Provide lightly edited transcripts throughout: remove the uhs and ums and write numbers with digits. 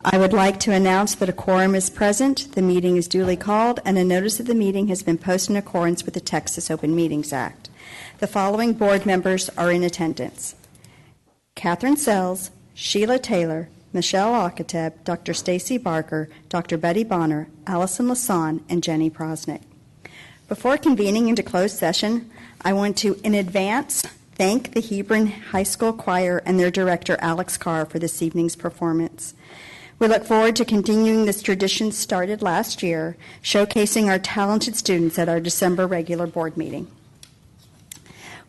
I would like to announce that a quorum is present, the meeting is duly called, and a notice of the meeting has been posted in accordance with the Texas Open Meetings Act. The following board members are in attendance: Catherine Sells, Sheila Taylor, Michelle Akateb, Dr. Stacy Barker, Dr. Betty Bonner, Allison Lasan, and Jenny Prosnick. Before convening into closed session, I want to, in advance, thank the Hebron High School Choir and their director, Alex Carr, for this evening's performance. We look forward to continuing this tradition started last year, showcasing our talented students at our December regular board meeting.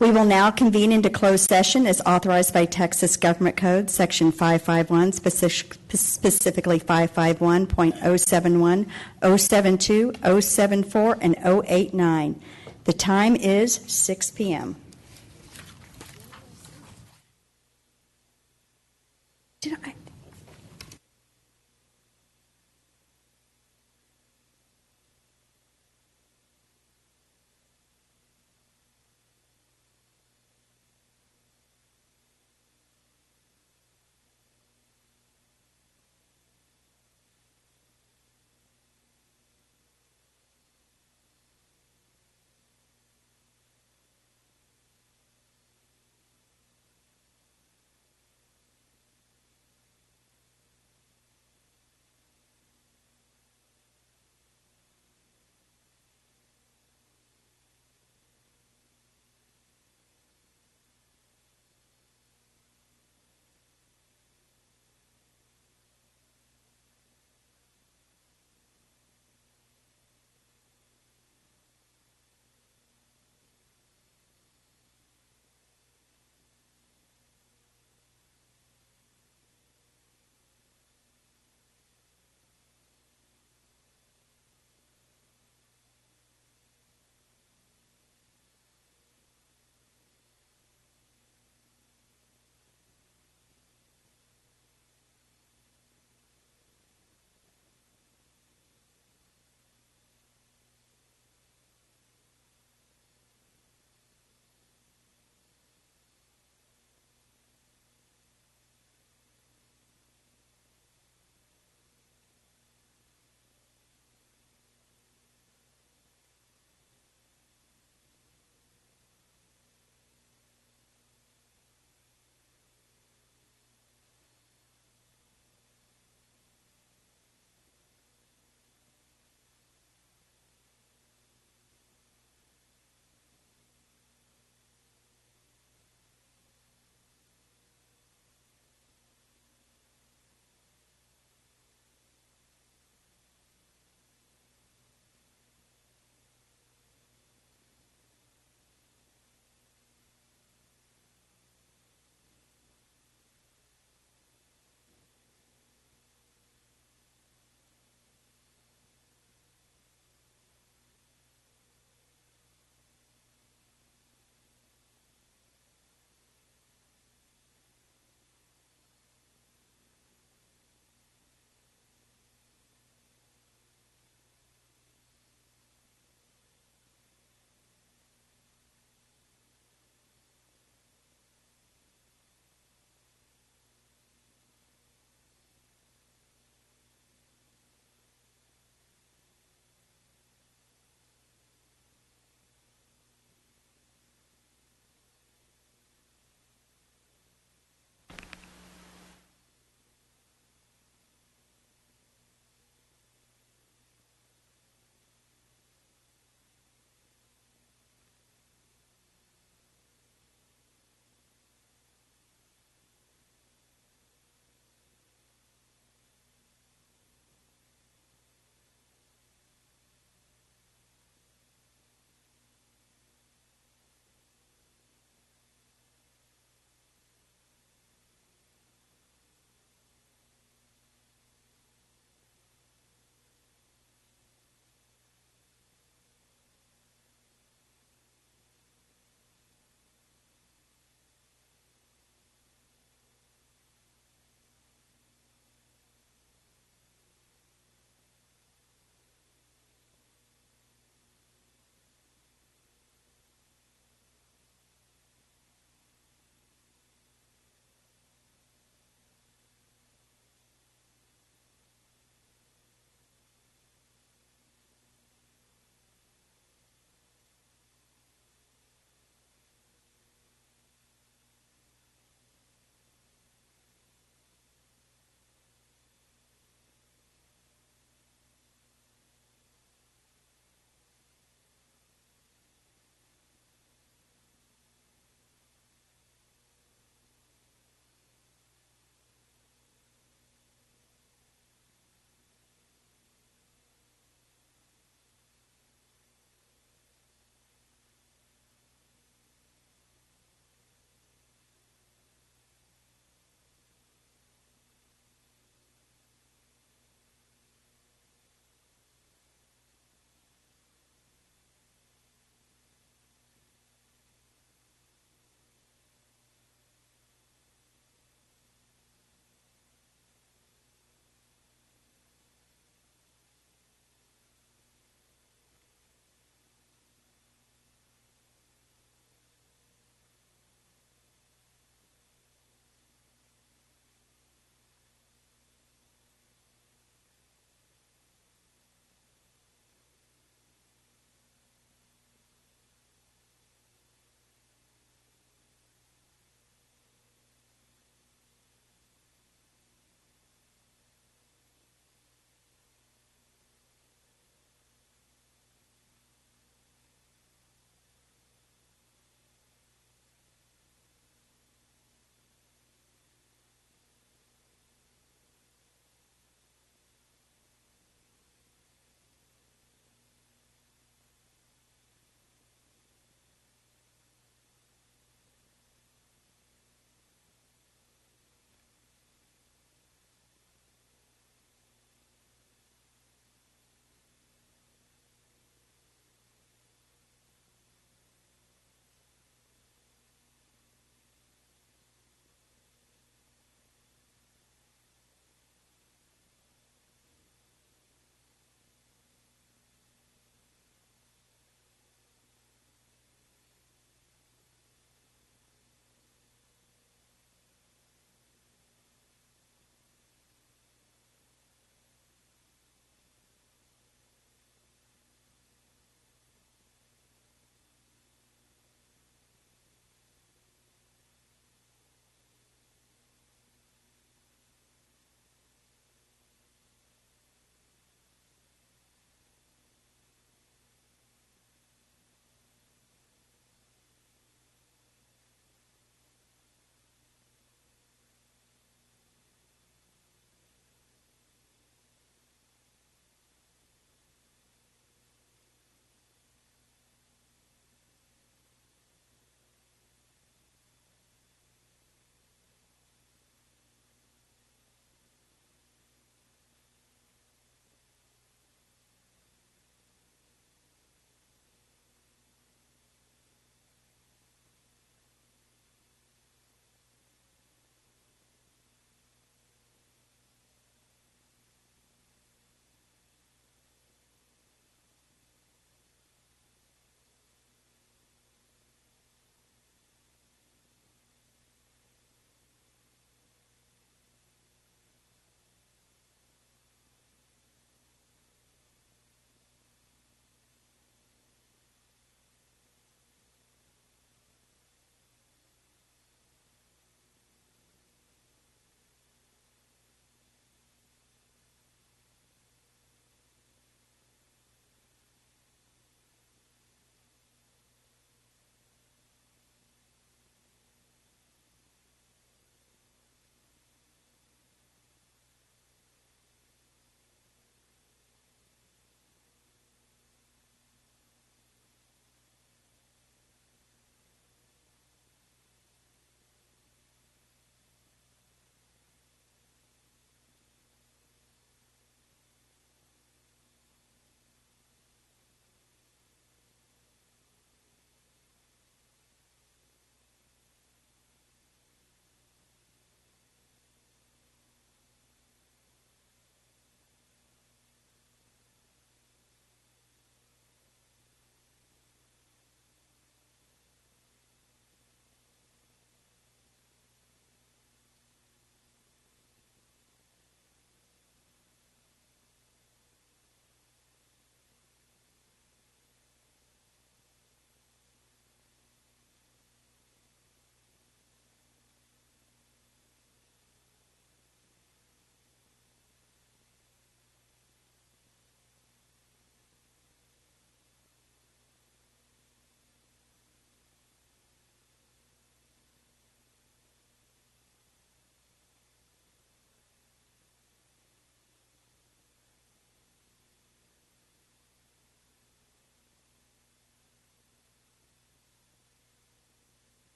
We will now convene into closed session as authorized by Texas Government Code, Section 551, specifically 551.071, 072, 074, and 089. The time is 6 p.m. Did I?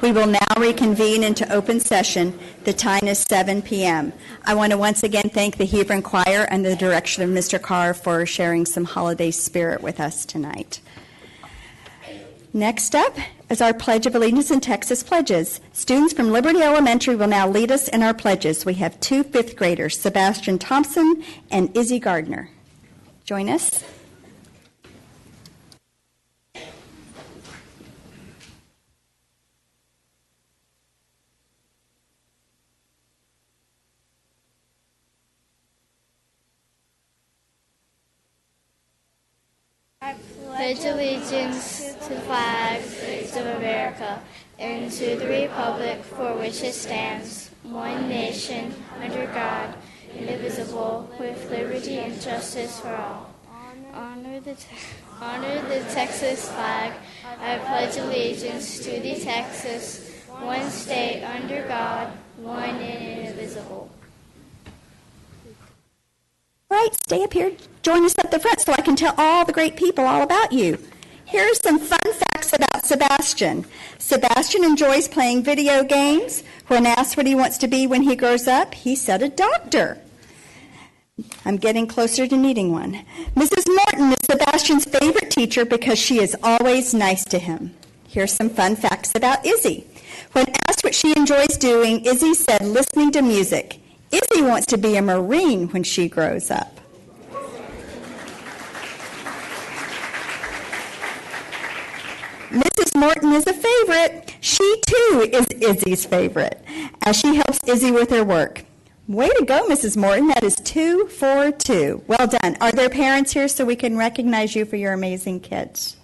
We will now reconvene into open session. The time is 7 p.m. I want to once again thank the Hebron Choir and the direction of Mr. Carr for sharing some holiday spirit with us tonight. Next up is our Pledge of Allegiance and Texas pledges. Students from Liberty Elementary will now lead us in our pledges. We have two fifth graders, Sebastian Thompson and Izzy Gardner. Join us. I pledge allegiance to the flag of America and to the republic for which it stands, one nation, under God, indivisible, with liberty and justice for all. Honor the Texas flag. I pledge allegiance to the Texas, one state under God, one and indivisible. Right, stay up here. Join us up the front so I can tell all the great people all about you. Here are some fun facts about Sebastian. Sebastian enjoys playing video games. When asked what he wants to be when he grows up, he said a doctor. I'm getting closer to needing one. Mrs. Morton is Sebastian's favorite teacher because she is always nice to him. Here's some fun facts about Izzy. When asked what she enjoys doing, Izzy said listening to music. Izzy wants to be a Marine when she grows up. Mrs. Morton is a favorite. She, too, is Izzy's favorite, as she helps Izzy with her work. Way to go, Mrs. Morton. That is 2 for 2. Well done. Are there parents here so we can recognize you for your amazing kids?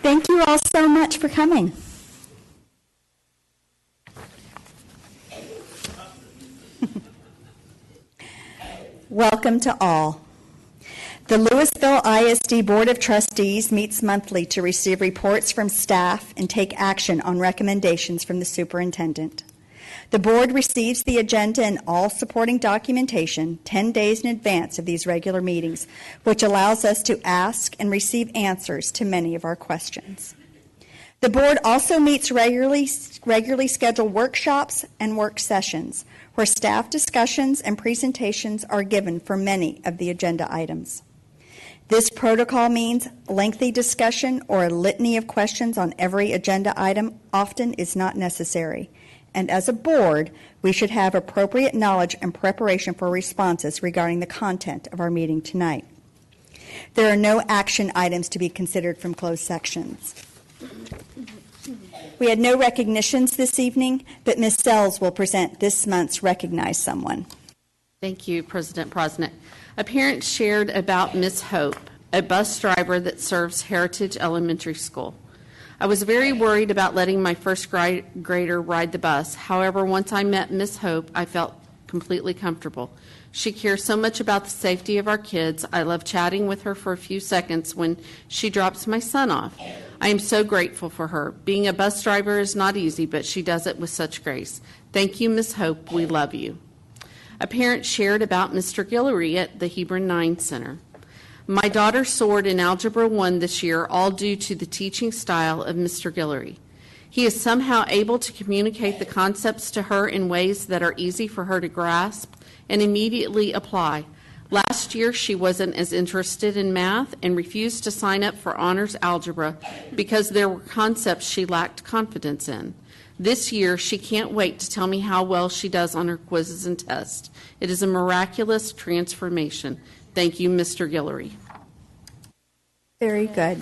Thank you all so much for coming. Welcome to all. The Lewisville ISD Board of Trustees meets monthly to receive reports from staff and take action on recommendations from the superintendent. The board receives the agenda and all supporting documentation 10 days in advance of these regular meetings, which allows us to ask and receive answers to many of our questions. The board also meets regularly scheduled workshops and work sessions where staff discussions and presentations are given for many of the agenda items. This protocol means lengthy discussion or a litany of questions on every agenda item often is not necessary. And as a board, we should have appropriate knowledge and preparation for responses regarding the content of our meeting tonight. There are no action items to be considered from closed sections. We had no recognitions this evening, but Ms. Sells will present this month's Recognize Someone. Thank you, President Prosnick. A parent shared about Miss Hope, a bus driver that serves Heritage Elementary School. I was very worried about letting my first grader ride the bus. However, once I met Miss Hope, I felt completely comfortable. She cares so much about the safety of our kids. I love chatting with her for a few seconds when she drops my son off. I am so grateful for her. Being a bus driver is not easy, but she does it with such grace. Thank you, Miss Hope. We love you. A parent shared about Mr. Guillory at the Hebron 9 Center. My daughter soared in Algebra 1 this year, all due to the teaching style of Mr. Guillory. He is somehow able to communicate the concepts to her in ways that are easy for her to grasp and immediately apply. Last year, she wasn't as interested in math and refused to sign up for honors algebra because there were concepts she lacked confidence in. This year, she can't wait to tell me how well she does on her quizzes and tests. It is a miraculous transformation. Thank you, Mr. Guillory. Very good.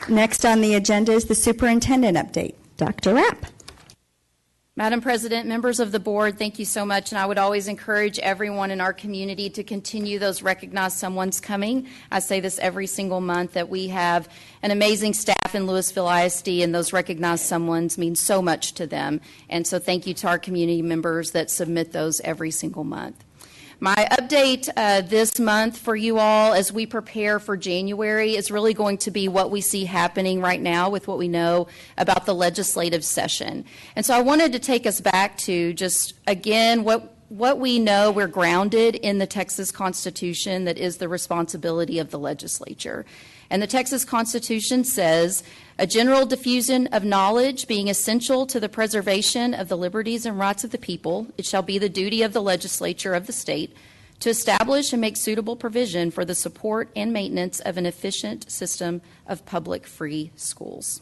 Next on the agenda is the superintendent update. Dr. Rapp. Madam President, members of the board, thank you so much. And I would always encourage everyone in our community to continue those Recognize Someone's coming. I say this every single month that we have an amazing staff in Lewisville ISD, and those Recognize Someone's mean so much to them. And so thank you to our community members that submit those every single month. My update this month for you all as we prepare for January is really going to be what we see happening right now with what we know about the legislative session. And so I wanted to take us back to just, again, what what we know, we're grounded in the Texas Constitution that is the responsibility of the legislature. And the Texas Constitution says, a general diffusion of knowledge being essential to the preservation of the liberties and rights of the people, it shall be the duty of the legislature of the state to establish and make suitable provision for the support and maintenance of an efficient system of public free schools.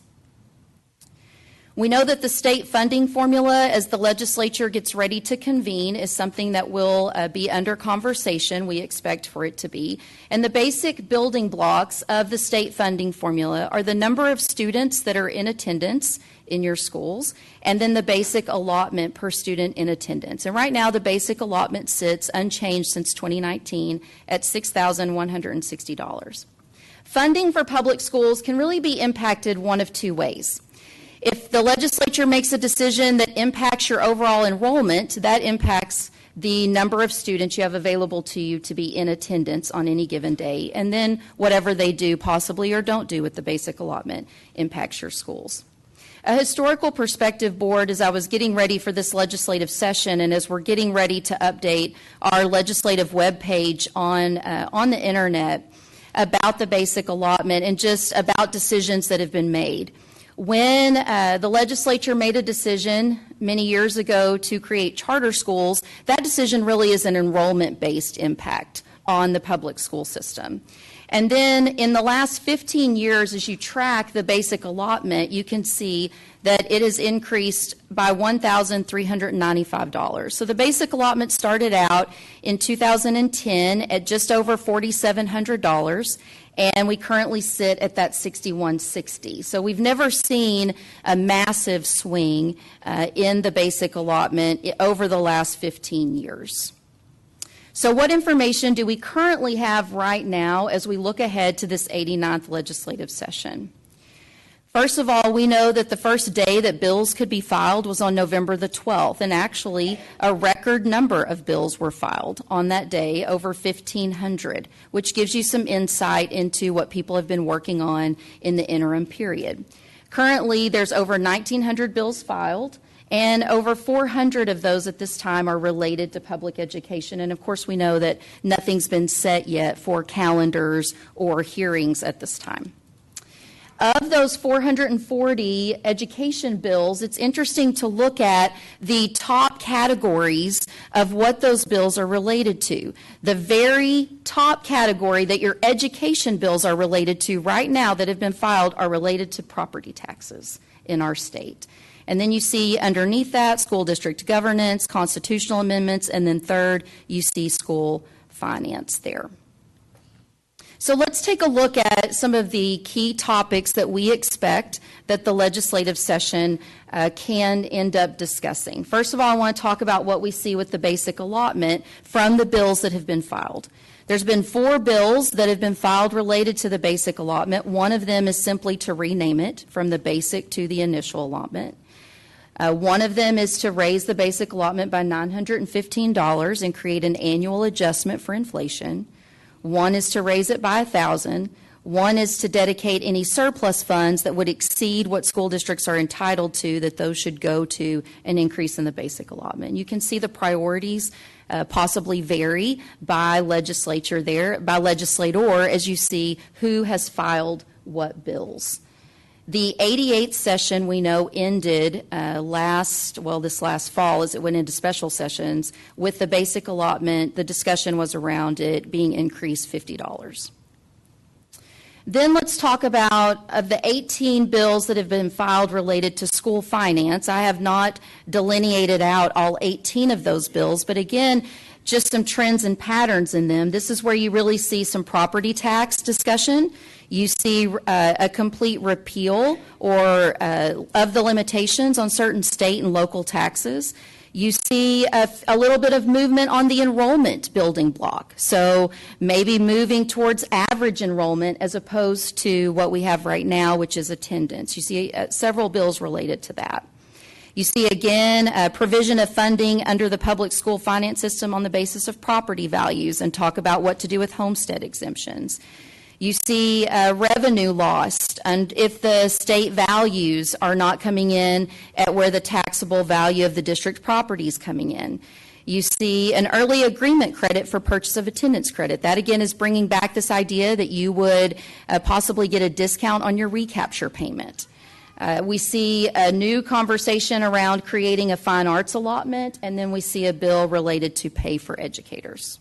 We know that the state funding formula, as the legislature gets ready to convene, is something that will be under conversation. We expect for it to be. And the basic building blocks of the state funding formula are the number of students that are in attendance in your schools, and then the basic allotment per student in attendance. And right now, the basic allotment sits unchanged since 2019 at $6,160. Funding for public schools can really be impacted one of two ways. If the legislature makes a decision that impacts your overall enrollment, that impacts the number of students you have available to you to be in attendance on any given day. And then whatever they do possibly or don't do with the basic allotment impacts your schools. A historical perspective board, as I was getting ready for this legislative session and as we're getting ready to update our legislative webpage on the internet about the basic allotment and just about decisions that have been made. When the legislature made a decision many years ago to create charter schools, that decision really is an enrollment-based impact on the public school system. And then in the last 15 years, as you track the basic allotment, you can see that it has increased by $1,395. So the basic allotment started out in 2010 at just over $4,700. And we currently sit at that $6,160. So we've never seen a massive swing in the basic allotment over the last 15 years. So what information do we currently have right now as we look ahead to this 89th legislative session? First of all, we know that the first day that bills could be filed was on November the 12th, and actually a record number of bills were filed on that day, over 1,500, which gives you some insight into what people have been working on in the interim period. Currently, there's over 1,900 bills filed, and over 400 of those at this time are related to public education. And of course, we know that nothing's been set yet for calendars or hearings at this time. Of those 440 education bills, it's interesting to look at the top categories of what those bills are related to. The very top category that your education bills are related to right now that have been filed are related to property taxes in our state. And then you see underneath that school district governance, constitutional amendments, and then third, you see school finance there. So let's take a look at some of the key topics that we expect that the legislative session can end up discussing. First of all, I want to talk about what we see with the basic allotment from the bills that have been filed. There's been 4 bills that have been filed related to the basic allotment. One of them is simply to rename it from the basic to the initial allotment. One of them is to raise the basic allotment by $915 and create an annual adjustment for inflation. One is to raise it by $1,000. One is to dedicate any surplus funds that would exceed what school districts are entitled to, that those should go to an increase in the basic allotment. You can see the priorities possibly vary by legislator there, by legislator, as you see who has filed what bills. The 88th session, we know, ended this last fall as it went into special sessions with the basic allotment. The discussion was around it being increased $50. Then let's talk about of the 18 bills that have been filed related to school finance. I have not delineated out all 18 of those bills, but again, just some trends and patterns in them. This is where you really see some property tax discussion. You see a complete repeal or of the limitations on certain state and local taxes. You see a little bit of movement on the enrollment building block. So maybe moving towards average enrollment as opposed to what we have right now, which is attendance. You see several bills related to that. You see, again, a provision of funding under the public school finance system on the basis of property values and talk about what to do with homestead exemptions. You see revenue lost, and if the state values are not coming in at where the taxable value of the district property is coming in. You see an early agreement credit for purchase of attendance credit. That, again, is bringing back this idea that you would possibly get a discount on your recapture payment. We see a new conversation around creating a fine arts allotment, and then we see a bill related to pay for educators.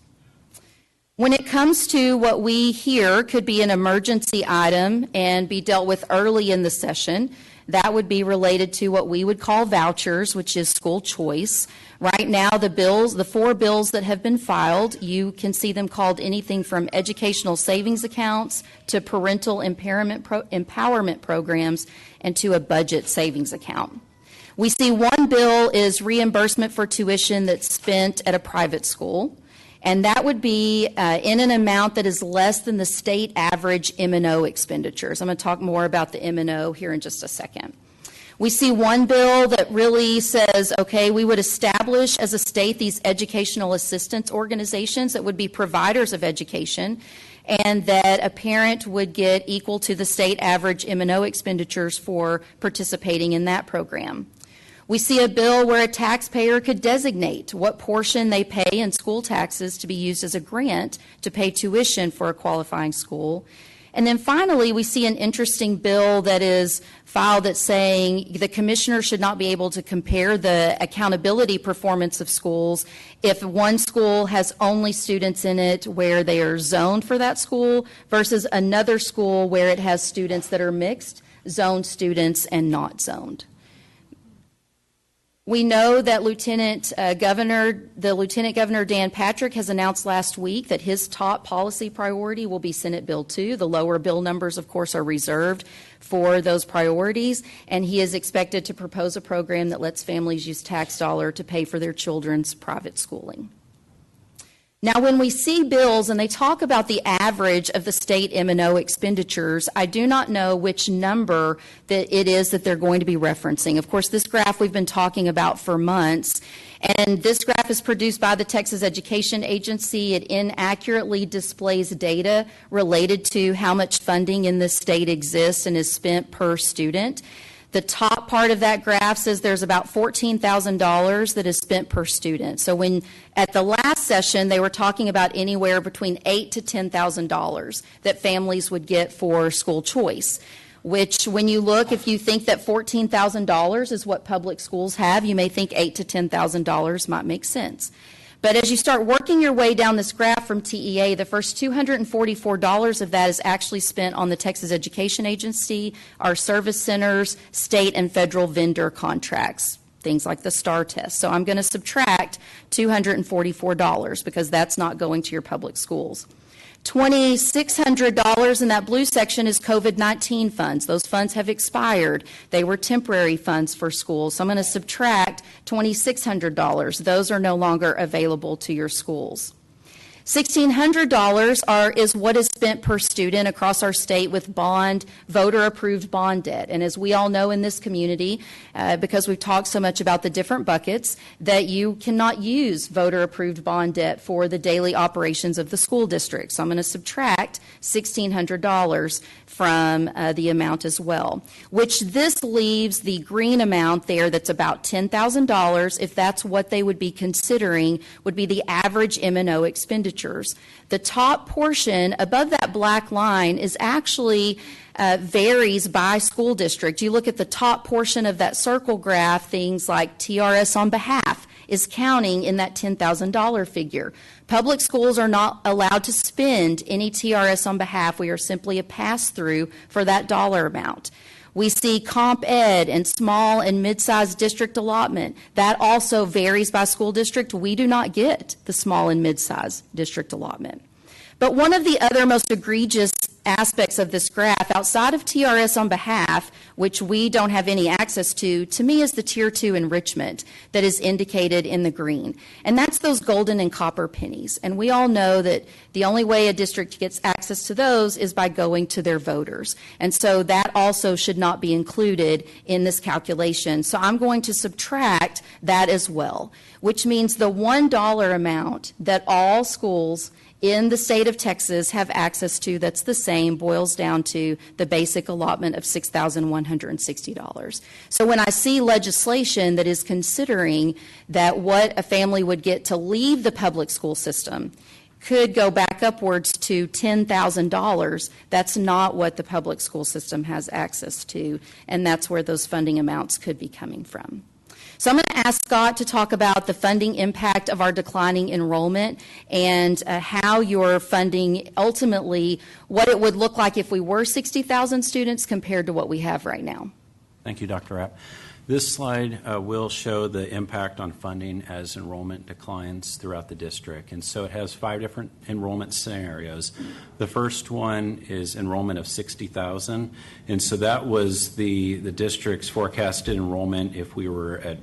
When it comes to what we hear could be an emergency item and be dealt with early in the session, that would be related to what we would call vouchers, which is school choice. Right now, the 4 bills that have been filed, you can see them called anything from educational savings accounts to parental empowerment programs and to a budget savings account. We see one bill is reimbursement for tuition that's spent at a private school, and that would be in an amount that is less than the state average M&O expenditures. I'm going to talk more about the M&O here in just a second. We see one bill that really says, okay, we would establish as a state these educational assistance organizations that would be providers of education, and that a parent would get equal to the state average M&O expenditures for participating in that program. We see a bill where a taxpayer could designate what portion they pay in school taxes to be used as a grant to pay tuition for a qualifying school. And then finally, we see an interesting bill that is filed that's saying the commissioner should not be able to compare the accountability performance of schools if one school has only students in it where they are zoned for that school versus another school where it has students that are mixed, zoned students, and not zoned. We know that Lieutenant Governor Dan Patrick has announced last week that his top policy priority will be Senate Bill 2. The lower bill numbers, of course, are reserved for those priorities, and he is expected to propose a program that lets families use tax dollar to pay for their children's private schooling. Now, when we see bills and they talk about the average of the state M&O expenditures, I do not know which number that it is that they're going to be referencing. Of course, this graph we've been talking about for months, and this graph is produced by the Texas Education Agency. It inaccurately displays data related to how much funding in the state exists and is spent per student. The top part of that graph says there's about $14,000 that is spent per student. So when at the last session they were talking about anywhere between $8,000 to $10,000 that families would get for school choice, which when you look, if you think that $14,000 is what public schools have, you may think $8,000 to $10,000 might make sense. But as you start working your way down this graph from TEA, the first $244 of that is actually spent on the Texas Education Agency, our service centers, state and federal vendor contracts, things like the STAR test. So I'm going to subtract $244 because that's not going to your public schools. $2,600 in that blue section is COVID-19 funds. Those funds have expired. They were temporary funds for schools. So I'm going to subtract $2,600. Those are no longer available to your schools. $1,600 is what is spent per student across our state with voter-approved bond debt. And as we all know in this community, because we've talked so much about the different buckets, that you cannot use voter-approved bond debt for the daily operations of the school district. So I'm going to subtract $1,600 from the amount as well, which this leaves the green amount there that's about $10,000, if that's what they would be considering, would be the average M&O expenditures. The top portion above that black line is actually varies by school district. You look at the top portion of that circle graph, things like TRS on behalf is counting in that $10,000 figure. Public schools are not allowed to spend any TRS on behalf. We are simply a pass-through for that dollar amount. We see comp ed and small and mid-sized district allotment. That also varies by school district. We do not get the small and mid-sized district allotment. But one of the other most egregious aspects of this graph, outside of TRS on behalf, which we don't have any access to me is the Tier 2 enrichment that is indicated in the green. And that's those golden and copper pennies. And we all know that the only way a district gets access to those is by going to their voters. And so that also should not be included in this calculation. So I'm going to subtract that as well, which means the $1 amount that all schools in the state of Texas have access to that's the same boils down to the basic allotment of $6,160. So when I see legislation that is considering that what a family would get to leave the public school system could go back upwards to $10,000, that's not what the public school system has access to, and that's where those funding amounts could be coming from. So I'm going to ask Scott to talk about the funding impact of our declining enrollment and how your funding ultimately, what it would look like if we were 60,000 students compared to what we have right now. Thank you, Dr. Rapp. This slide will show the impact on funding as enrollment declines throughout the district. And so it has 5 different enrollment scenarios. The first one is enrollment of 60,000. And so that was the district's forecasted enrollment if we were at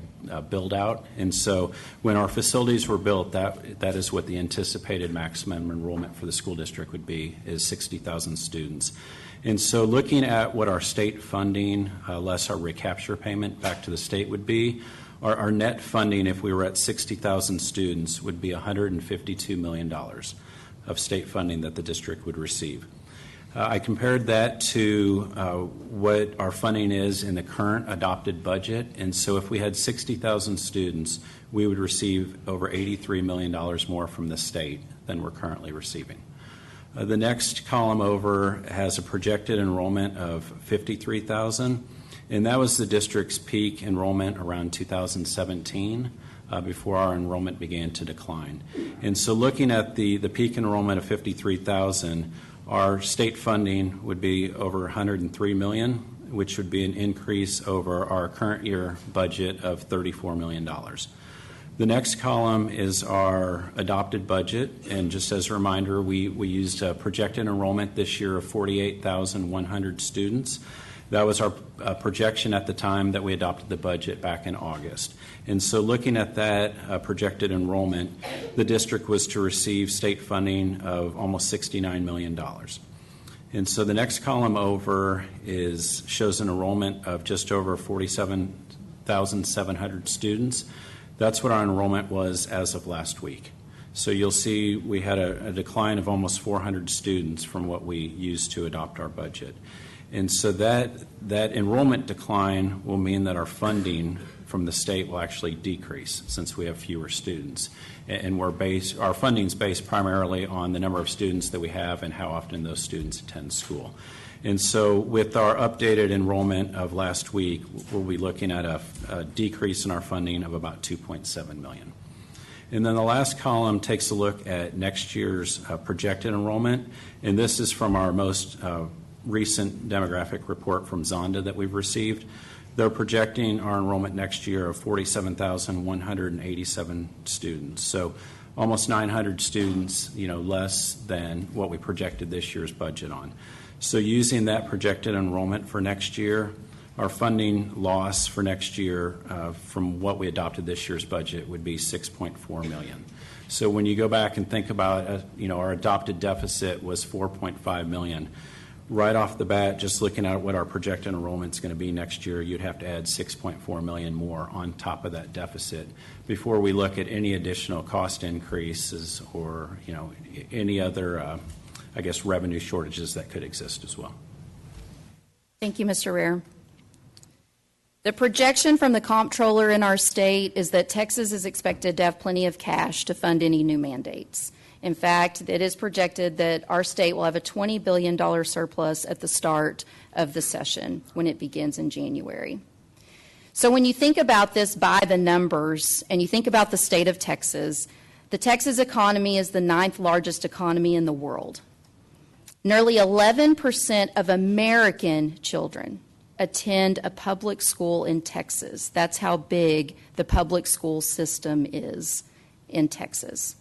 build out. And so when our facilities were built, that is what the anticipated maximum enrollment for the school district would be, is 60,000 students. And so looking at what our state funding, less our recapture payment back to the state would be, our net funding if we were at 60,000 students would be $152 million of state funding that the district would receive. I compared that to what our funding is in the current adopted budget. And so if we had 60,000 students, we would receive over $83 million more from the state than we're currently receiving. The next column over has a projected enrollment of 53,000, and that was the district's peak enrollment around 2017 before our enrollment began to decline. And so looking at the peak enrollment of 53,000, our state funding would be over 103 million, which would be an increase over our current year budget of $34 million. The next column is our adopted budget, and just as a reminder, we used a projected enrollment this year of 48,100 students. That was our projection at the time that we adopted the budget back in August. And so looking at that projected enrollment, the district was to receive state funding of almost $69 million. And so the next column over shows an enrollment of just over 47,700 students. That's what our enrollment was as of last week. So you'll see we had a decline of almost 400 students from what we used to adopt our budget. And so that enrollment decline will mean that our funding from the state will actually decrease since we have fewer students. And our funding is based primarily on the number of students that we have and how often those students attend school. And so with our updated enrollment of last week, we'll be looking at a decrease in our funding of about $2.7 million. And then the last column takes a look at next year's projected enrollment. And this is from our most recent demographic report from Zonda that we've received. They're projecting our enrollment next year of 47,187 students. So almost 900 students, less than what we projected this year's budget on. So using that projected enrollment for next year, our funding loss for next year from what we adopted this year's budget would be $6.4 million. So when you go back and think about, our adopted deficit was $4.5 million. Right off the bat, just looking at what our projected enrollment is going to be next year, you'd have to add $6.4 million more on top of that deficit before we look at any additional cost increases or, any other revenue shortages that could exist as well. Thank you, Mr. Rare. The projection from the comptroller in our state is that Texas is expected to have plenty of cash to fund any new mandates. In fact, it is projected that our state will have a $20 billion surplus at the start of the session when it begins in January. So when you think about this by the numbers and you think about the state of Texas, the Texas economy is the 9th largest economy in the world. Nearly 11% of American children attend a public school in Texas. That's how big the public school system is in Texas.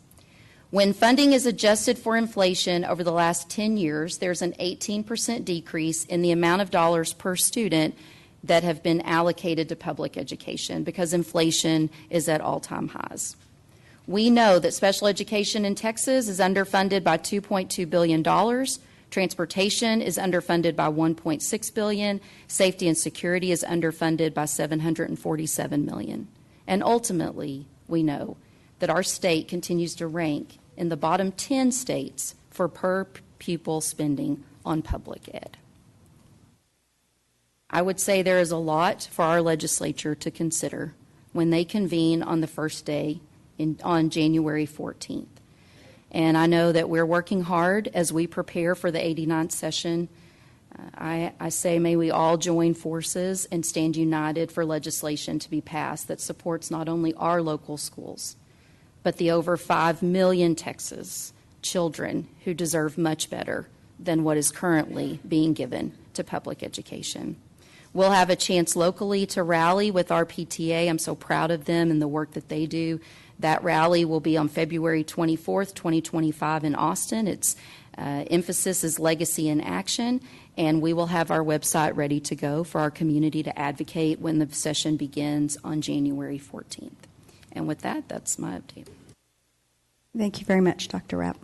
When funding is adjusted for inflation over the last 10 years, there's an 18% decrease in the amount of dollars per student that have been allocated to public education because inflation is at all-time highs. We know that special education in Texas is underfunded by $2.2 billion. Transportation is underfunded by $1.6 billion. Safety and security is underfunded by $747 million. And ultimately, we know that our state continues to rank in the bottom 10 states for per pupil spending on public ed. I would say there is a lot for our legislature to consider when they convene on the first day on January 14th. And I know that we're working hard as we prepare for the 89th session. I say may we all join forces and stand united for legislation to be passed that supports not only our local schools, but the over 5 million Texas children who deserve much better than what is currently being given to public education. We'll have a chance locally to rally with our PTA. I'm so proud of them and the work that they do. That rally will be on February 24th, 2025 in Austin. Its emphasis is Legacy in Action, and we will have our website ready to go for our community to advocate when the session begins on January 14th. And with that, that's my update. Thank you very much, Dr. Rapp.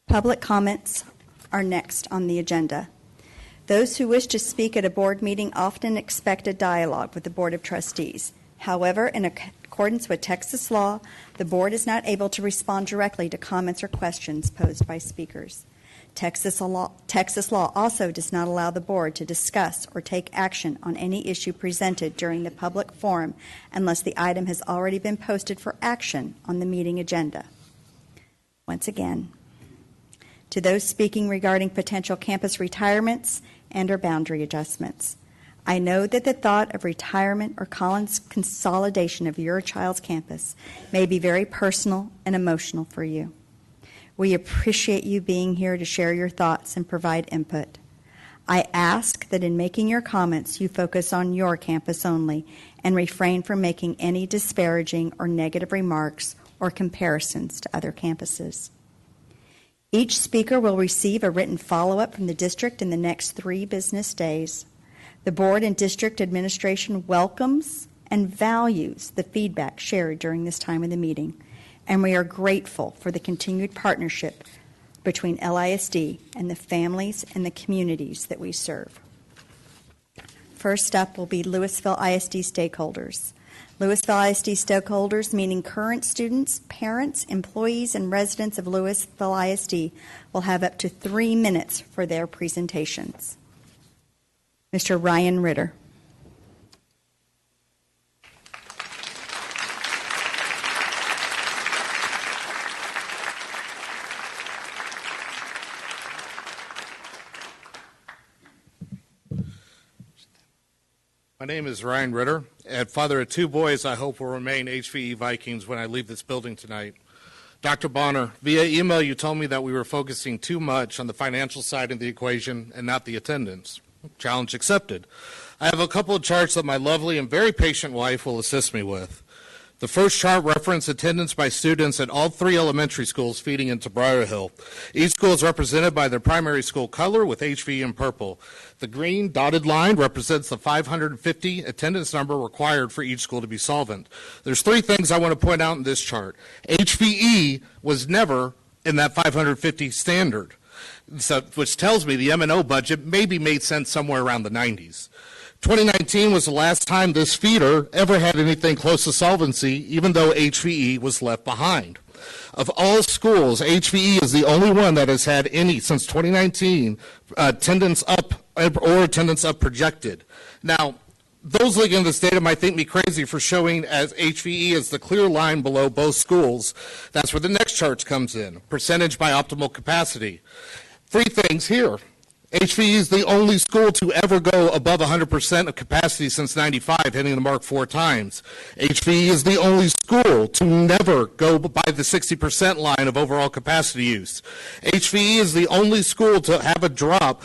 Public comments are next on the agenda. Those who wish to speak at a board meeting often expect a dialogue with the Board of Trustees. However, in accordance with Texas law, the board is not able to respond directly to comments or questions posed by speakers. Texas law also does not allow the board to discuss or take action on any issue presented during the public forum unless the item has already been posted for action on the meeting agenda. Once again, to those speaking regarding potential campus retirements and/or boundary adjustments, I know that the thought of retirement or consolidation of your child's campus may be very personal and emotional for you. We appreciate you being here to share your thoughts and provide input. I ask that in making your comments, you focus on your campus only and refrain from making any disparaging or negative remarks or comparisons to other campuses. Each speaker will receive a written follow-up from the district in the next 3 business days. The board and district administration welcomes and values the feedback shared during this time of the meeting, and we are grateful for the continued partnership between LISD and the families and the communities that we serve. First up will be Lewisville ISD stakeholders. Lewisville ISD stakeholders, meaning current students, parents, employees, and residents of Lewisville ISD, will have up to 3 minutes for their presentations. Mr. Ryan Ritter. My name is Ryan Ritter, and father of 2 boys I hope will remain HVE Vikings when I leave this building tonight. Dr. Bonner, via email you told me that we were focusing too much on the financial side of the equation and not the attendance. Challenge accepted. I have a couple of charts that my lovely and very patient wife will assist me with. The first chart references attendance by students at all 3 elementary schools feeding into Briar Hill. Each school is represented by their primary school color with HVE in purple. The green dotted line represents the 550 attendance number required for each school to be solvent. There's 3 things I want to point out in this chart. HVE was never in that 550 standard, which tells me the M&O budget maybe made sense somewhere around the 90s. 2019 was the last time this feeder ever had anything close to solvency, even though HVE was left behind. Of all schools, HVE is the only one that has had any, since 2019, attendance up or attendance up projected. Now, those looking at this data might think me crazy for showing as HVE as the clear line below both schools. That's where the next chart comes in, percentage by optimal capacity. 3 things here. HVE is the only school to ever go above 100% of capacity since 95, hitting the mark 4 times. HVE is the only school to never go by the 60% line of overall capacity use. HVE is the only school to have a drop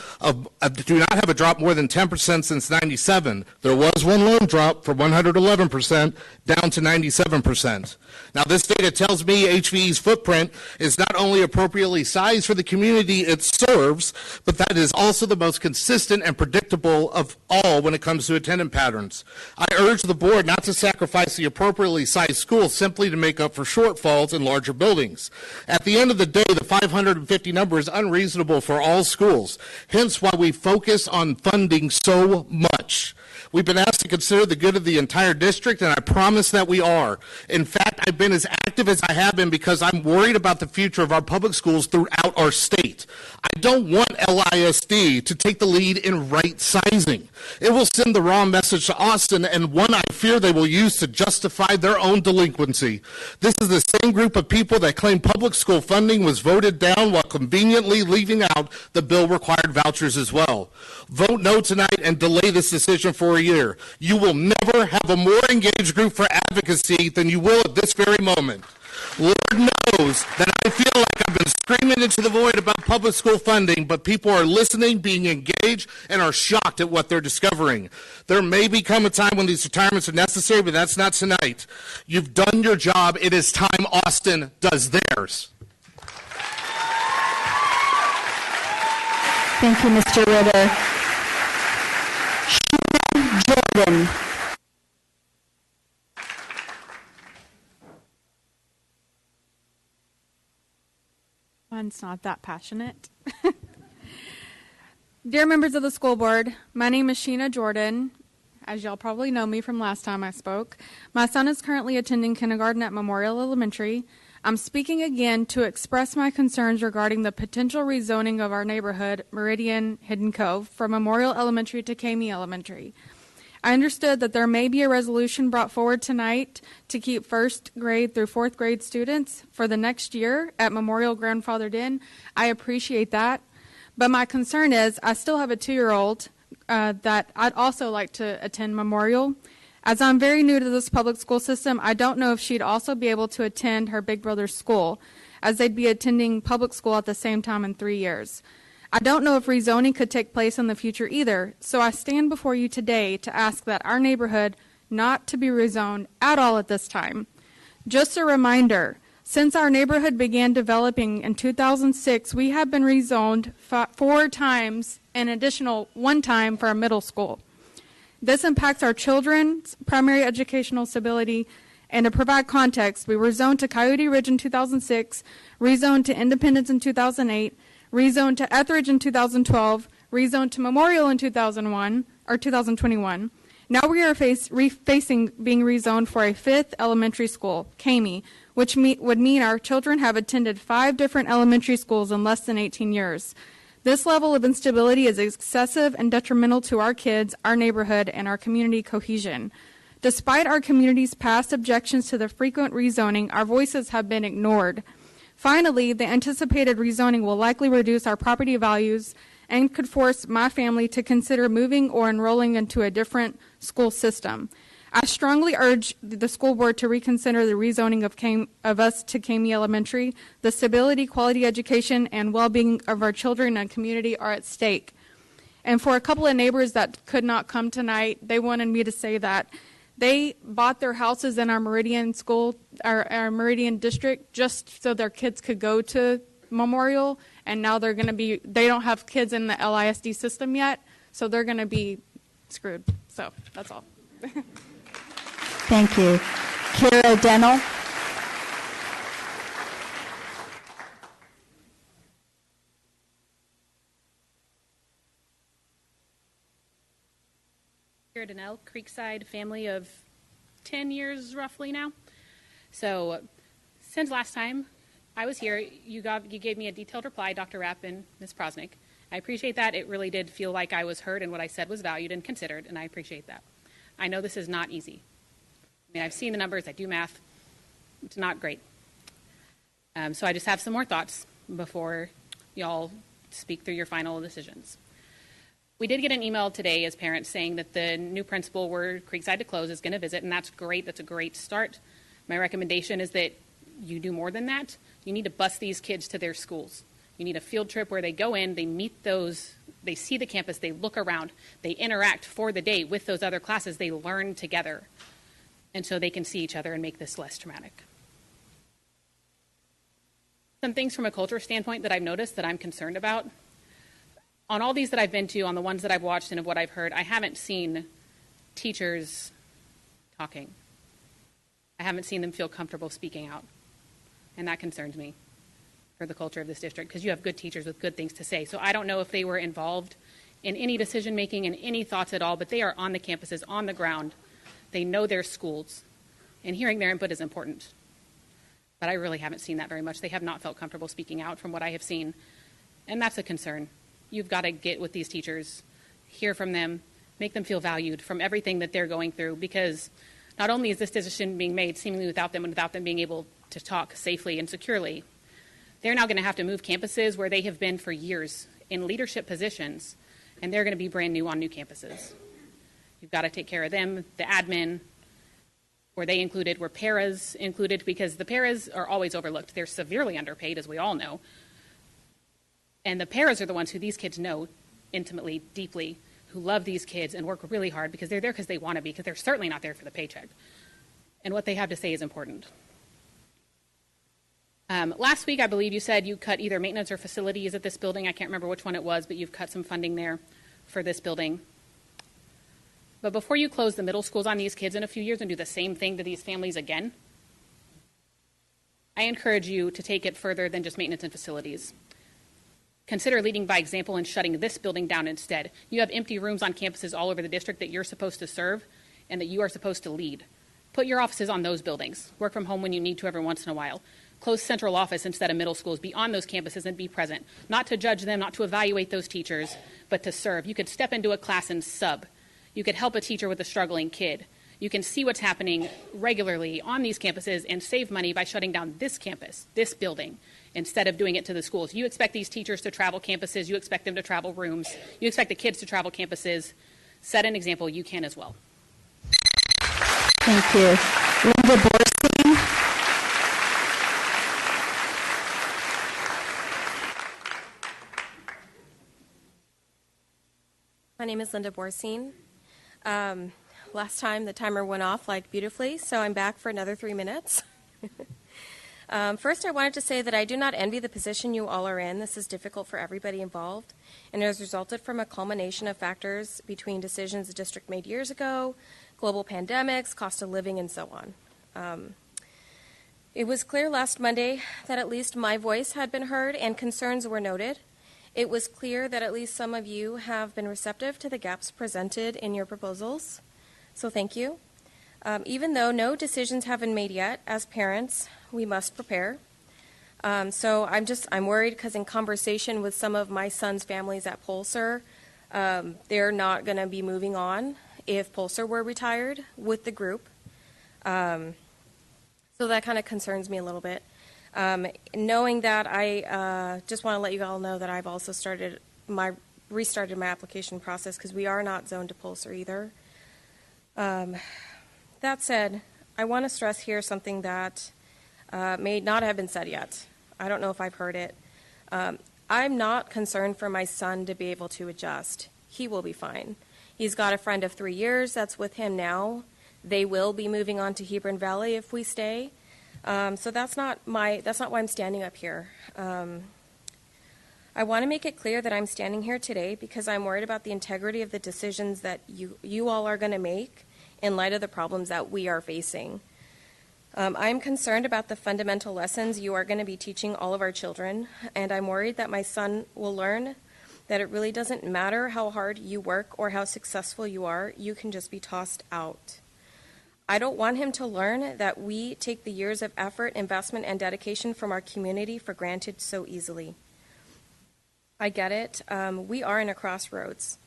do not have a drop more than 10% since 97. There was one lone drop from 111% down to 97%. Now, this data tells me HVE's footprint is not only appropriately sized for the community it serves, but that is also the most consistent and predictable of all when it comes to attendance patterns. I urge the board not to sacrifice the appropriately sized schools simply to make up for shortfalls in larger buildings. At the end of the day, the 550 number is unreasonable for all schools, hence why we focus on funding so much. We've been asked to consider the good of the entire district, and I promise that we are. In fact, I've been as active as I have been because I'm worried about the future of our public schools throughout our state. I don't want LISD to take the lead in right sizing. It will send the wrong message to Austin, and one I fear they will use to justify their own delinquency. This is the same group of people that claim public school funding was voted down while conveniently leaving out the bill-required vouchers as well. Vote no tonight and delay this decision for a year. You will never have a more engaged group for advocacy than you will at this very moment. Lord knows that I feel like I've been screaming into the void about public school funding, but people are listening, being engaged, and are shocked at what they're discovering. There may become a time when these retirements are necessary, but that's not tonight. You've done your job. It is time Austin does theirs. Thank you, Mr. Ritter. Sheena Jordan. Mine's not that passionate. Dear members of the school board, my name is Sheena Jordan. As y'all probably know me from last time I spoke, my son is currently attending kindergarten at Memorial Elementary. I'm speaking again to express my concerns regarding the potential rezoning of our neighborhood, Meridian Hidden Cove, from Memorial Elementary to Kamey Elementary. I understood that there may be a resolution brought forward tonight to keep first grade through fourth grade students for the next year at Memorial grandfathered in. I appreciate that. But my concern is I still have a 2-year-old that I'd also like to attend Memorial. As I'm very new to this public school system, I don't know if she'd also be able to attend her big brother's school, as they'd be attending public school at the same time in 3 years. I don't know if rezoning could take place in the future either, so I stand before you today to ask that our neighborhood not to be rezoned at all at this time. Just a reminder, since our neighborhood began developing in 2006, we have been rezoned 4 times, an additional 1 time for a middle school. This impacts our children's primary educational stability, and to provide context, we were zoned to Coyote Ridge in 2006, rezoned to Independence in 2008, rezoned to Etheridge in 2012, rezoned to Memorial in 2021. Now we are facing being rezoned for a 5th elementary school, Kamey, which would mean our children have attended 5 different elementary schools in less than 18 years. This level of instability is excessive and detrimental to our kids, our neighborhood, and our community cohesion. Despite our community's past objections to the frequent rezoning, our voices have been ignored. Finally, the anticipated rezoning will likely reduce our property values and could force my family to consider moving or enrolling into a different school system. I strongly urge the school board to reconsider the rezoning of us to Kamey Elementary. The stability, quality education, and well-being of our children and community are at stake. And for a couple of neighbors that could not come tonight, they wanted me to say that they bought their houses in our Meridian school, our Meridian district, just so their kids could go to Memorial, and now they don't have kids in the LISD system yet, so they're going to be screwed. So that's all. Thank you. Kira Dennell. Kira Dennell, Creekside, family of 10 years roughly now. So since last time I was here, you gave me a detailed reply, Dr. Rapp and Ms. Prosnick. I appreciate that. It really did feel like I was heard and what I said was valued and considered, and I appreciate that. I know this is not easy. I mean, I've seen the numbers. I do math. It's not great. So I just have some more thoughts before y'all speak through your final decisions. We did get an email today as parents saying that the new principal where Creekside to close is going to visit, and that's great. That's a great start. My recommendation is that you do more than that. You need to bus these kids to their schools. You need a field trip where they go in, they meet those, they see the campus, they look around, they interact for the day with those other classes, they learn together. And so they can see each other and make this less traumatic. Some things from a culture standpoint that I've noticed that I'm concerned about. On all these that I've been to, on the ones that I've watched and of what I've heard, I haven't seen teachers talking. I haven't seen them feel comfortable speaking out. And that concerns me for the culture of this district, because you have good teachers with good things to say. So I don't know if they were involved in any decision making and any thoughts at all, but they are on the campuses, on the ground. They know their schools, and hearing their input is important. But I really haven't seen that very much. They have not felt comfortable speaking out from what I have seen, and that's a concern. You've got to get with these teachers, hear from them, make them feel valued from everything that they're going through, because not only is this decision being made seemingly without them and without them being able to talk safely and securely, they're now going to have to move campuses where they have been for years in leadership positions, and they're going to be brand new on new campuses. You've got to take care of them, the admin. Were they included? Were paras included? Because the paras are always overlooked. They're severely underpaid, as we all know. And the paras are the ones who these kids know intimately, deeply, who love these kids and work really hard because they're there because they want to be, because they're certainly not there for the paycheck. And what they have to say is important. Last week, I believe you said you cut either maintenance or facilities at this building. I can't remember which one it was, but you've cut some funding there for this building. But before you close the middle schools on these kids in a few years and do the same thing to these families again, I encourage you to take it further than just maintenance and facilities. Consider leading by example and shutting this building down instead. You have empty rooms on campuses all over the district that you're supposed to serve and that you are supposed to lead. Put your offices on those buildings. Work from home when you need to every once in a while. Close central office instead of middle schools. Be on those campuses and be present. Not to judge them, not to evaluate those teachers, but to serve. You could step into a class and sub. You could help a teacher with a struggling kid. You can see what's happening regularly on these campuses and save money by shutting down this campus, this building, instead of doing it to the schools. You expect these teachers to travel campuses. You expect them to travel rooms. You expect the kids to travel campuses. Set an example. You can as well. Thank you. Linda Borstein. My name is Linda Borstein. Last time the timer went off like beautifully, so I'm back for another 3 minutes. First, I wanted to say that I do not envy the position you all are in. This is difficult for everybody involved, and it has resulted from a culmination of factors between decisions the district made years ago, global pandemics, cost of living, and so on. It was clear last Monday that at least my voice had been heard and concerns were noted. It was clear that at least some of you have been receptive to the gaps presented in your proposals, so thank you. Even though no decisions have been made yet, as parents, we must prepare. So I'm worried because in conversation with some of my son's families at Pulsar, they're not going to be moving on if Pulsar were retired with the group. So that kind of concerns me a little bit. Knowing that, I just want to let you all know that I've also restarted my application process because we are not zoned to Pulsar either. That said, I want to stress here something that may not have been said yet. I don't know if I've heard it. I'm not concerned for my son to be able to adjust. He will be fine. He's got a friend of 3 years that's with him now. They will be moving on to Hebron Valley if we stay. So that's not why I'm standing up here. I want to make it clear that I'm standing here today because I'm worried about the integrity of the decisions that you all are going to make in light of the problems that we are facing. I'm concerned about the fundamental lessons you are going to be teaching all of our children, and I'm worried that my son will learn that it really doesn't matter how hard you work or how successful you are, you can just be tossed out. I don't want him to learn that we take the years of effort, investment, and dedication from our community for granted so easily. I get it. We are in a crossroads.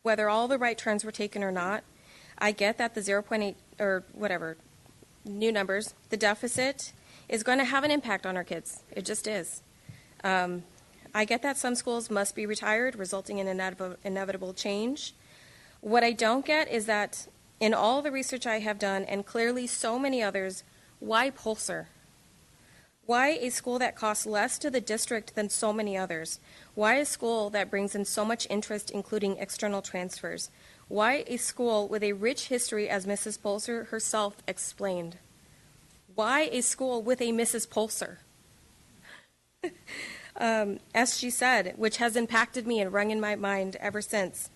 Whether all the right turns were taken or not, I get that the 0.8 or whatever, new numbers, the deficit is going to have an impact on our kids. It just is. I get that some schools must be retired, resulting in inevitable change. What I don't get is that in all the research I have done, and clearly so many others, why Pulsar? Why a school that costs less to the district than so many others? Why a school that brings in so much interest, including external transfers? Why a school with a rich history, as Mrs. Pulsar herself explained? Why a school with a Mrs. Pulsar? As she said, which has impacted me and rung in my mind ever since,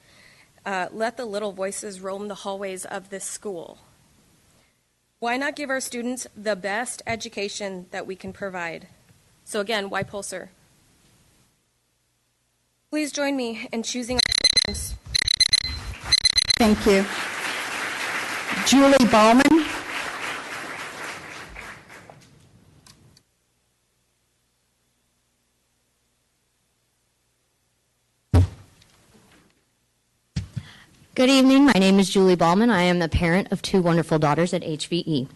let the little voices roam the hallways of this school. Why not give our students the best education that we can provide? So again, why Pulsar? Please join me in choosing our names. Thank you. Julie Ballman. Good evening. My name is Julie Ballman. I am the parent of two wonderful daughters at HVE.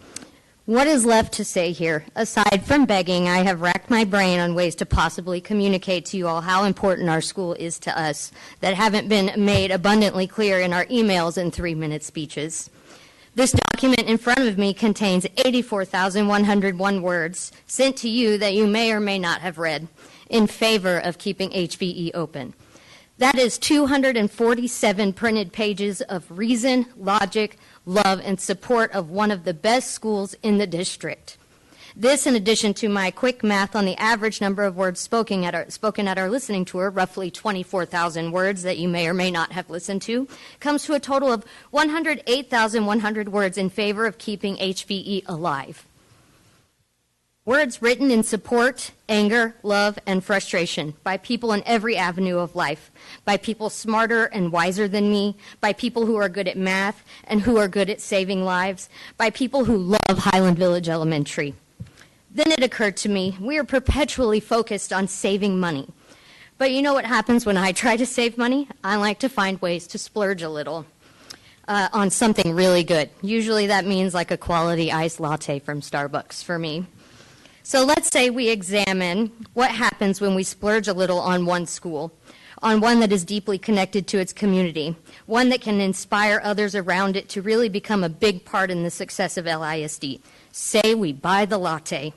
What is left to say here? Aside from begging, I have racked my brain on ways to possibly communicate to you all how important our school is to us that haven't been made abundantly clear in our emails and 3-minute speeches. This document in front of me contains 84,101 words sent to you that you may or may not have read in favor of keeping HVE open. That is 247 printed pages of reason, logic, love, and support of one of the best schools in the district. This, in addition to my quick math on the average number of words spoken at our listening tour, roughly 24,000 words that you may or may not have listened to, comes to a total of 108,100 words in favor of keeping HVE alive. Words written in support, anger, love, and frustration by people in every avenue of life, by people smarter and wiser than me, by people who are good at math and who are good at saving lives, by people who love Highland Village Elementary. Then it occurred to me, we are perpetually focused on saving money. But you know what happens when I try to save money? I like to find ways to splurge a little on something really good. Usually that means like a quality iced latte from Starbucks for me. So let's say we examine what happens when we splurge a little on one school, on one that is deeply connected to its community, one that can inspire others around it to really become a big part in the success of LISD. Say we buy the latte.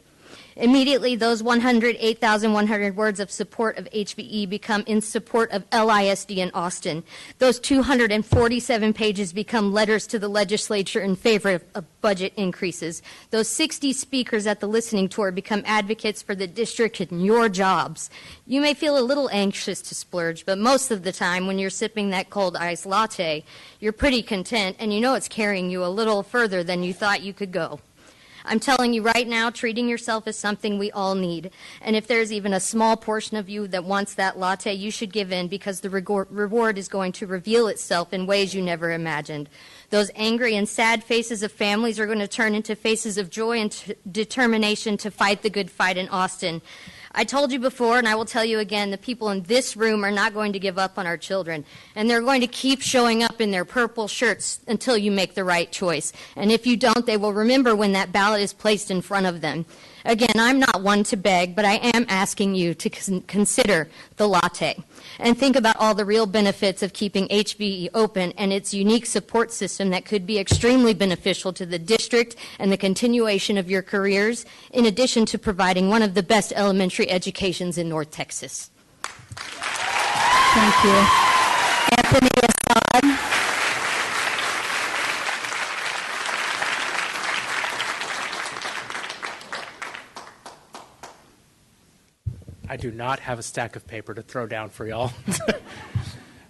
Immediately, those 108,100 words of support of HVE become in support of LISD in Austin. Those 247 pages become letters to the legislature in favor of budget increases. Those 60 speakers at the listening tour become advocates for the district and your jobs. You may feel a little anxious to splurge, but most of the time when you're sipping that cold iced latte, you're pretty content and you know it's carrying you a little further than you thought you could go. I'm telling you right now, treating yourself is something we all need. And if there's even a small portion of you that wants that latte, you should give in because the reward is going to reveal itself in ways you never imagined. Those angry and sad faces of families are going to turn into faces of joy and determination to fight the good fight in Austin. I told you before, and I will tell you again, the people in this room are not going to give up on our children. And they're going to keep showing up in their purple shirts until you make the right choice. And if you don't, they will remember when that ballot is placed in front of them. Again, I'm not one to beg, but I am asking you to consider the latte and think about all the real benefits of keeping HVE open and its unique support system that could be extremely beneficial to the district and the continuation of your careers, in addition to providing one of the best elementary educations in North Texas. Thank you. Anthony Assad. I do not have a stack of paper to throw down for y'all.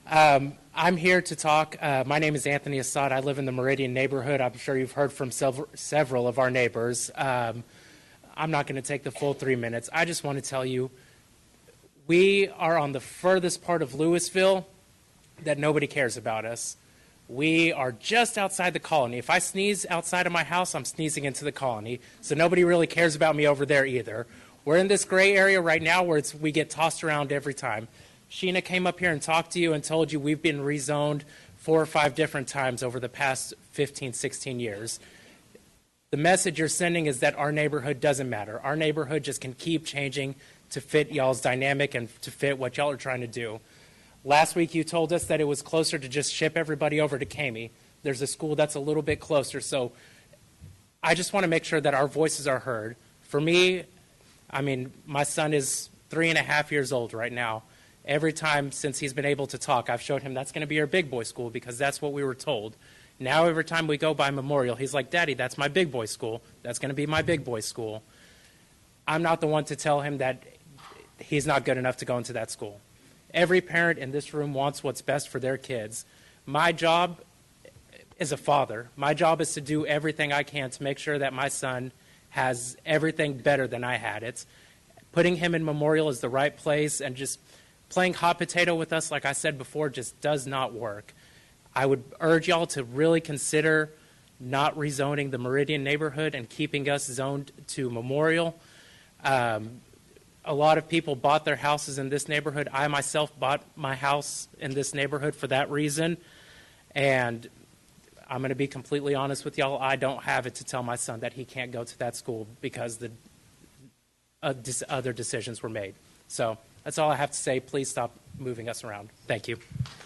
I'm here to talk. My name is Anthony Assad. I live in the Meridian neighborhood. I'm sure you've heard from several of our neighbors. I'm not going to take the full 3 minutes. I just want to tell you, we are on the furthest part of Lewisville that nobody cares about us. We are just outside the colony. If I sneeze outside of my house, I'm sneezing into the colony, so nobody really cares about me over there either. We're in this gray area right now where we get tossed around every time. Sheena came up here and talked to you and told you we've been rezoned 4 or 5 different times over the past 15, 16 years. The message you're sending is that our neighborhood doesn't matter. Our neighborhood just can keep changing to fit y'all's dynamic and to fit what y'all are trying to do. Last week you told us that it was closer to just ship everybody over to Kamey. There's a school that's a little bit closer, so I just want to make sure that our voices are heard. For me, my son is 3.5 years old right now. Every time since he's been able to talk, I've showed him that's going to be our big boy school because that's what we were told. Now every time we go by Memorial, he's like, Daddy, that's my big boy school. That's going to be my big boy school. I'm not the one to tell him that he's not good enough to go into that school. Every parent in this room wants what's best for their kids. My job as a father, my job is to do everything I can to make sure that my son has everything better than I had. It's putting him in Memorial is the right place, and just playing hot potato with us, like I said before, just does not work. I would urge y'all to really consider not rezoning the Meridian neighborhood and keeping us zoned to Memorial. A lot of people bought their houses in this neighborhood. I myself bought my house in this neighborhood for that reason. And I'm going to be completely honest with y'all. I don't have it to tell my son that he can't go to that school because the other decisions were made. So that's all I have to say. Please stop moving us around. Thank you.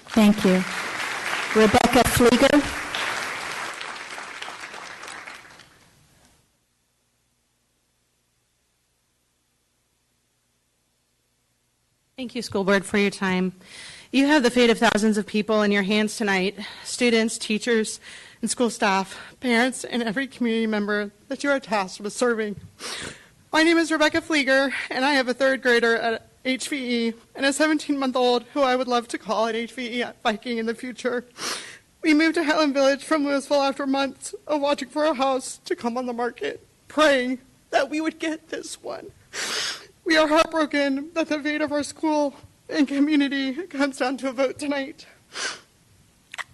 Thank you. Rebecca Flieger. Thank you, School Board, for your time. You have the fate of thousands of people in your hands tonight, students, teachers, and school staff, parents, and every community member that you are tasked with serving. My name is Rebecca Flieger, and I have a third grader at HVE and a 17-month-old who I would love to call at HVE Viking in the future. We moved to Highland Village from Lewisville after months of watching for a house to come on the market, praying that we would get this one. We are heartbroken that the fate of our school and community comes down to a vote tonight.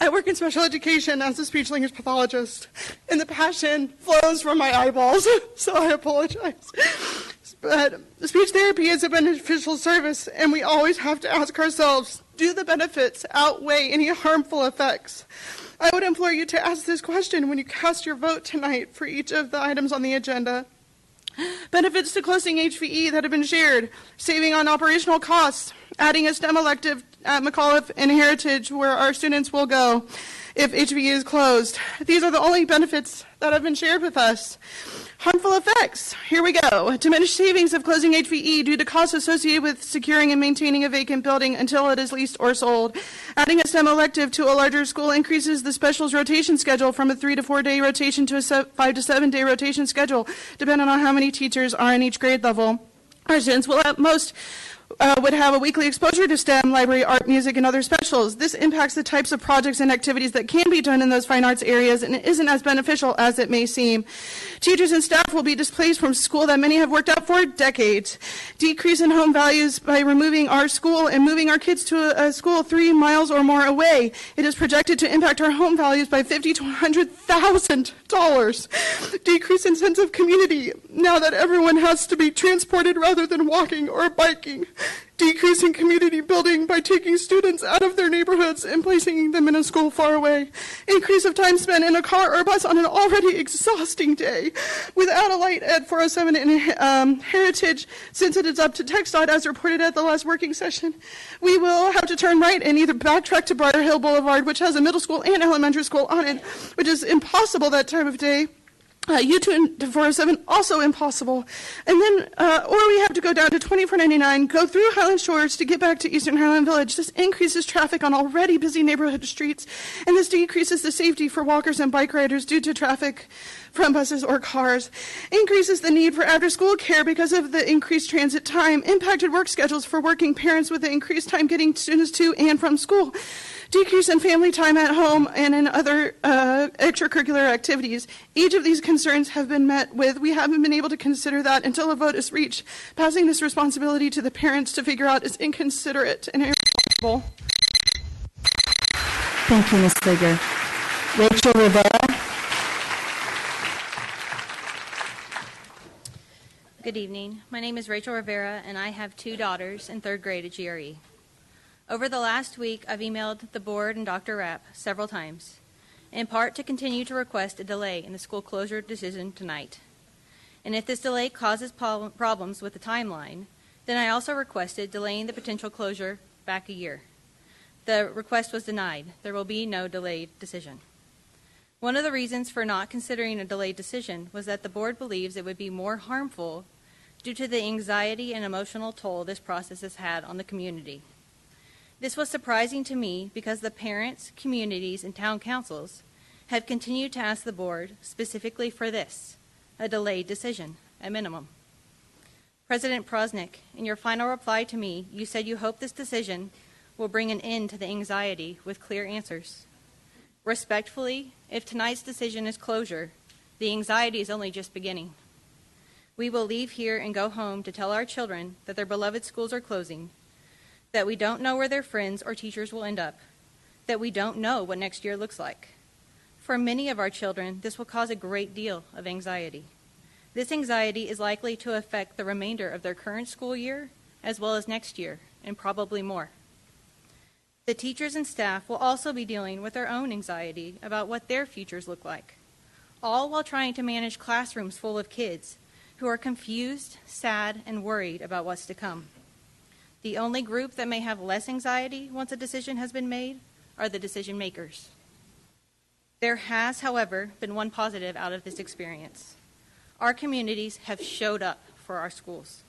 I work in special education as a speech language pathologist, and the passion flows from my eyeballs, so I apologize. But speech therapy is a beneficial service, and we always have to ask ourselves, do the benefits outweigh any harmful effects? I would implore you to ask this question when you cast your vote tonight for each of the items on the agenda. Benefits to closing HVE that have been shared, saving on operational costs, adding a STEM elective at McAuliffe and Heritage where our students will go if HVE is closed. These are the only benefits that have been shared with us. Harmful effects, here we go. Diminished savings of closing HVE due to costs associated with securing and maintaining a vacant building until it is leased or sold. Adding a STEM elective to a larger school increases the specials rotation schedule from a 3 to 4 day rotation to a 5 to 7 day rotation schedule, depending on how many teachers are in each grade level. Our students will at most would have a weekly exposure to STEM, library, art, music, and other specials. This impacts the types of projects and activities that can be done in those fine arts areas and isn't as beneficial as it may seem. Teachers and staff will be displaced from school that many have worked out for decades. Decrease in home values by removing our school and moving our kids to a school 3 miles or more away. It is projected to impact our home values by $50,000 to $100,000. Decrease in sense of community now that everyone has to be transported rather than walking or biking. Decrease in community building by taking students out of their neighborhoods and placing them in a school far away. Increase of time spent in a car or bus on an already exhausting day. Without a light at 407 in Heritage, since it is up to TxDOT as reported at the last working session, we will have to turn right and either backtrack to Briar Hill Boulevard, which has a middle school and elementary school on it, which is impossible that time of day. U-turn to 407, also impossible. And then, or we have to go down to 2499, go through Highland Shores to get back to Eastern Highland Village. This increases traffic on already busy neighborhood streets, and this decreases the safety for walkers and bike riders due to traffic from buses or cars. Increases the need for after-school care because of the increased transit time. Impacted work schedules for working parents with the increased time getting students to and from school. Decrease in family time at home and in other extracurricular activities. Each of these concerns have been met with. We haven't been able to consider that until a vote is reached. Passing this responsibility to the parents to figure out is inconsiderate and irresponsible. Thank you, Ms. Flieger. Rachel Rivera. Good evening. My name is Rachel Rivera, and I have 2 daughters in 3rd grade at GRE. Over the last week, I've emailed the board and Dr. Rapp several times, in part to continue to request a delay in the school closure decision tonight. And if this delay causes problems with the timeline, then I also requested delaying the potential closure back a year. The request was denied. There will be no delayed decision. One of the reasons for not considering a delayed decision was that the board believes it would be more harmful due to the anxiety and emotional toll this process has had on the community. This was surprising to me because the parents, communities, and town councils have continued to ask the board specifically for this, a delayed decision, at minimum. President Prosnick, in your final reply to me, you said you hope this decision will bring an end to the anxiety with clear answers. Respectfully, if tonight's decision is closure, the anxiety is only just beginning. We will leave here and go home to tell our children that their beloved schools are closing, that we don't know where their friends or teachers will end up, that we don't know what next year looks like. For many of our children, this will cause a great deal of anxiety. This anxiety is likely to affect the remainder of their current school year, as well as next year, and probably more. The teachers and staff will also be dealing with their own anxiety about what their futures look like, all while trying to manage classrooms full of kids who are confused, sad, and worried about what's to come. The only group that may have less anxiety once a decision has been made are the decision makers. There has, however, been one positive out of this experience. Our communities have showed up for our schools.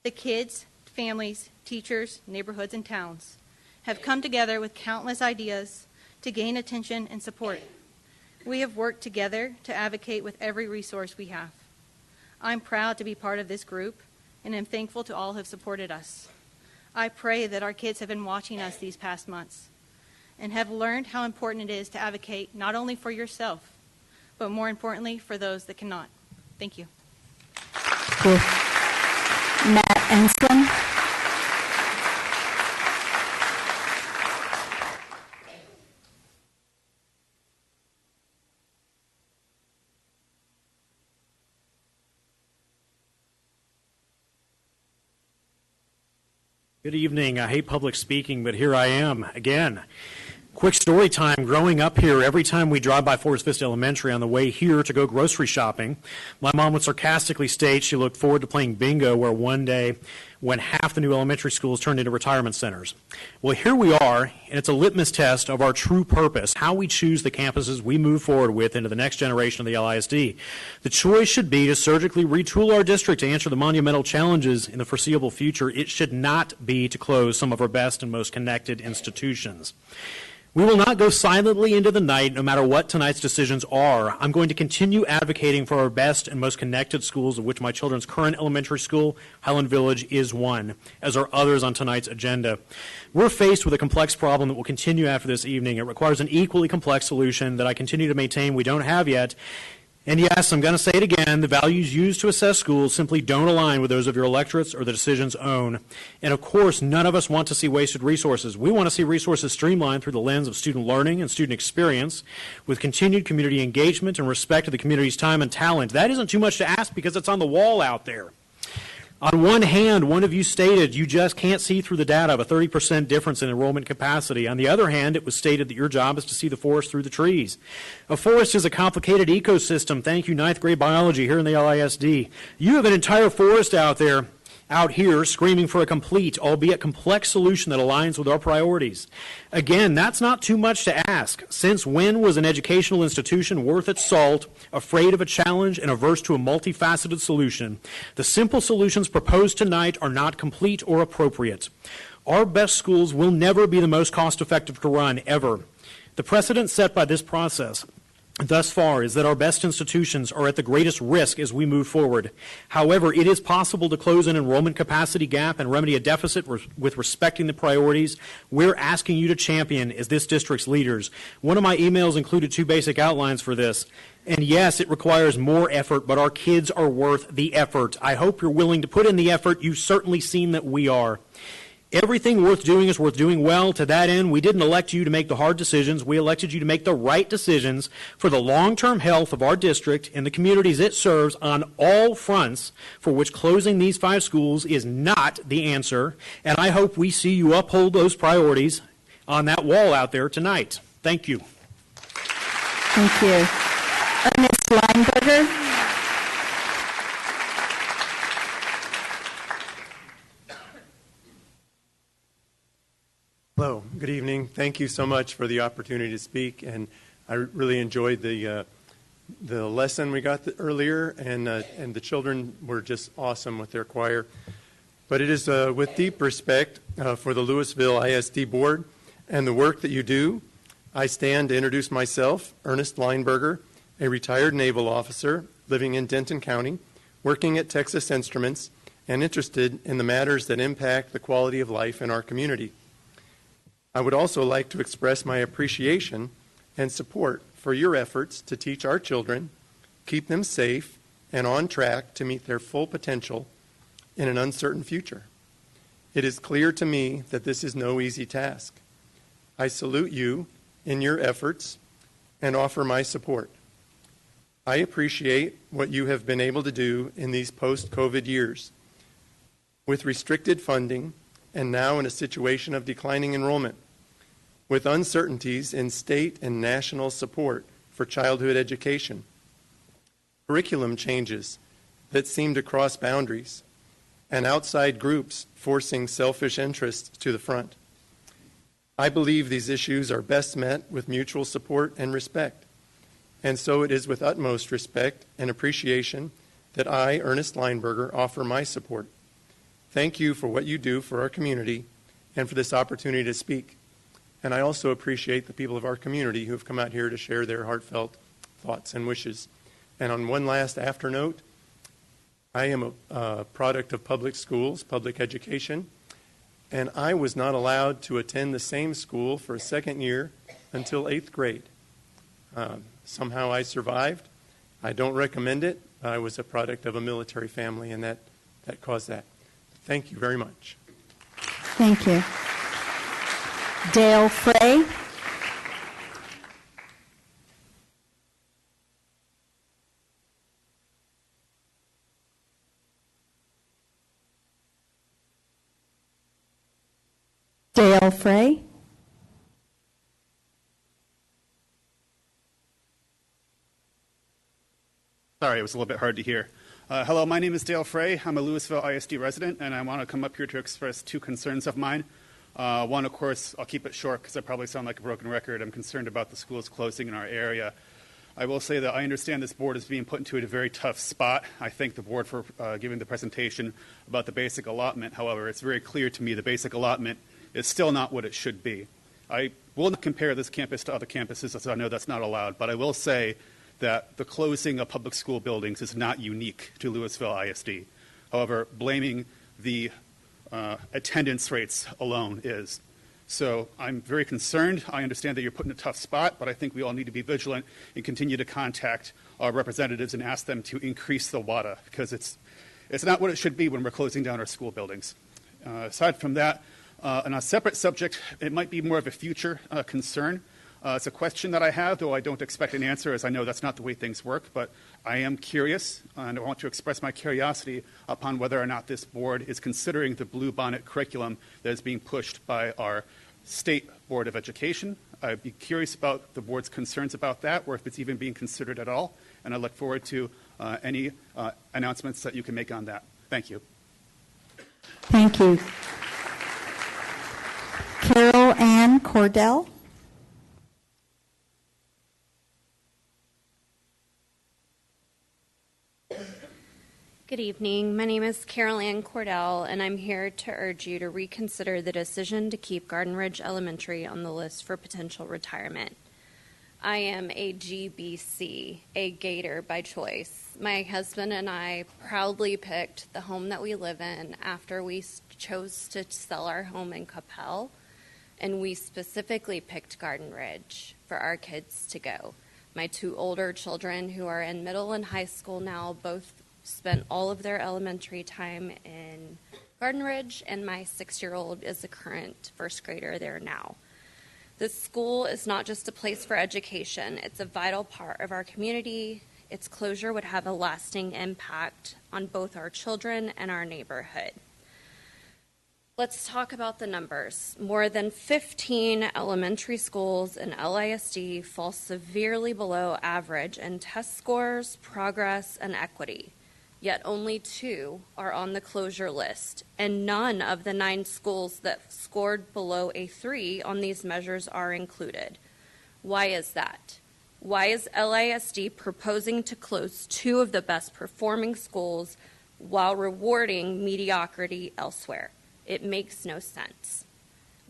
The kids, families, teachers, neighborhoods, and towns have come together with countless ideas to gain attention and support. We have worked together to advocate with every resource we have. I'm proud to be part of this group, and am thankful to all who have supported us. I pray that our kids have been watching us these past months and have learned how important it is to advocate not only for yourself, but more importantly, for those that cannot. Thank you. Matt Enslin. Good evening. I hate public speaking, but here I am again. Quick story time. Growing up here, every time we drive by Forest Vista Elementary on the way here to go grocery shopping, my mom would sarcastically state she looked forward to playing bingo where one day when half the new elementary schools turned into retirement centers. Well, here we are, and it's a litmus test of our true purpose, how we choose the campuses we move forward with into the next generation of the LISD. The choice should be to surgically retool our district to answer the monumental challenges in the foreseeable future. It should not be to close some of our best and most connected institutions. We will not go silently into the night no matter what tonight's decisions are. I'm going to continue advocating for our best and most connected schools, of which my children's current elementary school, Highland Village, is one, as are others on tonight's agenda. We're faced with a complex problem that will continue after this evening. It requires an equally complex solution that I continue to maintain we don't have yet. And yes, I'm going to say it again, the values used to assess schools simply don't align with those of your electorates or the decisions own. And of course, none of us want to see wasted resources. We want to see resources streamlined through the lens of student learning and student experience with continued community engagement and respect of the community's time and talent. That isn't too much to ask because it's on the wall out there. On one hand, one of you stated you just can't see through the data of a 30% difference in enrollment capacity. On the other hand, it was stated that your job is to see the forest through the trees. A forest is a complicated ecosystem. Thank you, 9th grade biology here in the LISD. You have an entire forest out here screaming for a complete, albeit complex solution that aligns with our priorities. Again, that's not too much to ask. Since when was an educational institution worth its salt, afraid of a challenge, and averse to a multifaceted solution? The simple solutions proposed tonight are not complete or appropriate. Our best schools will never be the most cost-effective to run, ever. The precedent set by this process thus far is that our best institutions are at the greatest risk as we move forward. However, it is possible to close an enrollment capacity gap and remedy a deficit with respecting the priorities we're asking you to champion as this district's leaders. One of my emails included 2 basic outlines for this. And yes, it requires more effort, but our kids are worth the effort. I hope you're willing to put in the effort. You've certainly seen that we are. Everything worth doing is worth doing well. To that end, we didn't elect you to make the hard decisions. We elected you to make the right decisions for the long-term health of our district and the communities it serves on all fronts, for which closing these 5 schools is not the answer. And I hope we see you uphold those priorities on that wall out there tonight. Thank you. Thank you. Ms. Lineberger. Hello, good evening. Thank you so much for the opportunity to speak, and I really enjoyed the lesson we got earlier, and the children were just awesome with their choir. But it is with deep respect for the Lewisville ISD Board and the work that you do, I stand to introduce myself, Ernest Lineberger, a retired naval officer living in Denton County, working at Texas Instruments, and interested in the matters that impact the quality of life in our community. I would also like to express my appreciation and support for your efforts to teach our children, keep them safe and on track to meet their full potential in an uncertain future. It is clear to me that this is no easy task. I salute you in your efforts and offer my support. I appreciate what you have been able to do in these post-COVID years. With restricted funding and now in a situation of declining enrollment, with uncertainties in state and national support for childhood education, curriculum changes that seem to cross boundaries, and outside groups forcing selfish interests to the front. I believe these issues are best met with mutual support and respect, and so it is with utmost respect and appreciation that I, Ernest Lineberger, offer my support. Thank you for what you do for our community and for this opportunity to speak. And I also appreciate the people of our community who have come out here to share their heartfelt thoughts and wishes. And on one last afternote, I am a product of public schools, public education, and I was not allowed to attend the same school for a second year until 8th grade. Somehow I survived. I don't recommend it. I was a product of a military family, and that caused that. Thank you very much. Thank you. Dale Frey. Dale Frey. Sorry, it was a little bit hard to hear. Hello, my name is Dale Frey. I'm a Lewisville ISD resident, and I want to come up here to express two concerns of mine. One, of course, I'll keep it short because I probably sound like a broken record. I'm concerned about the schools closing in our area. I will say that I understand this board is being put into a very tough spot. I thank the board for giving the presentation about the basic allotment. However, it's very clear to me the basic allotment is still not what it should be. I will not compare this campus to other campuses, as I know that's not allowed, but I will say that the closing of public school buildings is not unique to Lewisville ISD. However, blaming the attendance rates alone is. So I'm very concerned. I understand that you're put in a tough spot, but I think we all need to be vigilant and continue to contact our representatives and ask them to increase the WADA, because it's not what it should be when we're closing down our school buildings. Aside from that, on a separate subject, it might be more of a future concern. It's a question that I have, though I don't expect an answer, as I know that's not the way things work, but I am curious, and I want to express my curiosity upon whether or not this board is considering the Blue Bonnet curriculum that is being pushed by our State Board of Education. I'd be curious about the board's concerns about that, or if it's even being considered at all, and I look forward to any announcements that you can make on that. Thank you. Thank you. Carol Ann Cordell. Good evening. My name is Carol Ann Cordell, and I'm here to urge you to reconsider the decision to keep Garden Ridge Elementary on the list for potential retirement. I am a GBC, a Gator by choice. My husband and I proudly picked the home that we live in after we chose to sell our home in Capel, and we specifically picked Garden Ridge for our kids to go. My two older children, who are in middle and high school now, both spent all of their elementary time in Garden Ridge, and my 6-year-old is a current first grader there now. This school is not just a place for education. It's a vital part of our community. Its closure would have a lasting impact on both our children and our neighborhood. Let's talk about the numbers. More than 15 elementary schools in LISD fall severely below average in test scores, progress, and equity. Yet only 2 are on the closure list, and none of the 9 schools that scored below a 3 on these measures are included. Why is that? Why is LISD proposing to close 2 of the best performing schools while rewarding mediocrity elsewhere? It makes no sense.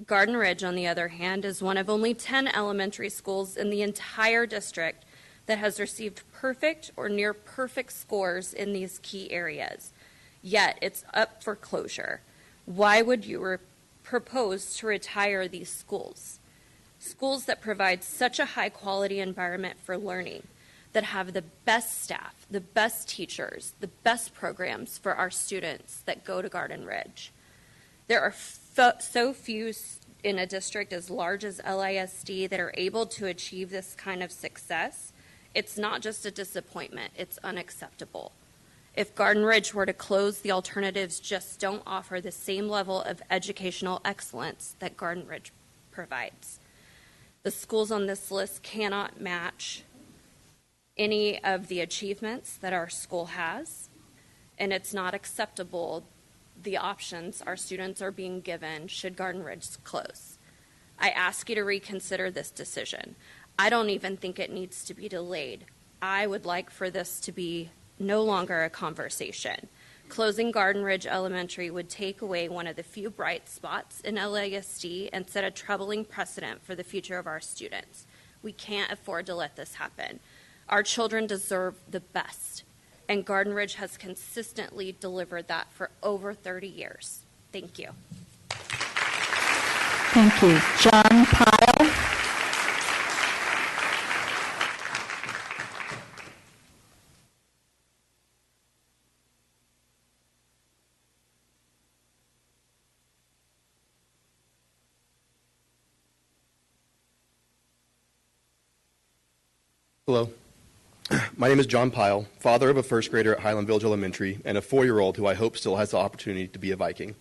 Garden Ridge, on the other hand, is one of only 10 elementary schools in the entire district that has received perfect or near perfect scores in these key areas. Yet it's up for closure. Why would you propose to retire these schools? Schools that provide such a high quality environment for learning, that have the best staff, the best teachers, the best programs for our students that go to Garden Ridge. There are so few in a district as large as LISD that are able to achieve this kind of success. It's not just a disappointment, it's unacceptable. If Garden Ridge were to close, the alternatives just don't offer the same level of educational excellence that Garden Ridge provides. The schools on this list cannot match any of the achievements that our school has, and it's not acceptable the options our students are being given should Garden Ridge close. I ask you to reconsider this decision. I don't even think it needs to be delayed. I would like for this to be no longer a conversation. Closing Garden Ridge Elementary would take away one of the few bright spots in LASD and set a troubling precedent for the future of our students. We can't afford to let this happen. Our children deserve the best, and Garden Ridge has consistently delivered that for over 30 years. Thank you. Thank you. John Pyle. Hello. My name is John Pyle, father of a first grader at Highland Village Elementary and a 4-year-old who I hope still has the opportunity to be a Viking.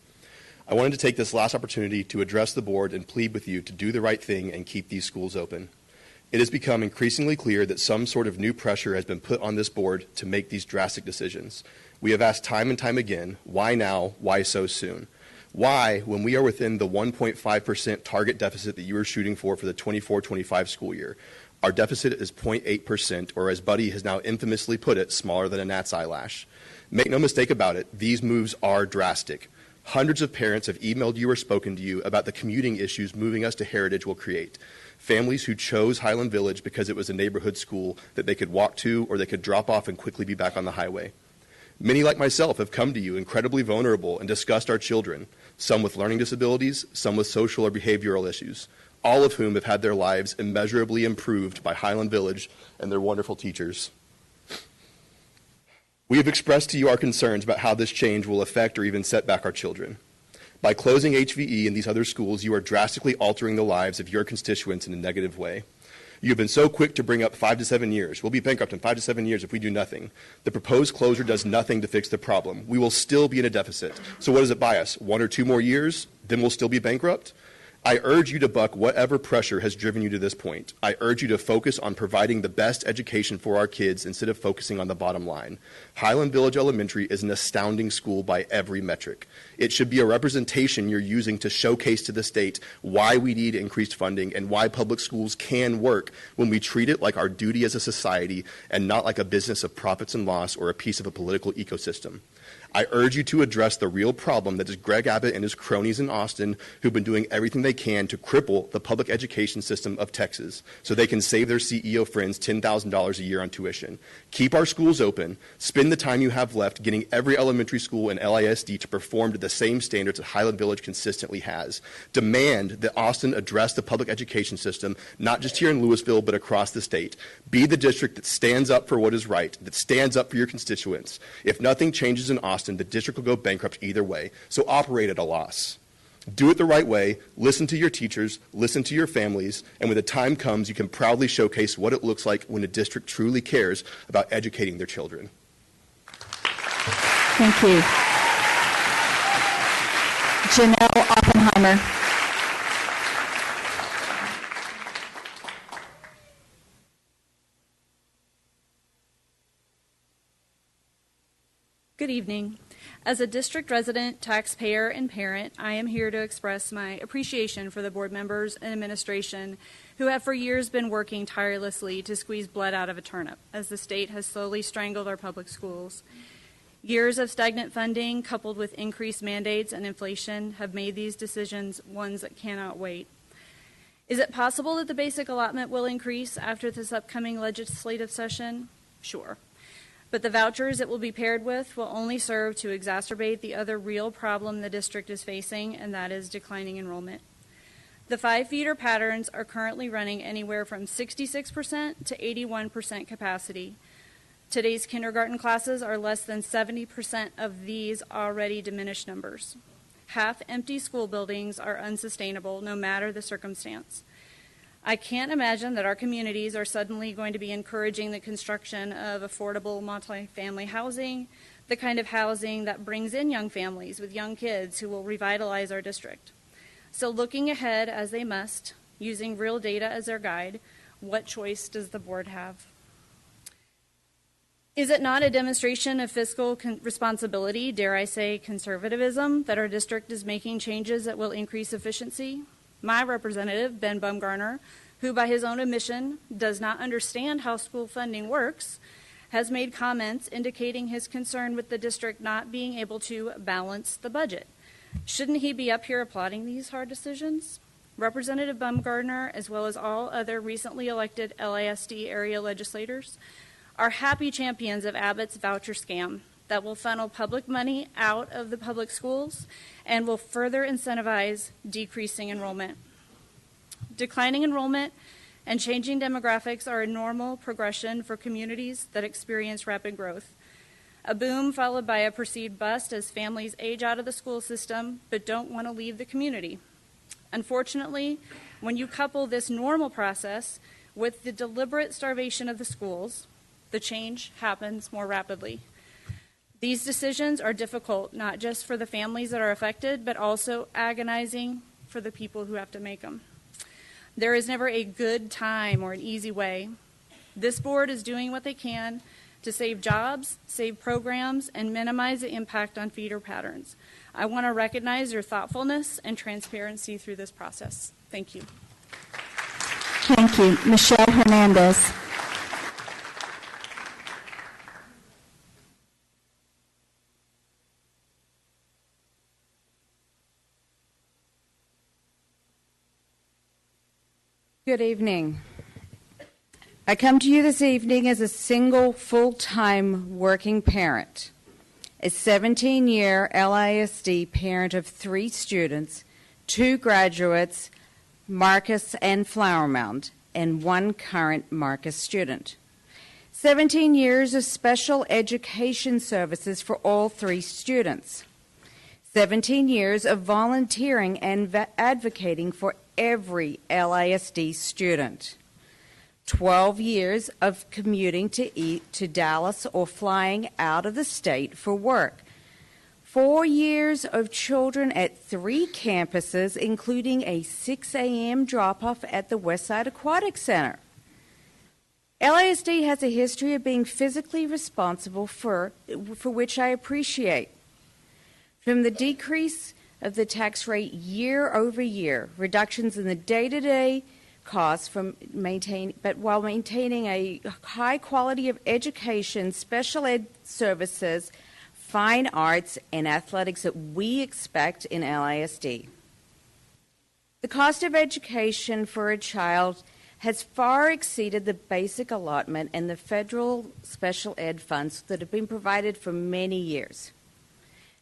I wanted to take this last opportunity to address the board and plead with you to do the right thing and keep these schools open. It has become increasingly clear that some sort of new pressure has been put on this board to make these drastic decisions. We have asked time and time again, why now, why so soon? Why, when we are within the 1.5% target deficit that you are shooting for the 24-25 school year? Our deficit is 0.8%, or as Buddy has now infamously put it, smaller than a gnat's eyelash. Make no mistake about it, these moves are drastic. Hundreds of parents have emailed you or spoken to you about the commuting issues moving us to Heritage will create. Families who chose Highland Village because it was a neighborhood school that they could walk to or they could drop off and quickly be back on the highway. Many, like myself, have come to you incredibly vulnerable and discussed our children, some with learning disabilities, some with social or behavioral issues, all of whom have had their lives immeasurably improved by Highland Village and their wonderful teachers. We have expressed to you our concerns about how this change will affect or even set back our children. By closing HVE and these other schools, you are drastically altering the lives of your constituents in a negative way. You have been so quick to bring up 5 to 7 years. We'll be bankrupt in 5 to 7 years if we do nothing. The proposed closure does nothing to fix the problem. We will still be in a deficit. So what does it buy us? 1 or 2 more years? Then we'll still be bankrupt? I urge you to buck whatever pressure has driven you to this point. I urge you to focus on providing the best education for our kids instead of focusing on the bottom line. Highland Village Elementary is an astounding school by every metric. It should be a representation you're using to showcase to the state why we need increased funding and why public schools can work when we treat it like our duty as a society and not like a business of profits and loss or a piece of a political ecosystem. I urge you to address the real problem that is Greg Abbott and his cronies in Austin who've been doing everything they can to cripple the public education system of Texas so they can save their CEO friends $10,000 a year on tuition. Keep our schools open. Spend the time you have left getting every elementary school in LISD to perform to the same standards that Highland Village consistently has. Demand that Austin address the public education system, not just here in Lewisville, but across the state. Be the district that stands up for what is right, that stands up for your constituents. If nothing changes in Austin, the district will go bankrupt either way, so operate at a loss. Do it the right way, listen to your teachers, listen to your families, and when the time comes, you can proudly showcase what it looks like when a district truly cares about educating their children. Thank you. Janelle Oppenheimer. Good evening. As a district resident, taxpayer, and parent, I am here to express my appreciation for the board members and administration who have for years been working tirelessly to squeeze blood out of a turnip as the state has slowly strangled our public schools. Years of stagnant funding coupled with increased mandates and inflation have made these decisions ones that cannot wait. Is it possible that the basic allotment will increase after this upcoming legislative session? Sure. But the vouchers it will be paired with will only serve to exacerbate the other real problem the district is facing, and that is declining enrollment. The 5 feeder patterns are currently running anywhere from 66% to 81% capacity. Today's kindergarten classes are less than 70% of these already diminished numbers. half-empty school buildings are unsustainable no matter the circumstance. I can't imagine that our communities are suddenly going to be encouraging the construction of affordable multifamily housing, the kind of housing that brings in young families with young kids who will revitalize our district. So looking ahead as they must, using real data as their guide, what choice does the board have? Is it not a demonstration of fiscal responsibility, dare I say conservatism, that our district is making changes that will increase efficiency? My representative, Ben Bumgarner, who by his own admission does not understand how school funding works, has made comments indicating his concern with the district not being able to balance the budget. Shouldn't he be up here applauding these hard decisions? Representative Bumgarner, as well as all other recently elected LISD area legislators, are happy champions of Abbott's voucher scam that will funnel public money out of the public schools and will further incentivize decreasing enrollment. Declining enrollment and changing demographics are a normal progression for communities that experience rapid growth. A boom followed by a perceived bust as families age out of the school system but don't want to leave the community. Unfortunately, when you couple this normal process with the deliberate starvation of the schools, the change happens more rapidly. These decisions are difficult, not just for the families that are affected, but also agonizing for the people who have to make them. There is never a good time or an easy way. This board is doing what they can to save jobs, save programs, and minimize the impact on feeder patterns. I want to recognize your thoughtfulness and transparency through this process. Thank you. Thank you. Michelle Hernandez. Good evening. I come to you this evening as a single full-time working parent, a 17-year LISD parent of 3 students, 2 graduates, Marcus and Flower Mound, and 1 current Marcus student. 17 years of special education services for all 3 students. 17 years of volunteering and advocating for every LISD student. 12 years of commuting to Dallas or flying out of the state for work. 4 years of children at 3 campuses, including a 6 a.m. drop-off at the Westside Aquatic Center. LISD has a history of being physically responsible for which I appreciate. From the decrease of the tax rate year over year, reductions in the day-to-day costs while maintaining a high quality of education, special ed services, fine arts, and athletics that we expect in LISD. The cost of education for a child has far exceeded the basic allotment and the federal special ed funds that have been provided for many years.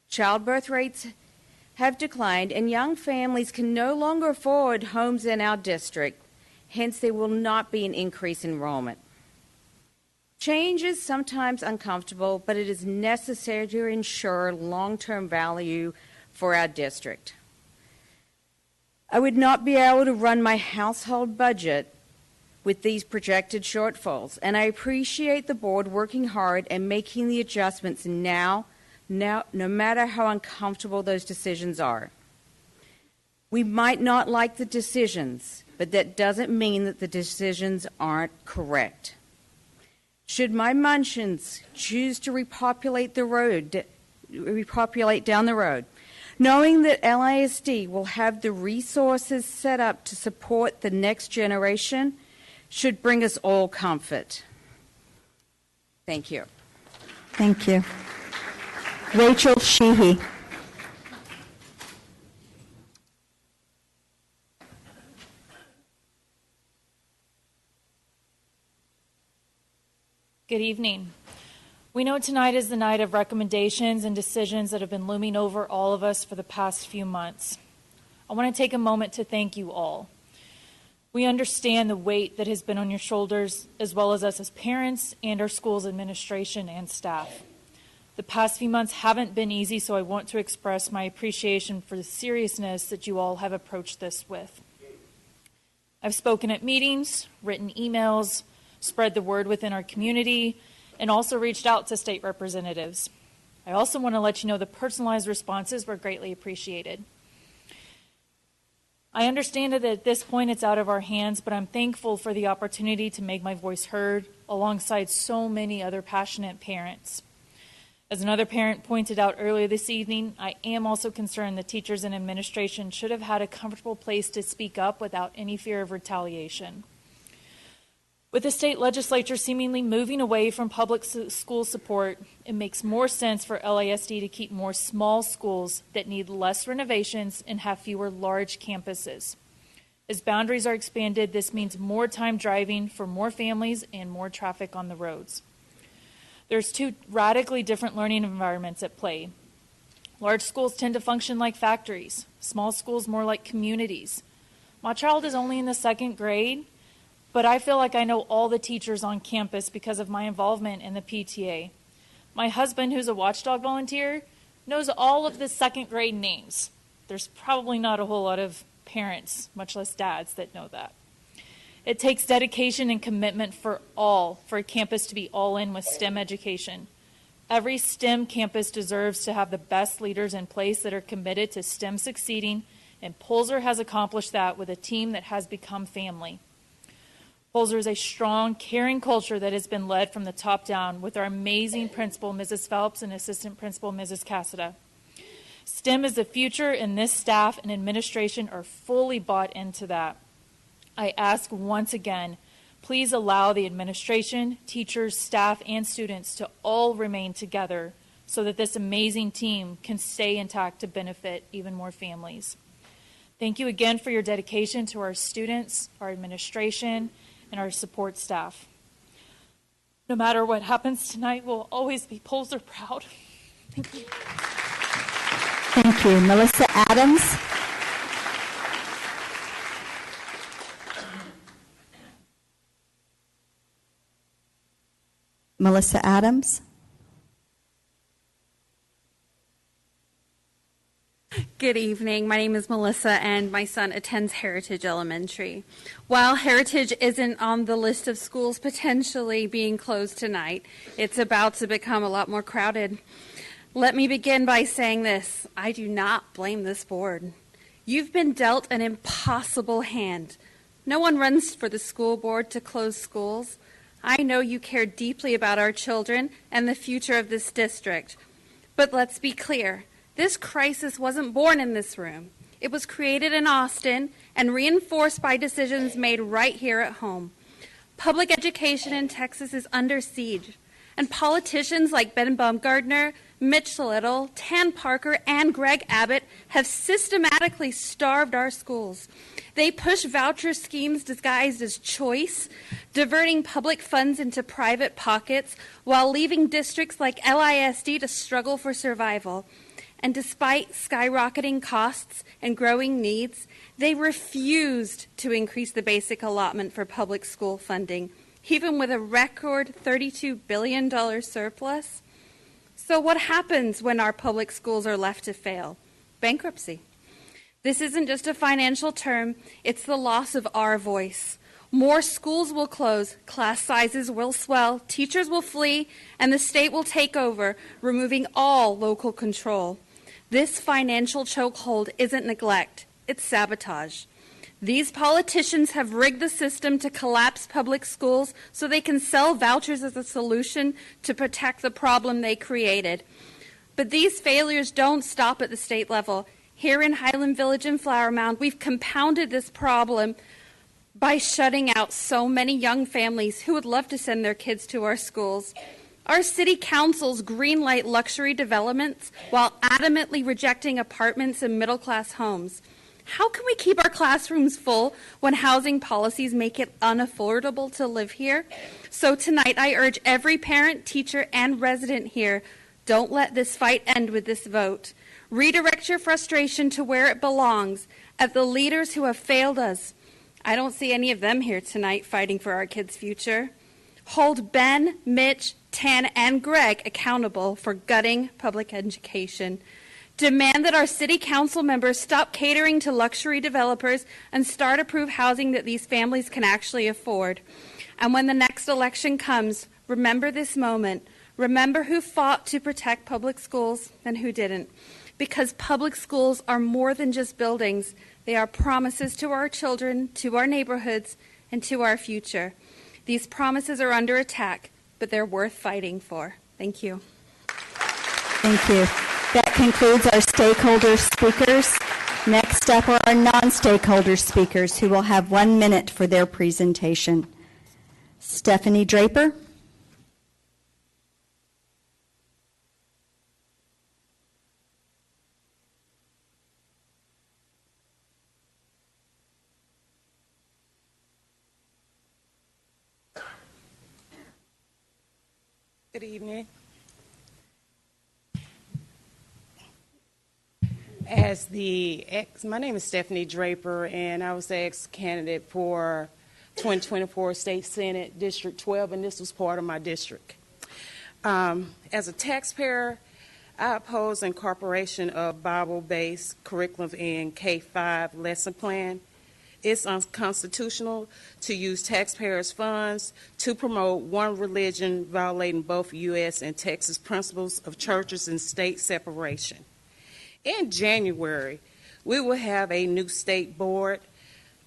Childbirth rates have declined, and young families can no longer afford homes in our district. Hence, there will not be an increase in enrollment. Change is sometimes uncomfortable, but it is necessary to ensure long-term value for our district. I would not be able to run my household budget with these projected shortfalls, and I appreciate the board working hard and making the adjustments now, no matter how uncomfortable those decisions are. We might not like the decisions, but that doesn't mean that the decisions aren't correct. Should my Munchins choose to repopulate down the road, knowing that LISD will have the resources set up to support the next generation should bring us all comfort. Thank you. Thank you. Rachel Sheehy. Good evening. We know tonight is the night of recommendations and decisions that have been looming over all of us for the past few months. I want to take a moment to thank you all. We understand the weight that has been on your shoulders, as well as us as parents and our school's administration and staff. The past few months haven't been easy, so I want to express my appreciation for the seriousness that you all have approached this with. I've spoken at meetings, written emails, spread the word within our community, and also reached out to state representatives. I also want to let you know the personalized responses were greatly appreciated. I understand that at this point it's out of our hands, but I'm thankful for the opportunity to make my voice heard alongside so many other passionate parents. As another parent pointed out earlier this evening, I am also concerned that teachers and administration should have had a comfortable place to speak up without any fear of retaliation. With the state legislature seemingly moving away from public school support, it makes more sense for LASD to keep more small schools that need less renovations and have fewer large campuses. As boundaries are expanded, this means more time driving for more families and more traffic on the roads. There's two radically different learning environments at play. Large schools tend to function like factories, small schools more like communities. My child is only in the 2nd grade, but I feel like I know all the teachers on campus because of my involvement in the PTA. My husband, who's a watchdog volunteer, knows all of the 2nd grade names. There's probably not a whole lot of parents, much less dads, that know that. It takes dedication and commitment for a campus to be all in with STEM education. Every STEM campus deserves to have the best leaders in place that are committed to STEM succeeding, and Pulser has accomplished that with a team that has become family. Pulser is a strong, caring culture that has been led from the top down with our amazing principal, Mrs. Phelps, and assistant principal, Mrs. Cassida. STEM is the future, and this staff and administration are fully bought into that. I ask once again, please allow the administration, teachers, staff, and students to all remain together so that this amazing team can stay intact to benefit even more families. Thank you again for your dedication to our students, our administration, and our support staff. No matter what happens tonight, we'll always be Pulser proud. Thank you. Thank you. Melissa Adams. Melissa Adams. Good evening. My name is Melissa, and my son attends Heritage Elementary. While Heritage isn't on the list of schools potentially being closed tonight, it's about to become a lot more crowded. Let me begin by saying this. I do not blame this board. You've been dealt an impossible hand. No one runs for the school board to close schools. I know you care deeply about our children and the future of this district. But let's be clear. This crisis wasn't born in this room. It was created in Austin and reinforced by decisions made right here at home. Public education in Texas is under siege, and politicians like Ben Baumgardner, Mitch Little, Tan Parker, and Greg Abbott have systematically starved our schools. They push voucher schemes disguised as choice, diverting public funds into private pockets while leaving districts like LISD to struggle for survival. And despite skyrocketing costs and growing needs, they refused to increase the basic allotment for public school funding, even with a record $32 billion surplus. So what happens when our public schools are left to fail? Bankruptcy. This isn't just a financial term, it's the loss of our voice. More schools will close, class sizes will swell, teachers will flee, and the state will take over, removing all local control. This financial chokehold isn't neglect, it's sabotage. These politicians have rigged the system to collapse public schools so they can sell vouchers as a solution to protect the problem they created. But these failures don't stop at the state level. Here in Highland Village and Flower Mound, we've compounded this problem by shutting out so many young families who would love to send their kids to our schools. Our city councils greenlight luxury developments while adamantly rejecting apartments and middle-class homes. How can we keep our classrooms full when housing policies make it unaffordable to live here? So tonight, I urge every parent, teacher, and resident here, don't let this fight end with this vote. Redirect your frustration to where it belongs, at the leaders who have failed us. I don't see any of them here tonight fighting for our kids' future. Hold Ben, Mitch, Tan, and Greg accountable for gutting public education. Demand that our city council members stop catering to luxury developers and start approve housing that these families can actually afford. And when the next election comes, remember this moment. Remember who fought to protect public schools and who didn't. Because public schools are more than just buildings. They are promises to our children, to our neighborhoods, and to our future. These promises are under attack, but they're worth fighting for. Thank you. Thank you. That concludes our stakeholder speakers. Next up are our non-stakeholder speakers who will have 1 minute for their presentation. Stephanie Draper. Good evening. My name is Stephanie Draper, and I was the ex-candidate for 2024 State Senate District 12, and this was part of my district. As a taxpayer, I oppose incorporation of Bible-based curriculum in K-5 lesson plan. It's unconstitutional to use taxpayers' funds to promote one religion, violating both U.S. and Texas principles of churches and state separation. In January, we will have a new state board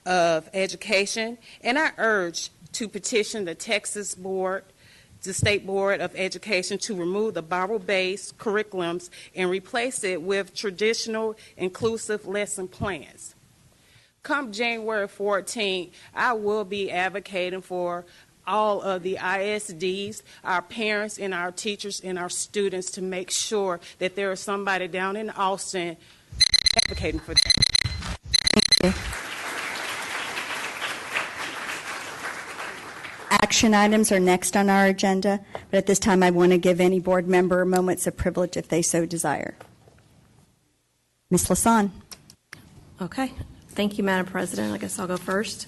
of education, and I urge to petition the Texas board, the State Board of Education, to remove the Bible-based curriculums and replace it with traditional inclusive lesson plans. Come January 14th, I will be advocating for all of the ISDs, our parents and our teachers and our students, to make sure that there is somebody down in Austin advocating for them. Thank you. Action items are next on our agenda, but at this time I want to give any board member moments of privilege if they so desire. Ms. Lasan. Okay. Thank you, Madam President. I guess I'll go first.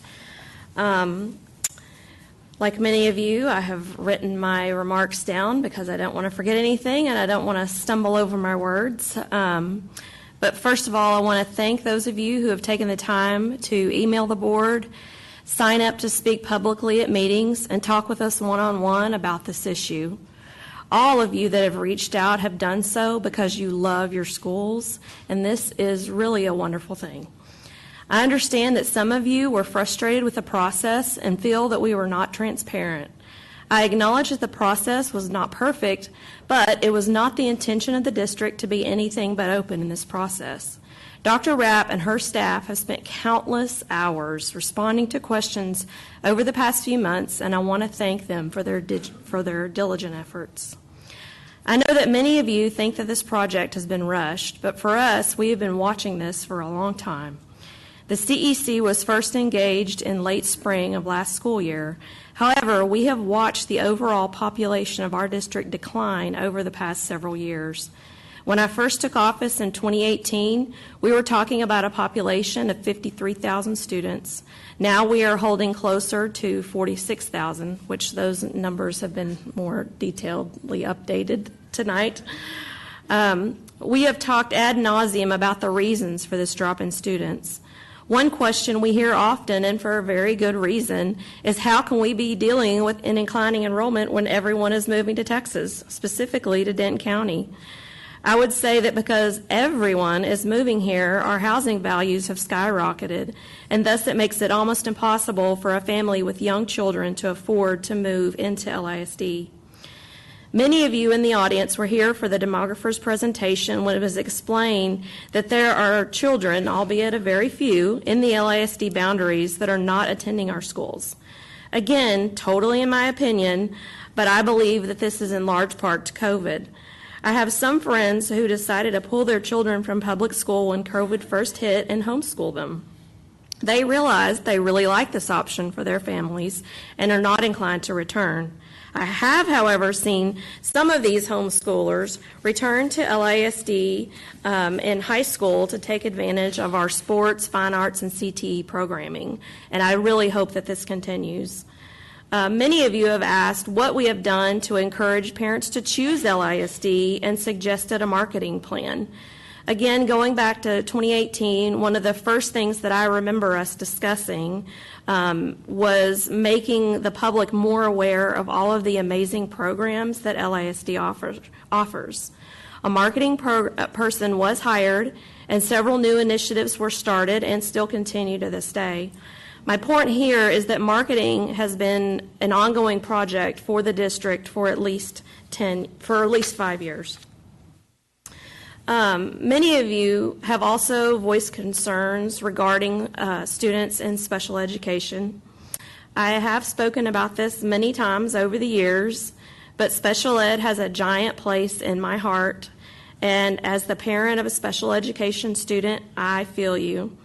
Like many of you, I have written my remarks down because I don't want to forget anything and I don't want to stumble over my words. But first of all, I want to thank those of you who have taken the time to email the board, sign up to speak publicly at meetings, and talk with us one-on-one about this issue. All of you that have reached out have done so because you love your schools, and this is really a wonderful thing. I understand that some of you were frustrated with the process and feel that we were not transparent. I acknowledge that the process was not perfect, but it was not the intention of the district to be anything but open in this process. Dr. Rapp and her staff have spent countless hours responding to questions over the past few months, and I want to thank them for their diligent efforts. I know that many of you think that this project has been rushed, but for us, we have been watching this for a long time. The CEC was first engaged in late spring of last school year. However, we have watched the overall population of our district decline over the past several years. When I first took office in 2018, we were talking about a population of 53,000 students. Now we are holding closer to 46,000, which those numbers have been more detailedly updated tonight. We have talked ad nauseum about the reasons for this drop in students. One question we hear often, and for a very good reason, is how can we be dealing with an declining enrollment when everyone is moving to Texas, specifically to Denton County? I would say that because everyone is moving here, our housing values have skyrocketed, and thus it makes it almost impossible for a family with young children to afford to move into LISD. Many of you in the audience were here for the demographer's presentation when it was explained that there are children, albeit a very few, in the LISD boundaries that are not attending our schools. Again, totally in my opinion, but I believe that this is in large part to COVID. I have some friends who decided to pull their children from public school when COVID first hit and homeschool them. They realized they really like this option for their families and are not inclined to return. I have, however, seen some of these homeschoolers return to LISD in high school to take advantage of our sports, fine arts, and CTE programming, and I really hope that this continues. Many of you have asked what we have done to encourage parents to choose LISD and suggested a marketing plan. Again, going back to 2018, one of the first things that I remember us discussing was making the public more aware of all of the amazing programs that LISD offers. A marketing person was hired, and several new initiatives were started and still continue to this day. My point here is that marketing has been an ongoing project for the district for at least 5 years. Many of you have also voiced concerns regarding students in special education. I have spoken about this many times over the years, but special ed has a giant place in my heart, and as the parent of a special education student, I feel you.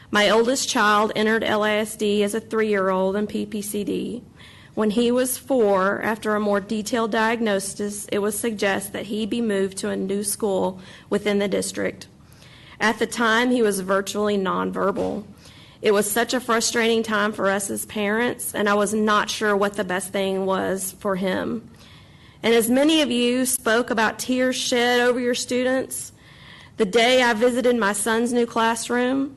My oldest child entered LISD as a 3-year-old in PPCD. When he was 4, after a more detailed diagnosis, it was suggested that he be moved to a new school within the district. At the time, he was virtually nonverbal. It was such a frustrating time for us as parents, and I was not sure what the best thing was for him. And as many of you spoke about tears shed over your students, the day I visited my son's new classroom,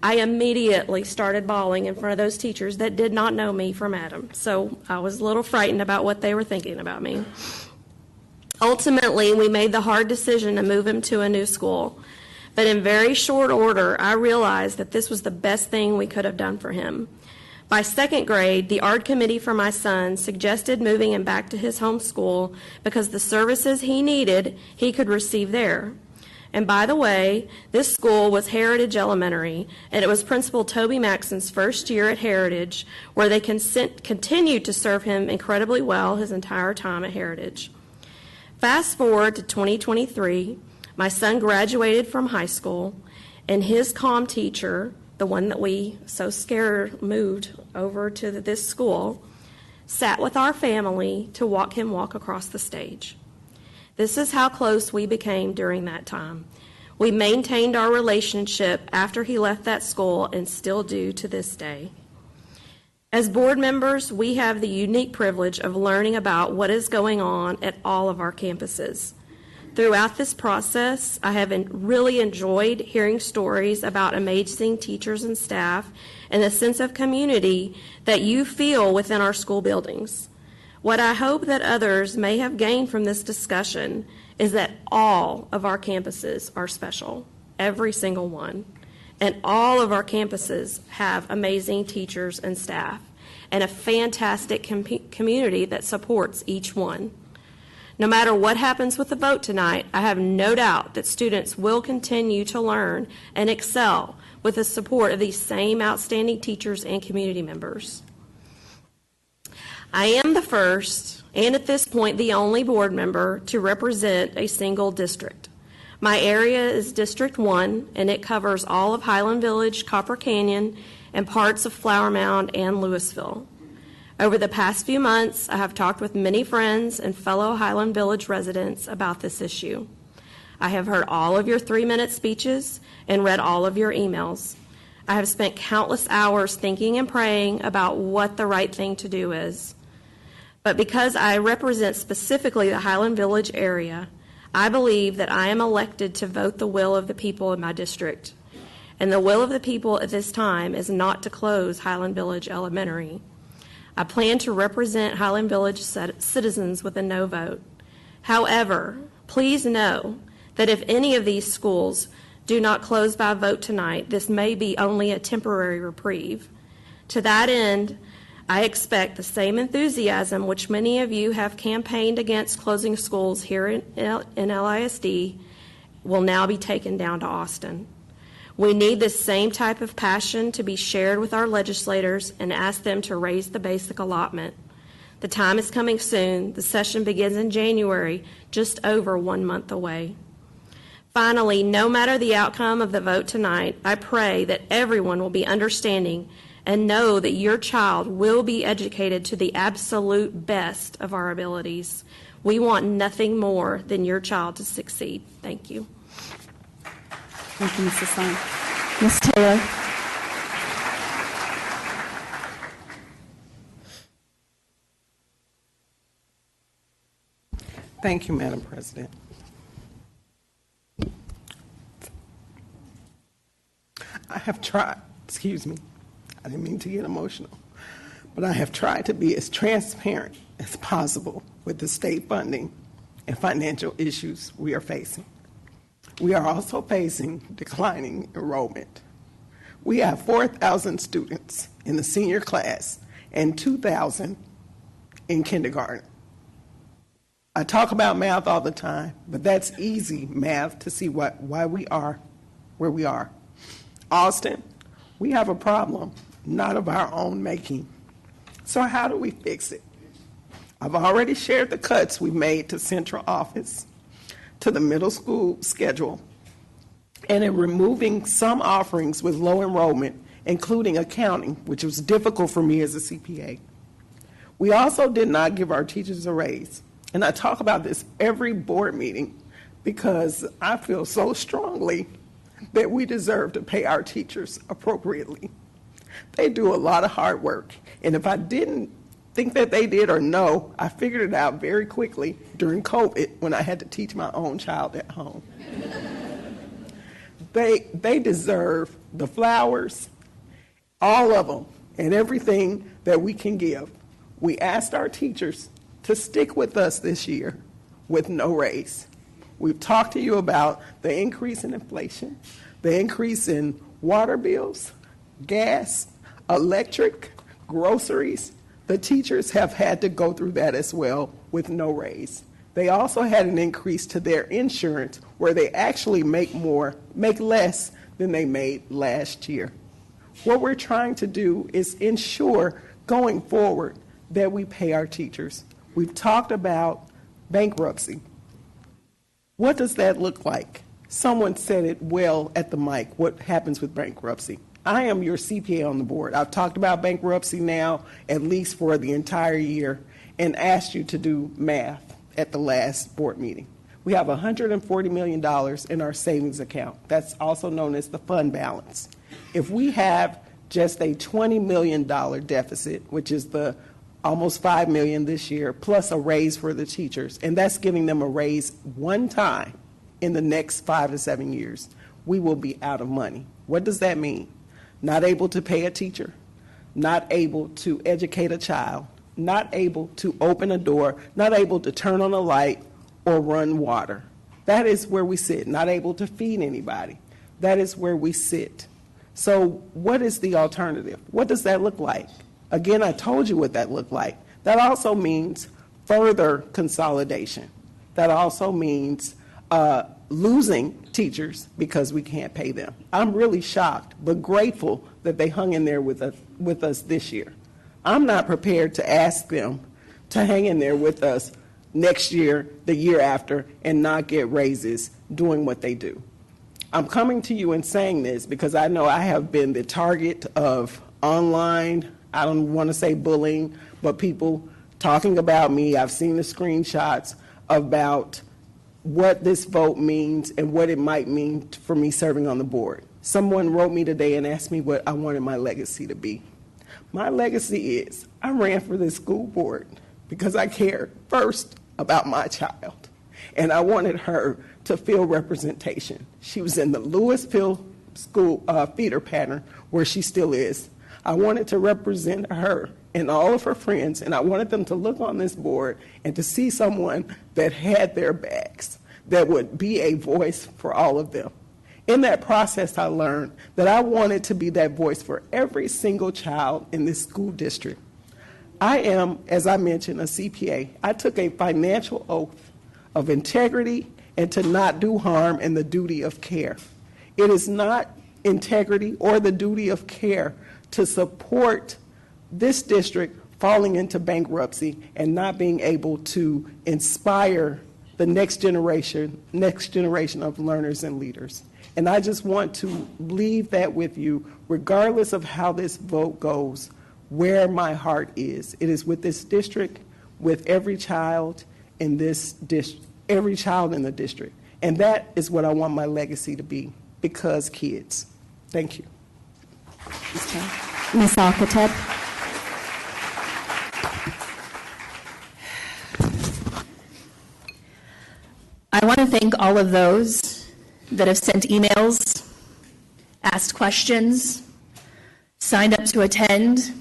I immediately started bawling in front of those teachers that did not know me from Adam. So I was a little frightened about what they were thinking about me. Ultimately, we made the hard decision to move him to a new school. But in very short order, I realized that this was the best thing we could have done for him. By 2nd grade, the art committee for my son suggested moving him back to his home school because the services he needed, he could receive there. And by the way, this school was Heritage Elementary, and it was Principal Toby Maxon's first year at Heritage, where they continued to serve him incredibly well his entire time at Heritage. Fast forward to 2023, my son graduated from high school, and his comm teacher, the one that we so scared moved over to this school, sat with our family to watch him walk across the stage. This is how close we became during that time. We maintained our relationship after he left that school and still do to this day. As board members, we have the unique privilege of learning about what is going on at all of our campuses. Throughout this process, I have really enjoyed hearing stories about amazing teachers and staff and the sense of community that you feel within our school buildings. What I hope that others may have gained from this discussion is that all of our campuses are special, every single one, and all of our campuses have amazing teachers and staff and a fantastic community that supports each one. No matter what happens with the vote tonight, I have no doubt that students will continue to learn and excel with the support of these same outstanding teachers and community members. I am the first, and at this point, the only board member to represent a single district. My area is District 1, and it covers all of Highland Village, Copper Canyon, and parts of Flower Mound and Lewisville. Over the past few months, I have talked with many friends and fellow Highland Village residents about this issue. I have heard all of your 3-minute speeches and read all of your emails. I have spent countless hours thinking and praying about what the right thing to do is. But because I represent specifically the Highland Village area, I believe that I am elected to vote the will of the people in my district. And the will of the people at this time is not to close Highland Village Elementary. I plan to represent Highland Village citizens with a no vote. However, please know that if any of these schools do not close by vote tonight, this may be only a temporary reprieve. To that end, I expect the same enthusiasm which many of you have campaigned against closing schools here in LISD will now be taken down to Austin. We need this same type of passion to be shared with our legislators and ask them to raise the basic allotment. The time is coming soon. The session begins in January, just over 1 month away. Finally, no matter the outcome of the vote tonight, I pray that everyone will be understanding and know that your child will be educated to the absolute best of our abilities. We want nothing more than your child to succeed. Thank you. Thank you, Mrs. Stein. Ms. Taylor. Thank you, Madam President. I have tried, excuse me, I didn't mean to get emotional, but I have tried to be as transparent as possible with the state funding and financial issues we are facing. We are also facing declining enrollment. We have 4,000 students in the senior class and 2,000 in kindergarten. I talk about math all the time, but that's easy math to see why we are where we are. Austin, we have a problem, not of our own making. So how do we fix it? I've already shared the cuts we made to central office, to the middle school schedule, and in removing some offerings with low enrollment, including accounting, which was difficult for me as a CPA. We also did not give our teachers a raise. And I talk about this every board meeting because I feel so strongly that we deserve to pay our teachers appropriately. They do a lot of hard work. And if I didn't think that they did or know, I figured it out very quickly during COVID when I had to teach my own child at home. They deserve the flowers, all of them, and everything that we can give. We asked our teachers to stick with us this year with no raise. We've talked to you about the increase in inflation, the increase in water bills, gas, electric, groceries. The teachers have had to go through that as well with no raise. They also had an increase to their insurance where they actually make less than they made last year. What we're trying to do is ensure going forward that we pay our teachers. We've talked about bankruptcy. What does that look like? Someone said it well at the mic, what happens with bankruptcy. I am your CPA on the board. I've talked about bankruptcy now at least for the entire year and asked you to do math at the last board meeting. We have $140 million in our savings account. That's also known as the fund balance. If we have just a $20 million deficit, which is the almost $5 million this year, plus a raise for the teachers, and that's giving them a raise one time in the next 5 to 7 years, we will be out of money. What does that mean? Not able to pay a teacher, not able to educate a child, not able to open a door, not able to turn on a light or run water. That is where we sit, not able to feed anybody. That is where we sit. So what is the alternative? What does that look like? Again, I told you what that looked like. That also means further consolidation. That also means losing teachers because we can't pay them. I'm really shocked, but grateful that they hung in there with us this year. I'm not prepared to ask them to hang in there with us next year, the year after, and not get raises doing what they do. I'm coming to you and saying this because I know I have been the target of online, I don't want to say bullying, but people talking about me. I've seen the screenshots about what this vote means and what it might mean for me serving on the board. Someone wrote me today and asked me what I wanted my legacy to be. My legacy is I ran for this school board because I cared first about my child, and I wanted her to feel representation. She was in the Lewisville school feeder pattern where she still is. I wanted to represent her and all of her friends, and I wanted them to look on this board and to see someone that had their backs, that would be a voice for all of them. In that process, I learned that I wanted to be that voice for every single child in this school district. I am, as I mentioned, a CPA. I took a financial oath of integrity and to not do harm and the duty of care. It is not integrity or the duty of care to support this district falling into bankruptcy and not being able to inspire the next generation of learners and leaders. And I just want to leave that with you, regardless of how this vote goes, where my heart is. It is with this district, with every child in this district, every child in the district. And that is what I want my legacy to be, because kids. Thank you. Ms. Alcated. want to thank all of those that have sent emails, asked questions, signed up to attend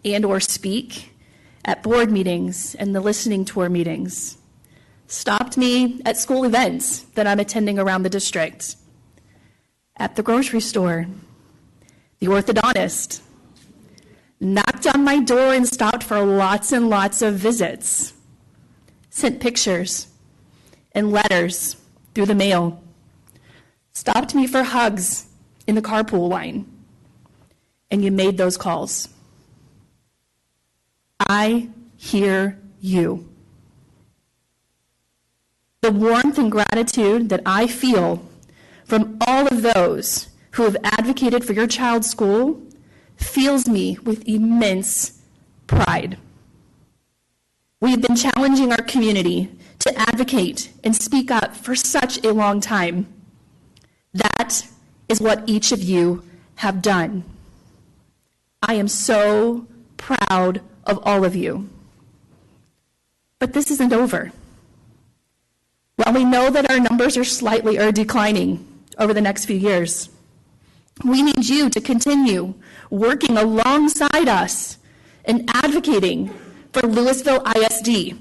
and or speak at board meetings and the listening tour meetings, stopped me at school events that I'm attending around the district, at the grocery store, the orthodontist, knocked on my door and stopped for lots and lots of visits, sent pictures and letters through the mail, stopped me for hugs in the carpool line, and you made those calls. I hear you. The warmth and gratitude that I feel from all of those who have advocated for your child's school fills me with immense pride. We have been challenging our community to advocate and speak up for such a long time. That is what each of you have done. I am so proud of all of you. But this isn't over. While we know that our numbers are declining over the next few years, we need you to continue working alongside us and advocating for Lewisville ISD.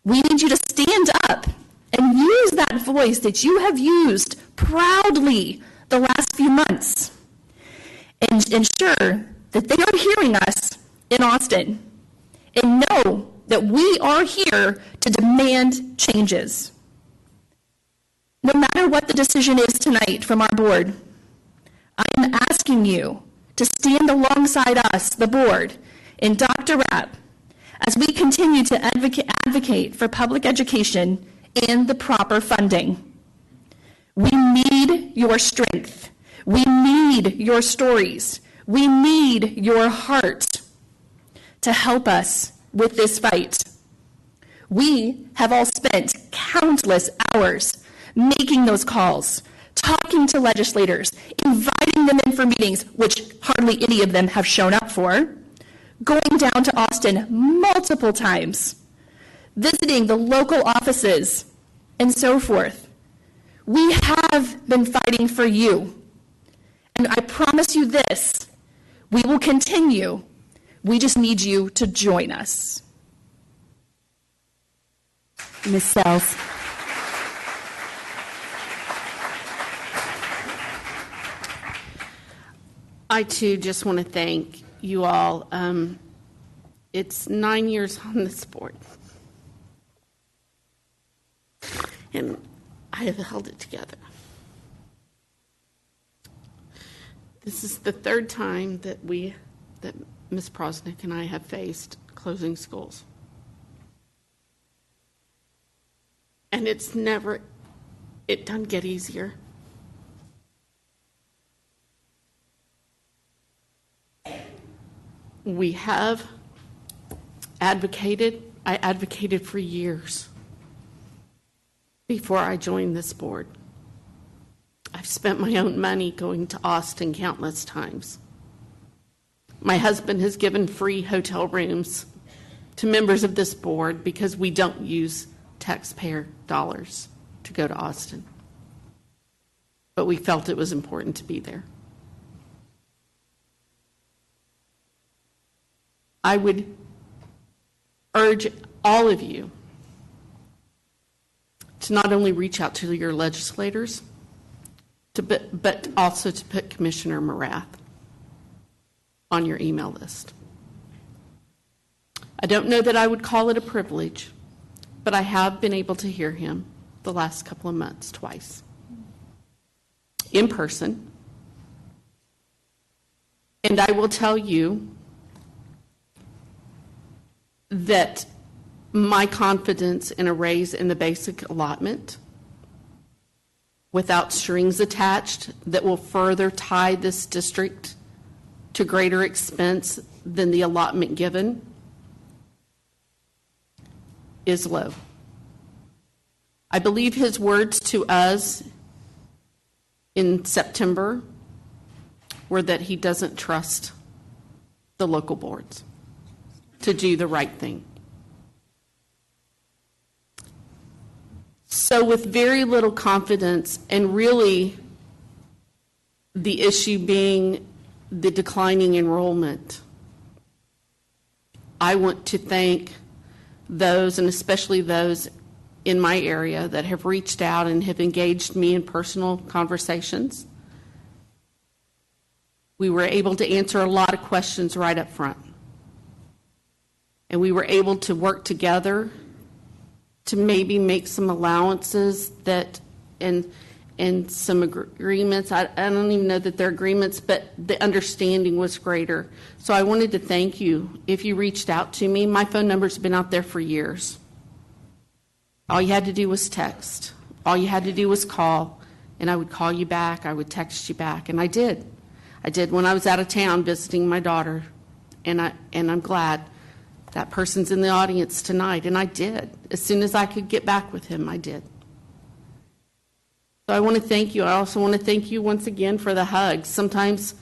We need you to stand up and use that voice that you have used proudly the last few months and ensure that they are hearing us in Austin and know that we are here to demand changes. No matter what the decision is tonight from our board, I am asking you to stand alongside us, the board, and Dr. Rapp, as we continue to advocate for public education and the proper funding. We need your strength. We need your stories. We need your heart to help us with this fight. We have all spent countless hours making those calls, talking to legislators, inviting them in for meetings, which hardly any of them have shown up for, going down to Austin multiple times, visiting the local offices, and so forth. We have been fighting for you. And I promise you this, we will continue. We just need you to join us. Ms. Sells. I, too, just want to thank you all. It's 9 years on this board, and I have held it together. This is the third time that Ms. Prosnick and I have faced closing schools. And it doesn't get easier. We have advocated. I advocated for years before I joined this board. I've spent my own money going to Austin countless times. My husband has given free hotel rooms to members of this board because we don't use taxpayer dollars to go to Austin. But we felt it was important to be there. I would urge all of you to not only reach out to your legislators, but also to put Commissioner Morath on your email list. I don't know that I would call it a privilege, but I have been able to hear him the last couple of months twice in person. And I will tell you that my confidence in a raise in the basic allotment without strings attached that will further tie this district to greater expense than the allotment given is low. I believe his words to us in September were that he doesn't trust the local boards to do the right thing. So with very little confidence, and really the issue being the declining enrollment, I want to thank those, and especially those in my area, that have reached out and have engaged me in personal conversations. We were able to answer a lot of questions right up front. And we were able to work together to maybe make some allowances that, and some agreements. I don't even know that they're agreements, but the understanding was greater. So I wanted to thank you if you reached out to me. My phone number's been out there for years. All you had to do was text. All you had to do was call, and I would call you back, I would text you back, and I did. I did when I was out of town visiting my daughter, and I'm glad that person's in the audience tonight, and I did. As soon as I could get back with him, I did. So I want to thank you. I also want to thank you once again for the hugs. Sometimes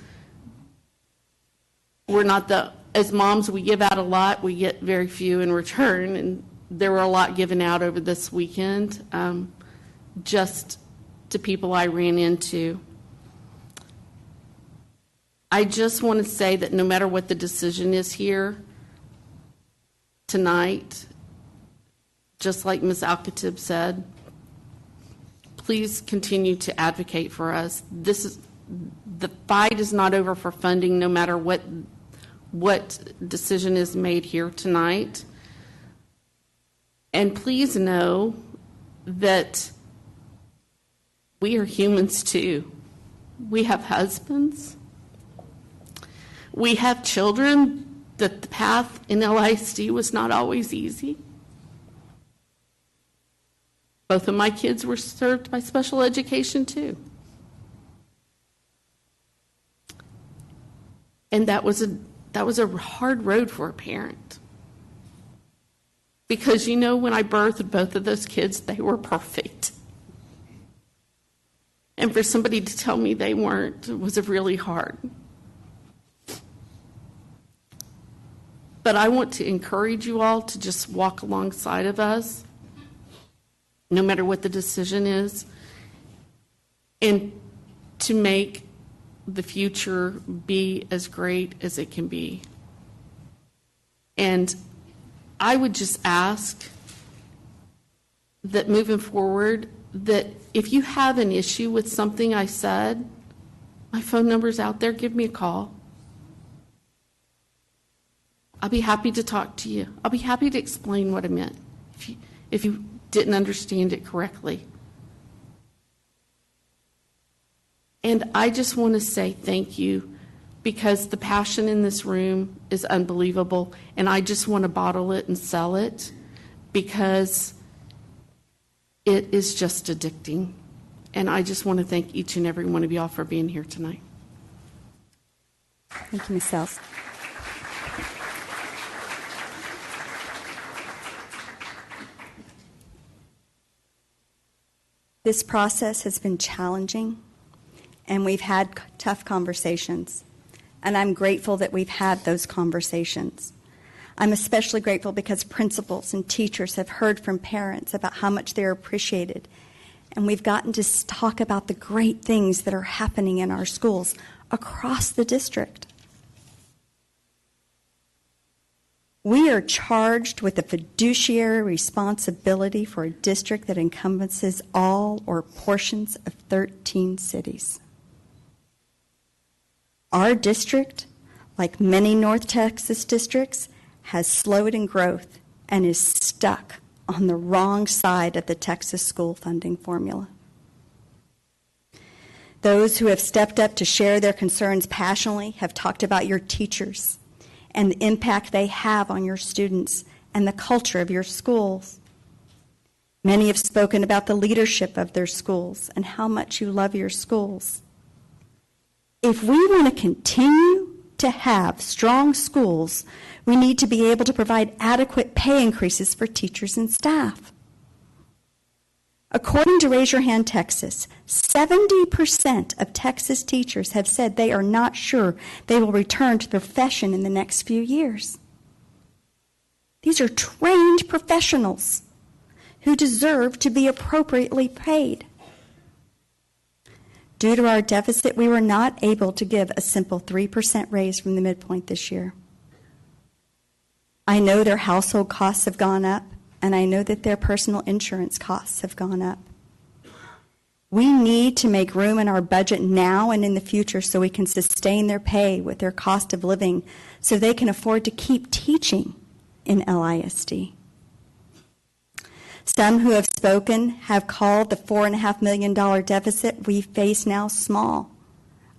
we're not as moms, we give out a lot, we get very few in return, and there were a lot given out over this weekend, just to people I ran into. I just want to say that no matter what the decision is here tonight, just like Ms. Alcatib said, please continue to advocate for us. The fight is not over for funding, no matter what decision is made here tonight. And please know that we are humans too. We have husbands. We have children, that the path in LISD was not always easy. Both of my kids were served by special education too. And that was a hard road for a parent. Because, you know, when I birthed both of those kids, they were perfect. And for somebody to tell me they weren't was really hard. But I want to encourage you all to just walk alongside of us, no matter what the decision is, and to make the future be as great as it can be. And I would just ask that moving forward, that if you have an issue with something I said, my phone number's out there, give me a call. I'll be happy to talk to you. I'll be happy to explain what I meant if you didn't understand it correctly. And I just want to say thank you, because the passion in this room is unbelievable, and I just want to bottle it and sell it, because it is just addicting. And I just want to thank each and every one of y'all for being here tonight. Thank you, Ms. Sells. This process has been challenging, and we've had tough conversations. And I'm grateful that we've had those conversations. I'm especially grateful because principals and teachers have heard from parents about how much they're appreciated. And we've gotten to talk about the great things that are happening in our schools across the district. We are charged with a fiduciary responsibility for a district that encompasses all or portions of 13 cities. Our district, like many North Texas districts, has slowed in growth and is stuck on the wrong side of the Texas school funding formula. Those who have stepped up to share their concerns passionately have talked about your teachers and the impact they have on your students and the culture of your schools. Many have spoken about the leadership of their schools and how much you love your schools. If we want to continue to have strong schools, we need to be able to provide adequate pay increases for teachers and staff. According to Raise Your Hand Texas, 70% of Texas teachers have said they are not sure they will return to the profession in the next few years. These are trained professionals who deserve to be appropriately paid. Due to our deficit, we were not able to give a simple 3% raise from the midpoint this year. I know their household costs have gone up, and I know that their personal insurance costs have gone up. We need to make room in our budget now and in the future so we can sustain their pay with their cost of living so they can afford to keep teaching in LISD. Some who have spoken have called the $4.5 million deficit we face now small.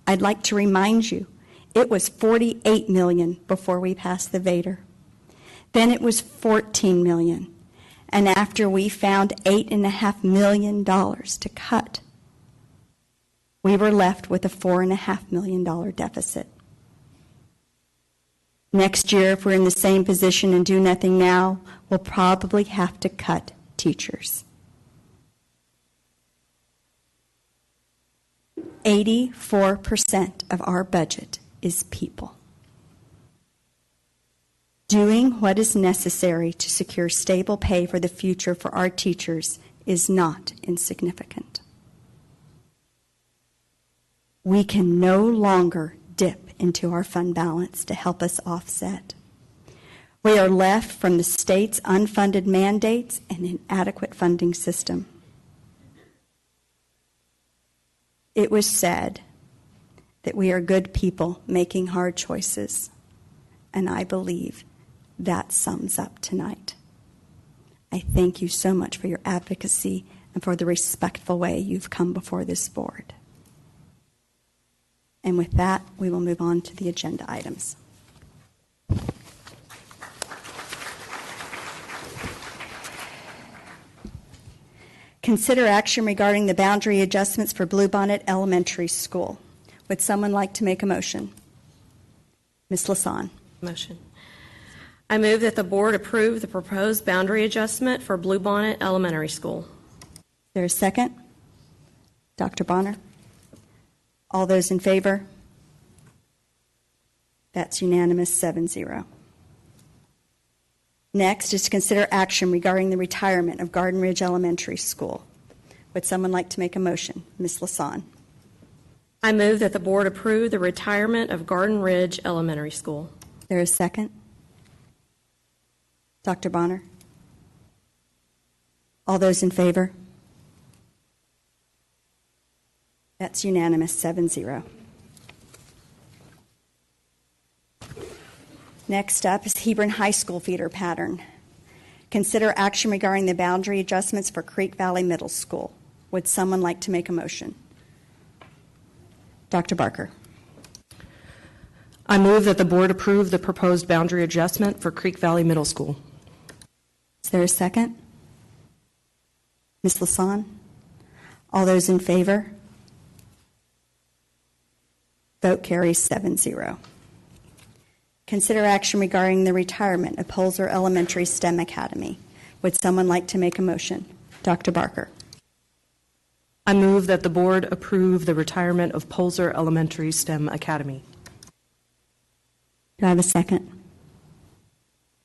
I'd like to remind you, it was $48 million before we passed the Vader. Then it was $14 million. And after we found $8.5 million to cut, we were left with a $4.5 million deficit. Next year, if we're in the same position and do nothing now, we'll probably have to cut teachers. 84% of our budget is people. Doing what is necessary to secure stable pay for the future for our teachers is not insignificant. We can no longer dip into our fund balance to help us offset. We are left from the state's unfunded mandates and inadequate funding system. It was said that we are good people making hard choices, and I believe that sums up tonight. I thank you so much for your advocacy and for the respectful way you've come before this board. And with that, we will move on to the agenda items. Consider action regarding the boundary adjustments for Bluebonnet Elementary School. Would someone like to make a motion? Ms. Lasan. Motion. I move that the board approve the proposed boundary adjustment for Bluebonnet Elementary School. Is there a second? Dr. Bonner? All those in favor? That's unanimous, 7-0. Next is to consider action regarding the retirement of Garden Ridge Elementary School. Would someone like to make a motion? Ms. Lasan. I move that the board approve the retirement of Garden Ridge Elementary School. Is there a second? Dr. Bonner? All those in favor? That's unanimous, 7-0. Next up is Hebron High School feeder pattern. Consider action regarding the boundary adjustments for Creek Valley Middle School. Would someone like to make a motion? Dr. Barker. I move that the board approve the proposed boundary adjustment for Creek Valley Middle School. Is there a second? Ms. Lasan? All those in favor? Vote carries 7-0. Consider action regarding the retirement of Polzer Elementary STEM Academy. Would someone like to make a motion? Dr. Barker. I move that the board approve the retirement of Polzer Elementary STEM Academy. Do I have a second?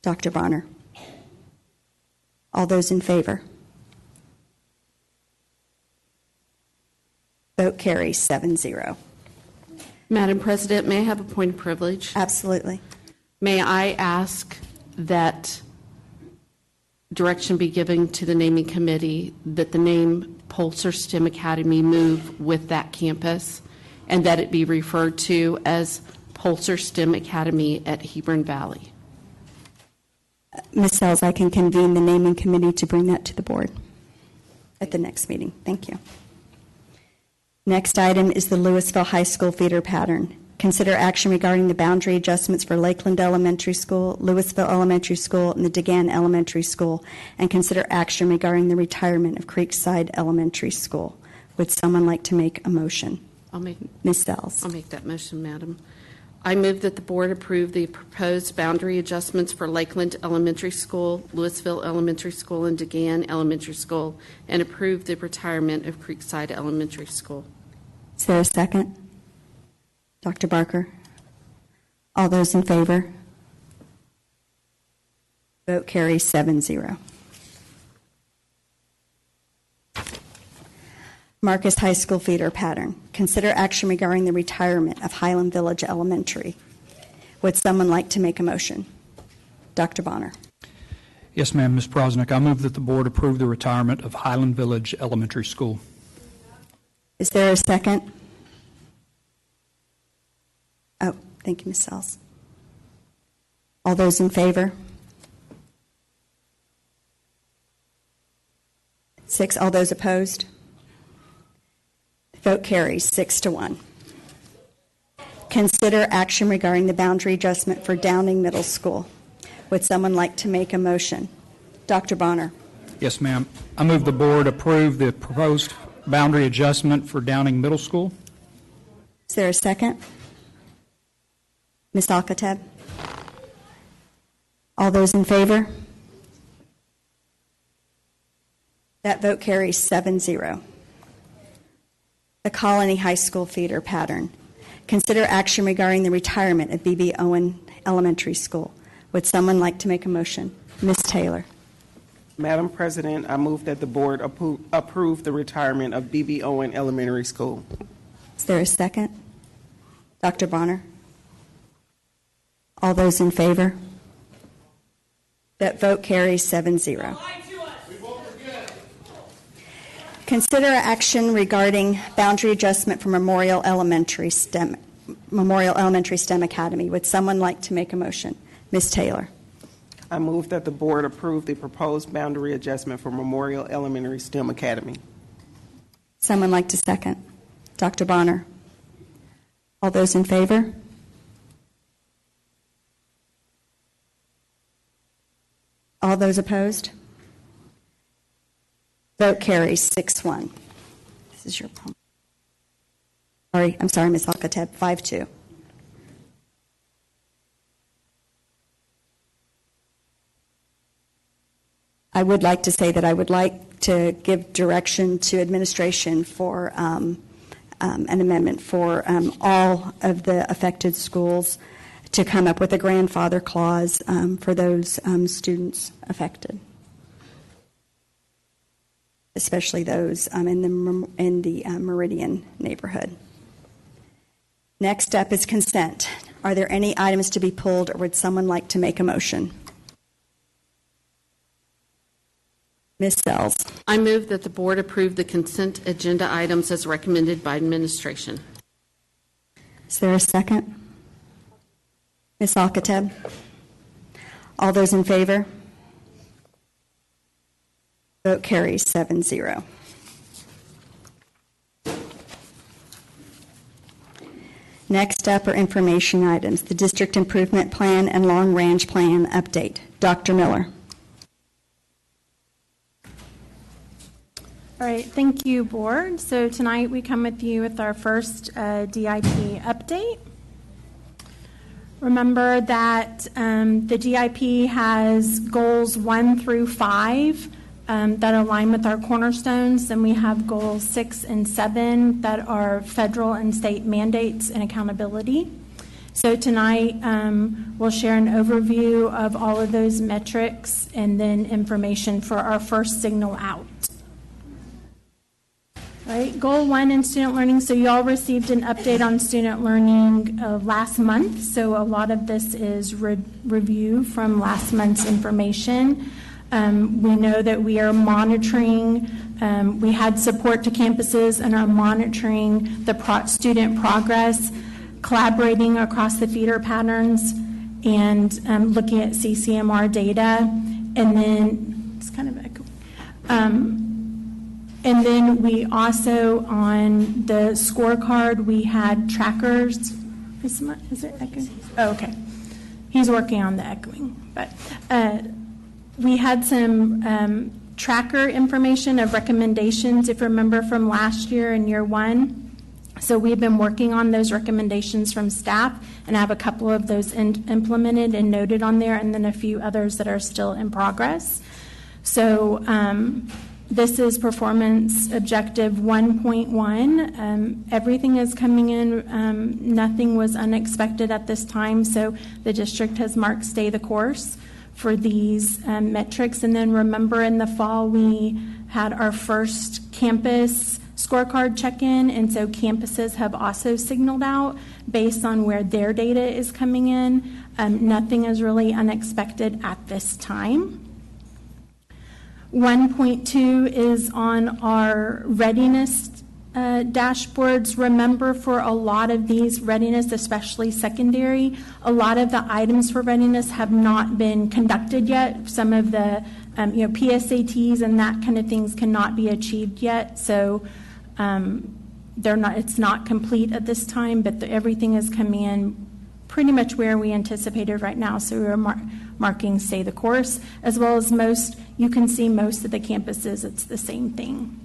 Dr. Bonner. All those in favor? Vote carries 7-0. Madam President, may I have a point of privilege? Absolutely. May I ask that direction be given to the naming committee that the name Polzer STEM Academy move with that campus and that it be referred to as Polzer STEM Academy at Hebron Valley? Ms. Sells, I can convene the naming committee to bring that to the board at the next meeting. Thank you. Next item is the Lewisville High School feeder pattern. Consider action regarding the boundary adjustments for Lakeland Elementary School, Lewisville Elementary School, and the DeGan Elementary School, and consider action regarding the retirement of Creekside Elementary School. Would someone like to make a motion? Ms. Sells. I'll make that motion, Madam. I move that the board approve the proposed boundary adjustments for Lakeland Elementary School, Lewisville Elementary School, and DeGan Elementary School, and approve the retirement of Creekside Elementary School. Is there a second? Dr. Barker? All those in favor? Vote carries 7-0. Marcus High School feeder pattern. Consider action regarding the retirement of Highland Village Elementary. Would someone like to make a motion? Dr. Bonner. Yes, ma'am, Ms. Prosnick. I move that the board approve the retirement of Highland Village Elementary School. Is there a second? Oh, thank you, Ms. Sells. All those in favor? 6. All those opposed? Vote carries 6-1. Consider action regarding the boundary adjustment for Downing Middle School. Would someone like to make a motion? Dr. Bonner. Yes, ma'am. I move the board approve the proposed boundary adjustment for Downing Middle School. Is there a second? Ms. Alcatab? All those in favor? That vote carries 7-0. The Colony High School feeder pattern. Consider action regarding the retirement of B.B. Owen Elementary School. Would someone like to make a motion? Ms. Taylor. Madam President, I move that the board approve the retirement of B.B. Owen Elementary School. Is there a second? Dr. Bonner? All those in favor? That vote carries 7-0. Consider action regarding boundary adjustment for Memorial Elementary STEM Academy. Would someone like to make a motion? Ms. Taylor. I move that the board approve the proposed boundary adjustment for Memorial Elementary STEM Academy. Someone like to second? Dr. Bonner. All those in favor? All those opposed? Vote carries 6-1. This is your problem. I'm sorry, Ms. Alcatab, 5-2. I would like to say that I would like to give direction to administration for an amendment for all of the affected schools to come up with a grandfather clause for those students affected, especially those in the Meridian neighborhood. Next up is consent. Are there any items to be pulled, or would someone like to make a motion? Ms. Sells. I move that the board approve the consent agenda items as recommended by administration. Is there a second? Ms. Alcatab. All those in favor? Vote carries 7-0. Next up are information items. The District Improvement Plan and Long Range Plan update. Dr. Miller. All right, thank you, Board. So tonight we come with you with our first DIP update. Remember that the DIP has goals 1 through 5 that align with our cornerstones, and we have goals 6 and 7 that are federal and state mandates and accountability. So tonight we'll share an overview of all of those metrics and then information for our first signal out. All right, goal 1 in student learning. So you all received an update on student learning last month. So a lot of this is review from last month's information. We know that we are monitoring, we had support to campuses and are monitoring the student progress, collaborating across the feeder patterns, and looking at CCMR data. And then, it's kind of echoing. And then we also, on the scorecard, we had trackers. Is it echoing? Oh, okay. He's working on the echoing. But we had some tracker information of recommendations, if you remember, from last year in year 1. So we've been working on those recommendations from staff, and I have a couple of those implemented and noted on there, and then a few others that are still in progress. So this is performance objective 1.1. Everything is coming in. Nothing was unexpected at this time, so the district has marked stay the course for these metrics. And then remember, in the fall we had our first campus scorecard check-in, and so campuses have also signaled out based on where their data is coming in. Nothing is really unexpected at this time. 1.2 is on our readiness dashboards. Remember, for a lot of these readiness, especially secondary, a lot of the items for readiness have not been conducted yet. Some of the PSATs and that kind of things cannot be achieved yet. So it's not complete at this time, but everything is coming in pretty much where we anticipated right now. So we're marking stay the course, as well as you can see most of the campuses, it's the same thing.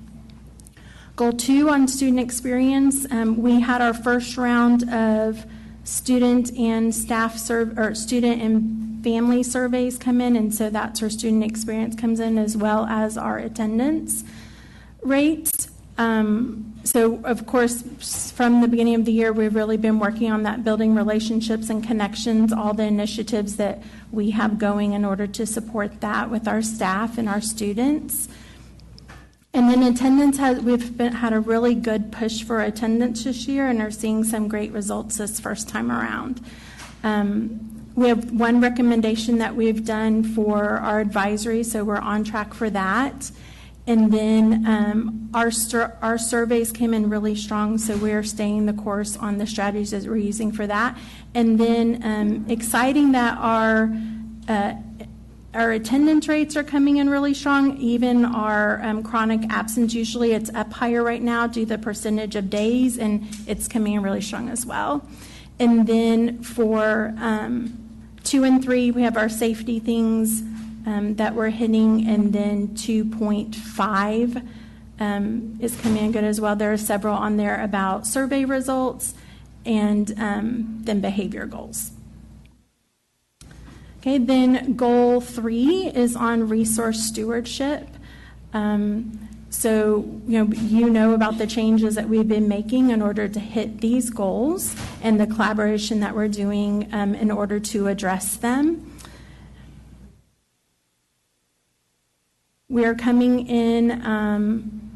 Goal 2 on student experience, we had our first round of student and student and family surveys come in, and so that's where student experience comes in, as well as our attendance rates. So, of course, from the beginning of the year, we've really been working on that, building relationships and connections, all the initiatives that we have going in order to support that with our staff and our students. And then attendance, we've had a really good push for attendance this year and are seeing some great results this first time around. We have one recommendation that we've done for our advisory, so we're on track for that. And then our surveys came in really strong, so we're staying the course on the strategies that we're using for that. And then exciting that our attendance rates are coming in really strong. Even our chronic absence, usually it's up higher right now due to the percentage of days, and it's coming in really strong as well. And then for 2 and 3, we have our safety things that we're hitting, and then 2.5 is coming in good as well. There are several on there about survey results and then behavior goals. Okay, then goal 3 is on resource stewardship. So, you know about the changes that we've been making in order to hit these goals and the collaboration that we're doing in order to address them. We are coming in,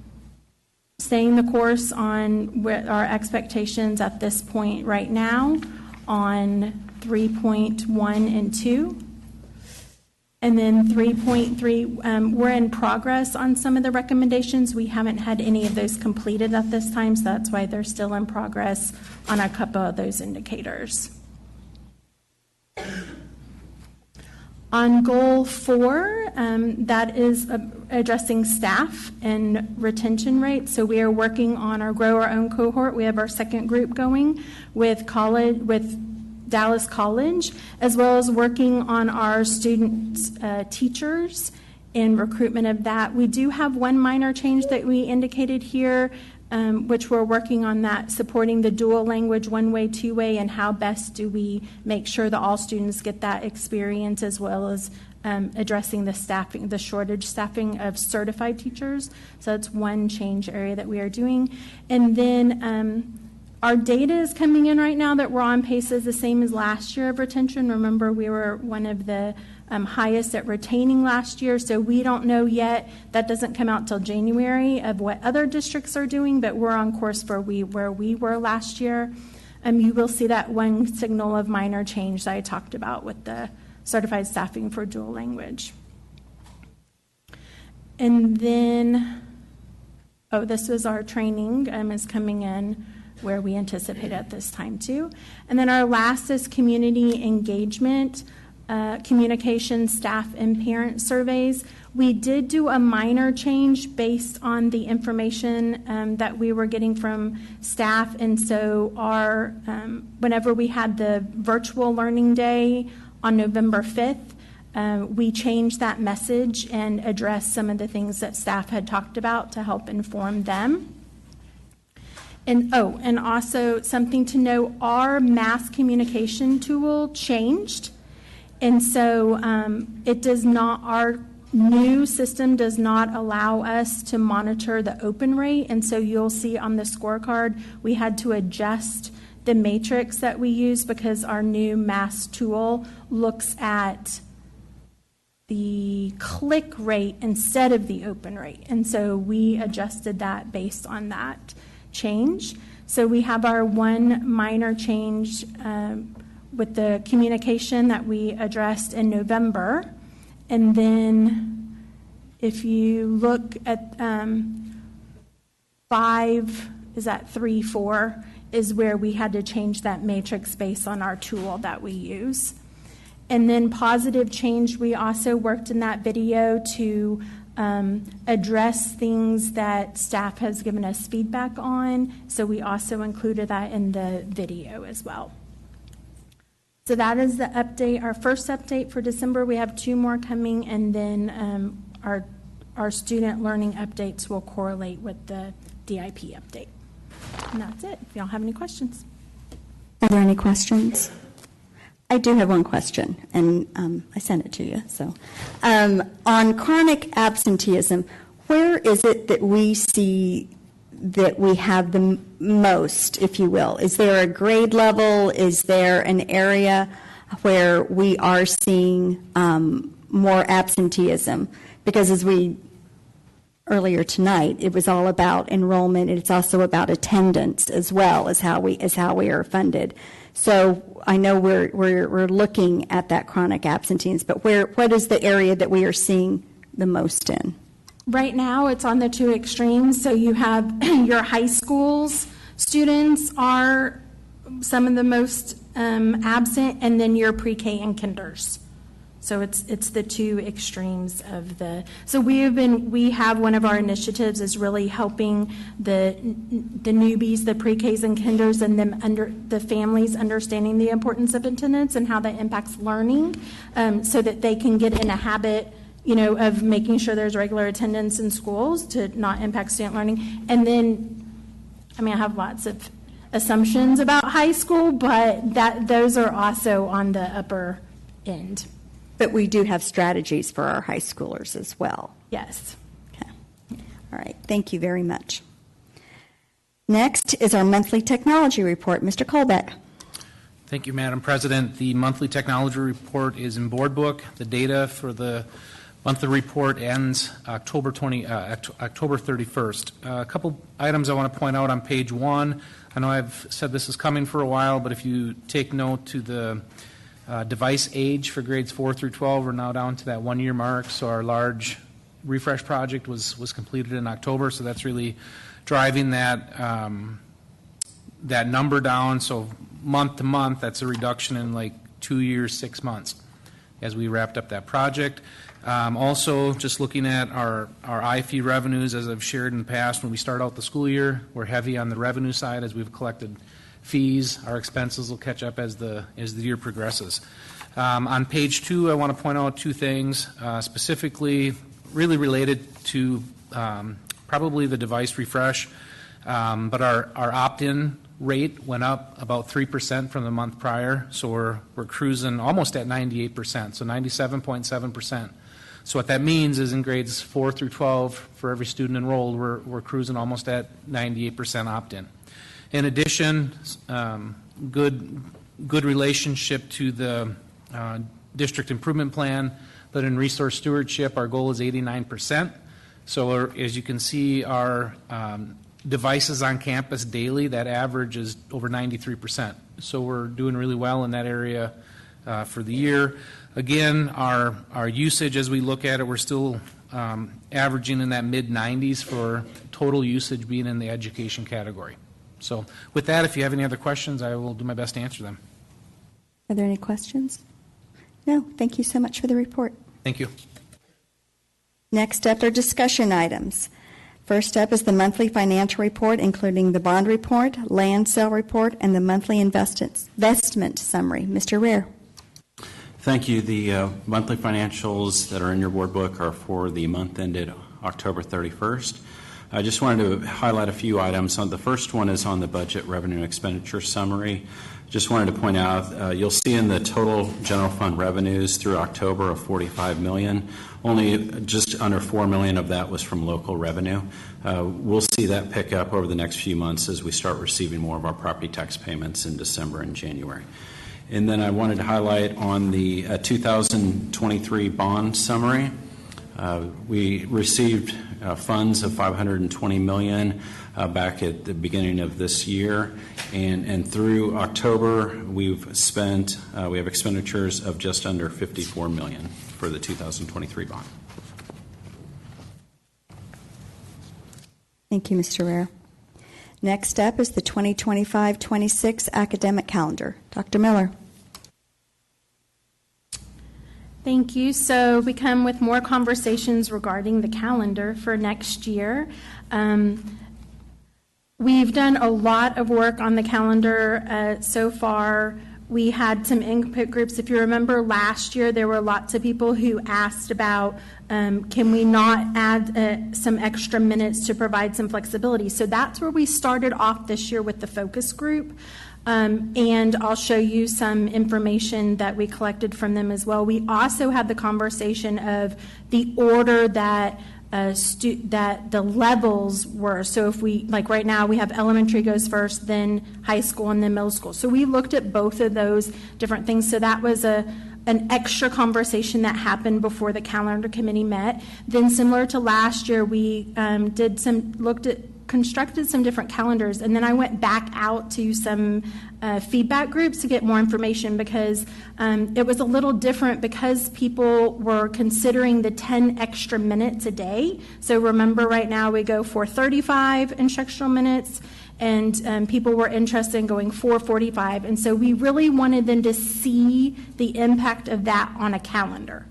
staying the course on our expectations at this point right now on 3.1 and 2. And then 3.3, we're in progress on some of the recommendations. We haven't had any of those completed at this time, so that's why they're still in progress on a couple of those indicators. On goal 4, that is addressing staff and retention rates. So we are working on our Grow Our Own cohort. We have our second group going with Dallas College, as well as working on our student teachers and recruitment of that. We do have one minor change that we indicated here, which we're working on that, supporting the dual language, one-way, two-way, and how best do we make sure that all students get that experience, as well as addressing the staffing, the shortage staffing of certified teachers. So that's one change area that we are doing. And then our data is coming in right now that we're on pace as the same as last year of retention. Remember, we were one of the highest at retaining last year, so we don't know yet. That doesn't come out till January of what other districts are doing, but we're on course for where we were last year. You will see that one signal of minor change that I talked about with the certified staffing for dual language. And then, this was our training is coming in where we anticipate at this time too. And then our last is community engagement, communication, staff, and parent surveys. We did do a minor change based on the information that we were getting from staff, and so whenever we had the virtual learning day on November 5th, we changed that message and addressed some of the things that staff had talked about to help inform them. And also something to know, our mass communication tool changed. And so our new system does not allow us to monitor the open rate. And so you'll see on the scorecard, we had to adjust the matrix that we use because our new mass tool looks at the click rate instead of the open rate. And so we adjusted that based on that change. So we have our one minor change with the communication that we addressed in November. And then if you look at 5, is that 3, 4, is where we had to change that matrix based on our tool that we use. And then positive change, we also worked in that video to address things that staff has given us feedback on. So we also included that in the video as well. So that is the update, our first update for December. We have 2 more coming, and then our student learning updates will correlate with the DIP update. And that's it. If y'all have any questions. Are there any questions? I do have one question, and I sent it to you. So, on chronic absenteeism, where is it that we see that we have the most, if you will? Is there a grade level? Is there an area where we are seeing more absenteeism? Because as we earlier tonight, it was all about enrollment, and it's also about attendance as well as how we are funded. So I know we're looking at that chronic absenteeism, but what is the area that we are seeing the most in? Right now, it's on the 2 extremes. So you have your high schools students are some of the most absent, and then your pre-K and kinders. So it's the 2 extremes of the. So we have one of our initiatives is really helping the newbies, the pre-Ks and kinders, and the families understanding the importance of attendance and how that impacts learning, so that they can get in a habit, of making sure there's regular attendance in schools to not impact student learning. And then, I have lots of assumptions about high school, but those are also on the upper end. But we do have strategies for our high schoolers as well. Yes. Okay. All right. Thank you very much. Next is our monthly technology report. Mr. Colbeck. Thank you, Madam President. The monthly technology report is in board book. The data for the monthly report ends October 31st. A couple items I want to point out on page 1. I know I've said this is coming for a while, but if you take note to the device age for grades 4 through 12, we're now down to that 1-year mark. So our large refresh project was completed in October. So that's really driving that that number down. So month to month, that's a reduction in like 2 years, 6 months as we wrapped up that project. Also, just looking at our IFE revenues, as I've shared in the past, when we start out the school year, we're heavy on the revenue side as we've collected fees. Our expenses will catch up as the year progresses. On page 2, I want to point out 2 things, specifically really related to probably the device refresh, but our opt-in rate went up about 3% from the month prior, so we're cruising almost at 98%, so 97.7%. So what that means is in grades 4 through 12, for every student enrolled, we're cruising almost at 98% opt-in. In addition, good relationship to the district improvement plan, but in resource stewardship, our goal is 89%. So as you can see, our devices on campus daily, that average is over 93%. So we're doing really well in that area for the year. Again, our usage, as we look at it, we're still averaging in that mid-90s for total usage being in the education category. So with that, if you have any other questions, I will do my best to answer them. Are there any questions? No. Thank you so much for the report. Thank you. Next up are discussion items. First up is the monthly financial report, including the bond report, land sale report, and the monthly investment summary. Mr. Rare. Thank you. The monthly financials that are in your board book are for the month ended October 31st. I just wanted to highlight a few items. The first one is on the budget revenue and expenditure summary. Just wanted to point out, you'll see in the total general fund revenues through October of $45 million. Only just under $4 million of that was from local revenue. We'll see that pick up over the next few months as we start receiving more of our property tax payments in December and January. And then I wanted to highlight on the 2023 bond summary. We received funds of $520 million back at the beginning of this year, and through October we have expenditures of just under $54 million for the 2023 bond. Thank you, Mr. Rare. Next up is the 2025-26 academic calendar. Dr. Miller. Thank you. So we come with more conversations regarding the calendar for next year. We've done a lot of work on the calendar so far. We had some input groups. If you remember last year, there were lots of people who asked about can we not add some extra minutes to provide some flexibility. So that's where we started off this year with the focus group. And I'll show you some information that we collected from them as well. We also had the conversation of the order that that the levels were. So if we, like right now, we have elementary goes first, then high school, and then middle school. So we looked at both of those different things. So that was an extra conversation that happened before the calendar committee met. Then similar to last year, we constructed some different calendars, and then I went back out to some feedback groups to get more information because it was a little different because people were considering the 10 extra minutes a day. So remember, right now we go for 35 instructional minutes, and people were interested in going 445, and so we really wanted them to see the impact of that on a calendar.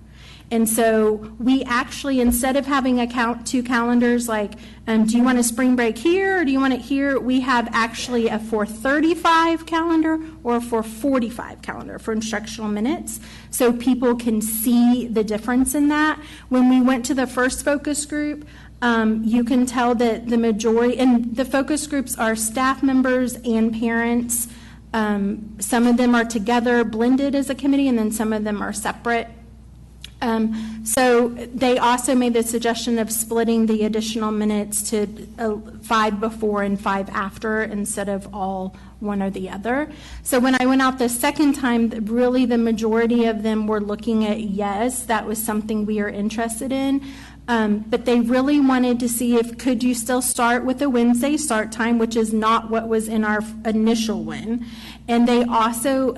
And so we actually, instead of having two calendars, like, do you want a spring break here or do you want it here? We have actually a 435 calendar or a 445 calendar for instructional minutes, so people can see the difference in that. When we went to the first focus group, you can tell that the majority, and the focus groups are staff members and parents. Some of them are together, blended as a committee, and then some of them are separate. So they also made the suggestion of splitting the additional minutes to 5 before and 5 after instead of all one or the other. So when I went out the second time, really the majority of them were looking at yes, that was something we are interested in. But they really wanted to see if could you still start with a Wednesday start time, which is not what was in our initial one. And they also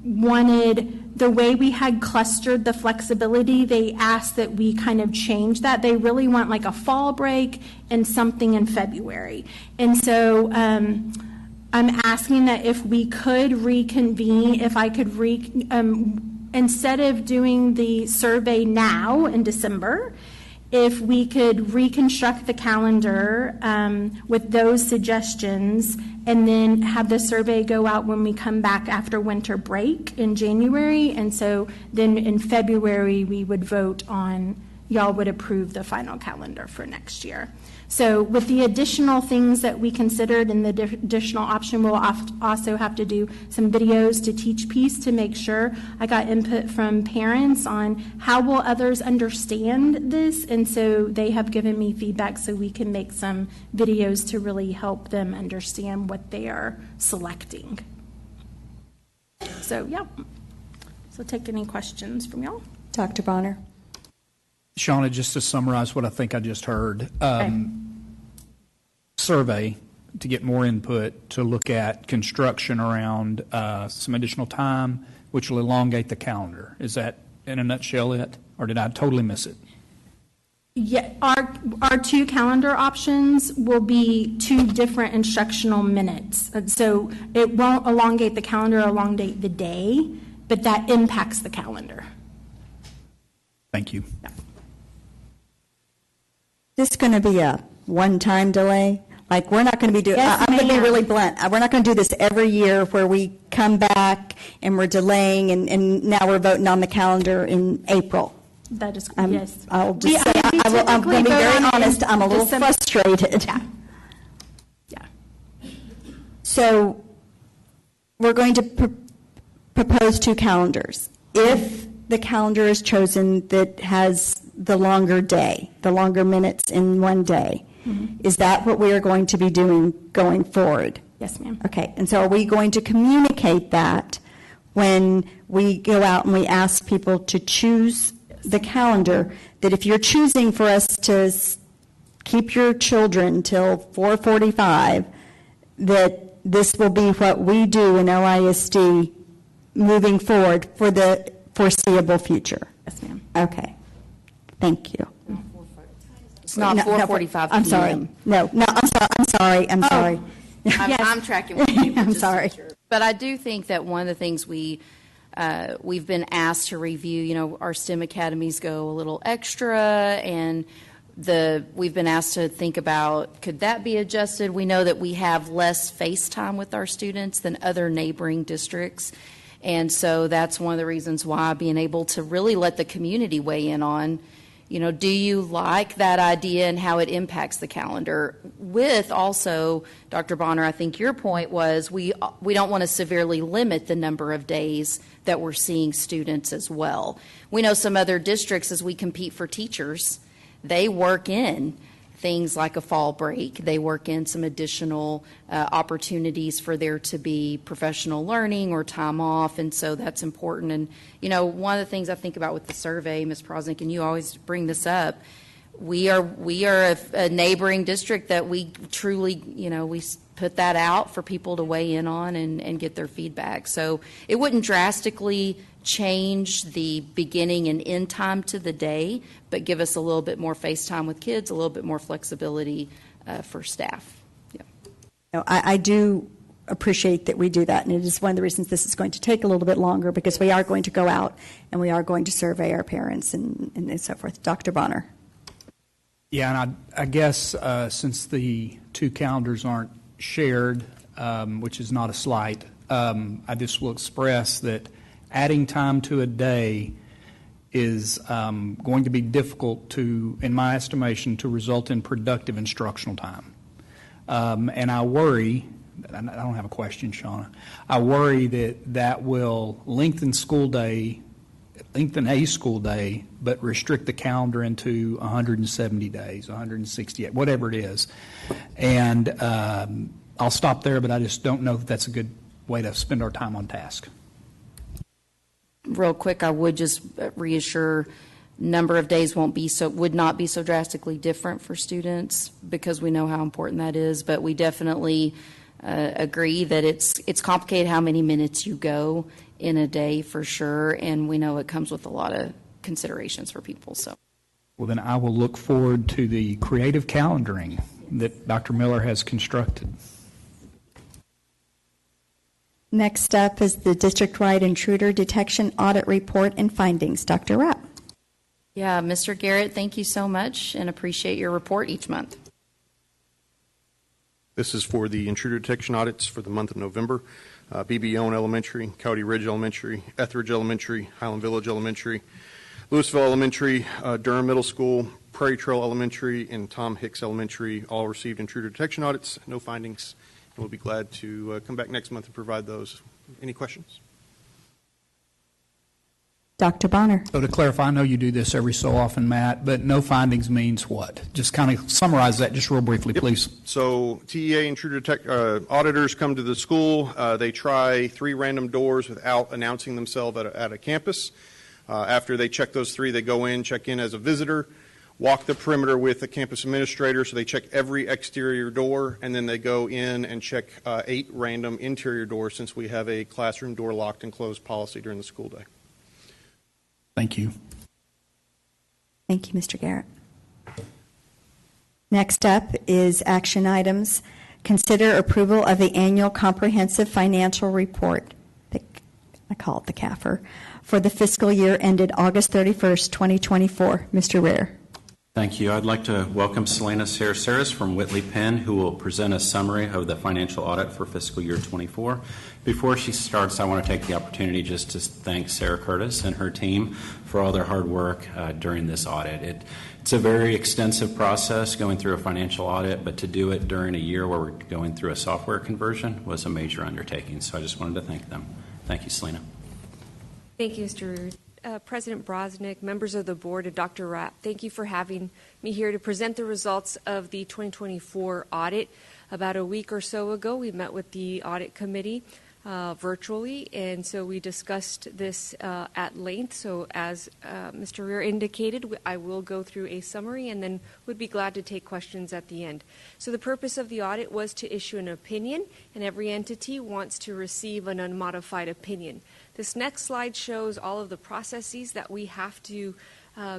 wanted, the way we had clustered the flexibility, they asked that we kind of change that. They really want like a fall break and something in February. And so I'm asking that if we could reconvene, if I could instead of doing the survey now in December, if we could reconstruct the calendar with those suggestions and then have the survey go out when we come back after winter break in January. And so then in February, we would vote on, y'all would approve the final calendar for next year. So with the additional things that we considered and the additional option, we'll also have to do some videos to teach piece to make sure. I got input from parents on how will others understand this, and so they have given me feedback so we can make some videos to really help them understand what they are selecting. So, yeah. So take any questions from y'all. Dr. Bonner. Shauna, just to summarize what I think I just heard, survey to get more input to look at construction around some additional time, which will elongate the calendar. Is that in a nutshell it, or did I totally miss it? Yeah, our two calendar options will be 2 different instructional minutes. So it won't elongate the calendar, elongate the day, but that impacts the calendar. Thank you. Yeah. This is going to be a one-time delay? Like, we're not going to be doing, Yes, I'm going to be ma'am. really blunt. We're not going to do this every year where we come back and we're delaying and now we're voting on the calendar in April. That is, yes. I'll just say, I'm going to be very honest, I'm a little frustrated. Yeah. So we're going to propose 2 calendars. If the calendar is chosen that has the longer day, the longer minutes in one day, is that what we are going to be doing going forward? Yes, ma'am. Okay, and so are we going to communicate that when we go out and we ask people to choose the calendar, that if you're choosing for us to keep your children till 4:45, that this will be what we do in LISD moving forward for the foreseeable future. Yes, ma'am. Okay. Thank you. It's not 4:45 I'm sorry. p.m. No, I'm sorry. I'm sorry. I'm tracking with you. I'm sorry. But I do think that one of the things we've been asked to review, our STEM academies go a little extra, and we've been asked to think about, could that be adjusted? We know that we have less face time with our students than other neighboring districts. And so that's one of the reasons why being able to really let the community weigh in on, do you like that idea and how it impacts the calendar? With also, Dr. Bonner, I think your point was we don't want to severely limit the number of days that we're seeing students as well. We know some other districts, as we compete for teachers, they work in things like a fall break. They work in some additional opportunities for there to be professional learning or time off, and so that's important. And, one of the things I think about with the survey, Ms. Prosnick, and you always bring this up, we are a neighboring district that we truly, we put that out for people to weigh in on and get their feedback. So it wouldn't drastically change the beginning and end time to the day, but give us a little bit more face time with kids, a little bit more flexibility for staff. Yeah. I do appreciate that we do that, and it is one of the reasons this is going to take a little bit longer, because we are going to go out and we are going to survey our parents and so forth. Dr. Bonner. Yeah, and I guess since the two calendars aren't shared, which is not a slight, I just will express that adding time to a day is going to be difficult to, in my estimation, to result in productive instructional time. And I worry, I don't have a question, Shauna, I worry that will lengthen a school day, but restrict the calendar into 170 days, 168, whatever it is. And I'll stop there, but I just don't know if that's a good way to spend our time on task. Real quick, I would just reassure, number of days would not be so drastically different for students, because we know how important that is. But we definitely agree that it's complicated how many minutes you go in a day for sure, and we know it comes with a lot of considerations for people. So, well, then I will look forward to the creative calendaring that Dr. Miller has constructed. Next up is the district-wide intruder detection audit report and findings. Dr. Rapp. Yeah, Mr. Garrett, thank you so much, and appreciate your report each month. This is for the intruder detection audits for the month of November. BB Owen Elementary, Cowdy Ridge Elementary, Etheridge Elementary, Highland Village Elementary, Lewisville Elementary, Durham Middle School, Prairie Trail Elementary, and Tom Hicks Elementary all received intruder detection audits. No findings. And we'll be glad to come back next month and provide those. Any questions? Dr. Bonner. So to clarify, I know you do this every so often, Matt, but no findings means what? Just kind of summarize that just real briefly, please. So TEA intruder auditors come to the school. They try 3 random doors without announcing themselves at a campus. After they check those 3, they go in, check in as a visitor, walk the perimeter with the campus administrator. So they check every exterior door, and then they go in and check 8 random interior doors, since we have a classroom door locked and closed policy during the school day. Thank you. Thank you, Mr. Garrett. Next up is action items. Consider approval of the annual comprehensive financial report, I call it the CAFR, for the fiscal year ended August 31st, 2024. Mr. Rare. Thank you. I'd like to welcome Selena Sarasaris from Whitley Penn, who will present a summary of the financial audit for fiscal year 24. Before she starts, I want to take the opportunity just to thank Sarah Curtis and her team for all their hard work during this audit. It's a very extensive process going through a financial audit, but to do it during a year where we're going through a software conversion was a major undertaking. So I just wanted to thank them. Thank you, Selena. Thank you, Mr. President Brosnick, members of the board, and Dr. Rapp, thank you for having me here to present the results of the 2024 audit. About a week or so ago, we met with the audit committee. virtually, and so we discussed this at length. So as Mr. Rear indicated, I will go through a summary and then would be glad to take questions at the end. So the purpose of the audit was to issue an opinion, and every entity wants to receive an unmodified opinion. This next slide shows all of the processes that we have to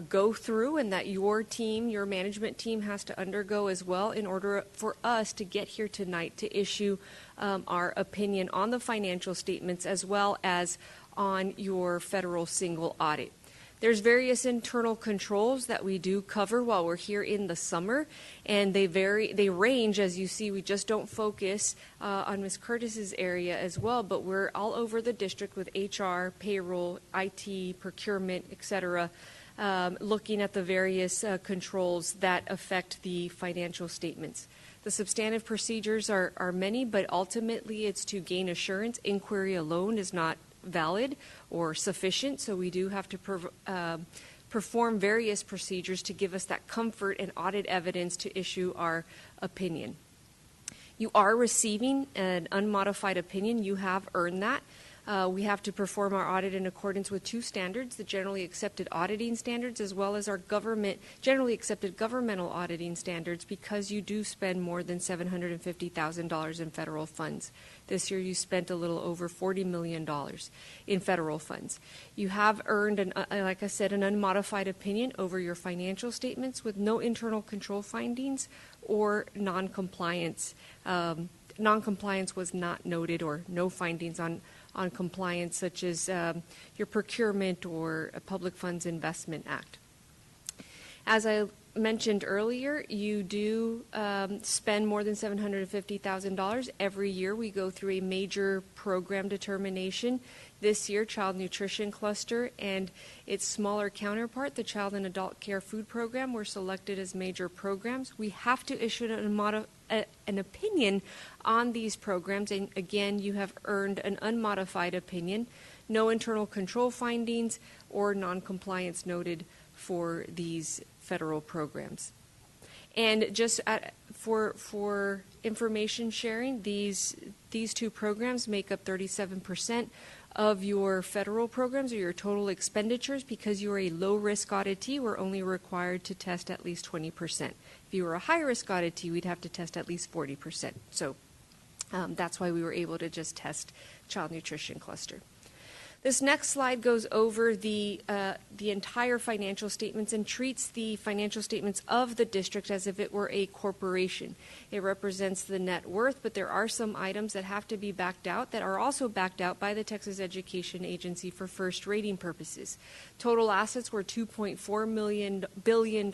go through and that your team, your management team, has to undergo as well in order for us to get here tonight to issue our opinion on the financial statements as well as on your federal single audit. There's various internal controls that we do cover while we're here in the summer, and they range, as you see. We just don't focus on Ms. Curtis's area as well, but we're all over the district with HR, payroll, IT, procurement, etc., looking at the various controls that affect the financial statements. The substantive procedures are many, but ultimately it's to gain assurance. Inquiry alone is not valid or sufficient, so we do have to perform various procedures to give us that comfort and audit evidence to issue our opinion. You are receiving an unmodified opinion. You have earned that. We have to perform our audit in accordance with two standards, the generally accepted auditing standards as well as our generally accepted governmental auditing standards, because you do spend more than $750,000 in federal funds. This year you spent a little over $40 million in federal funds. You have earned, like I said, an unmodified opinion over your financial statements with no internal control findings or non-compliance. Non-compliance was not noted, or no findings on compliance, such as your procurement or a Public Funds Investment Act. As I mentioned earlier, you do spend more than $750,000 every year. We go through a major program determination. This year, Child Nutrition Cluster and its smaller counterpart, the Child and Adult Care Food Program, were selected as major programs. We have to issue an opinion on these programs, and again, you have earned an unmodified opinion. No internal control findings or non-compliance noted for these federal programs. And just for information sharing, these two programs make up 37% of your federal programs or your total expenditures. Because you are a low-risk auditee, we're only required to test at least 20%. If you were a high-risk auditee, we'd have to test at least 40%. So that's why we were able to just test Child Nutrition Cluster. This next slide goes over the entire financial statements and treats the financial statements of the district as if it were a corporation. It represents the net worth, but there are some items that have to be backed out that are also backed out by the Texas Education Agency for first rating purposes. Total assets were $2.4 billion,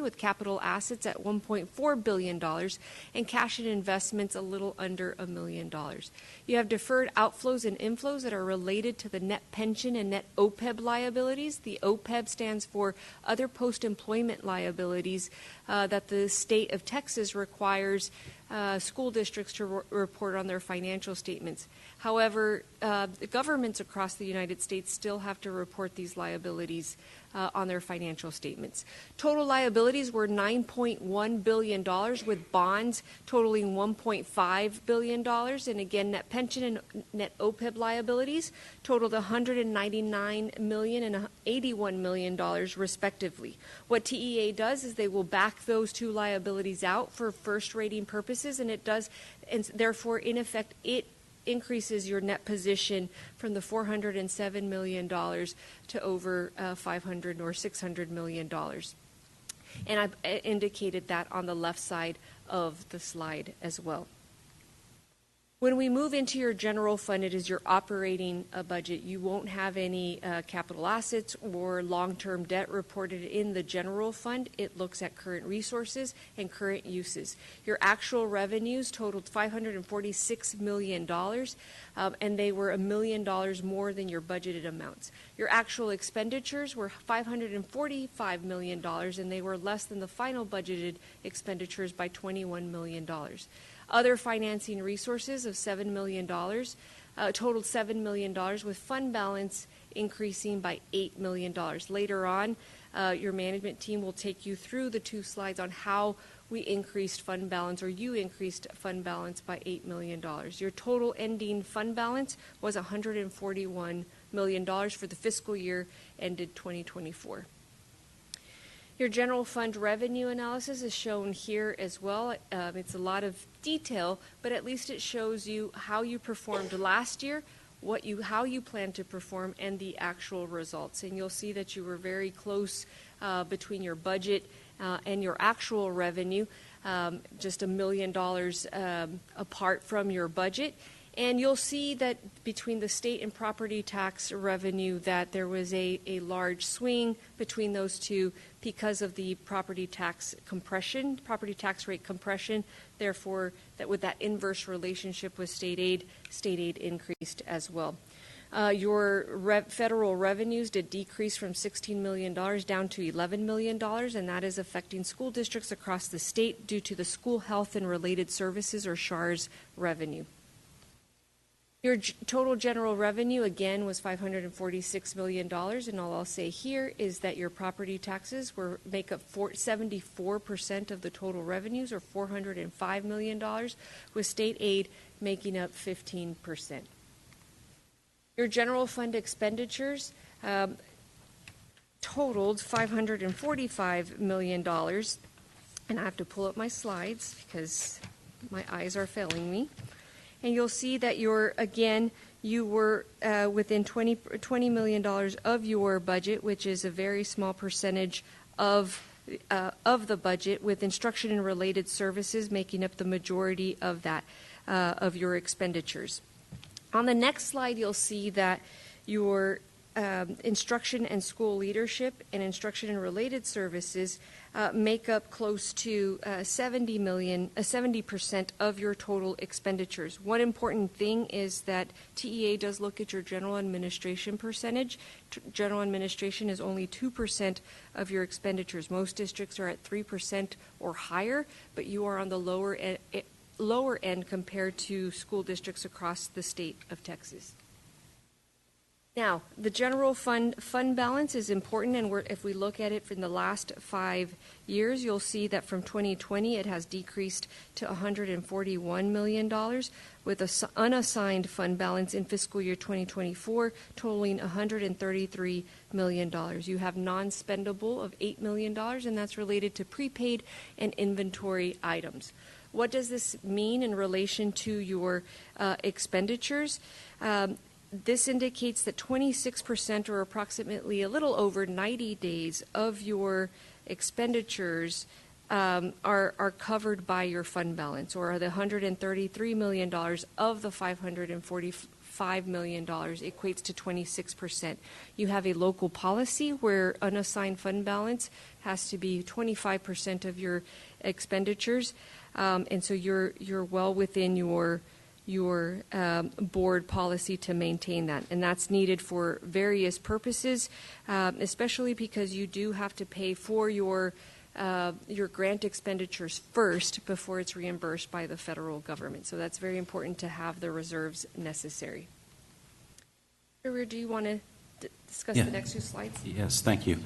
with capital assets at $1.4 billion and cash and investments a little under $1 million. You have deferred outflows and inflows that are related to the net pension and net OPEB liabilities. The OPEB stands for other post-employment liabilities that the state of Texas requires school districts to report on their financial statements. However, the governments across the United States still have to report these liabilities on their financial statements. Total liabilities were $9.1 billion, with bonds totaling $1.5 billion. And again, net pension and net OPEB liabilities totaled $199 million and $81 million, respectively. What TEA does is they will back those two liabilities out for first rating purposes, and it does, and therefore, in effect, it increases your net position from the $407 million to over $500 or $600 million. And I've indicated that on the left side of the slide as well. When we move into your general fund, it is your operating budget. You won't have any capital assets or long-term debt reported in the general fund. It looks at current resources and current uses. Your actual revenues totaled $546 million, and they were $1 million more than your budgeted amounts. Your actual expenditures were $545 million, and they were less than the final budgeted expenditures by $21 million. Other financing resources of $7 million totaled $7 million, with fund balance increasing by $8 million. Later on, Your management team will take you through the 2 slides on how we increased fund balance, or you increased fund balance by $8 million. Your total ending fund balance was $141 million for the fiscal year ended 2024. Your general fund revenue analysis is shown here as well. It's a lot of detail, but at least it shows you how you performed last year, how you plan to perform, and the actual results. And you'll see that you were very close between your budget and your actual revenue, just $1 million apart from your budget. And you'll see that between the state and property tax revenue that there was a large swing between those two because of the property tax rate compression. Therefore, that with that inverse relationship with state aid increased as well. Your federal revenues did decrease from $16 million down to $11 million, and that is affecting school districts across the state due to the School Health and Related Services, or SHARS, revenue. Your total general revenue, again, was $546 million, and all I'll say here is that your property taxes make up 74% of the total revenues, or $405 million, with state aid making up 15%. Your general fund expenditures totaled $545 million, and I have to pull up my slides because my eyes are failing me. And you'll see that you were within $20 million of your budget, which is a very small percentage of the budget, with instruction and related services making up the majority of that, of your expenditures. On the next slide, you'll see that your instruction and school leadership and instruction and related services make up close to 70% of your total expenditures. One important thing is that TEA does look at your general administration percentage. General administration is only 2% of your expenditures. Most districts are at 3% or higher, but you are on the lower end compared to school districts across the state of Texas. Now, the general fund balance is important, and if we look at it from the last 5 years, you'll see that from 2020 it has decreased to $141 million, with an unassigned fund balance in fiscal year 2024 totaling $133 million. You have non-spendable of $8 million, and that's related to prepaid and inventory items. What does this mean in relation to your expenditures? This indicates that 26%, or approximately a little over 90 days, of your expenditures are covered by your fund balance, or the $133 million of the $545 million equates to 26%. You have a local policy where unassigned fund balance has to be 25% of your expenditures, and so you're well within your board policy to maintain that. And that's needed for various purposes, especially because you do have to pay for your grant expenditures first before it's reimbursed by the federal government. So that's very important to have the reserves necessary. Do you want to discuss the next 2 slides? Yes, thank you.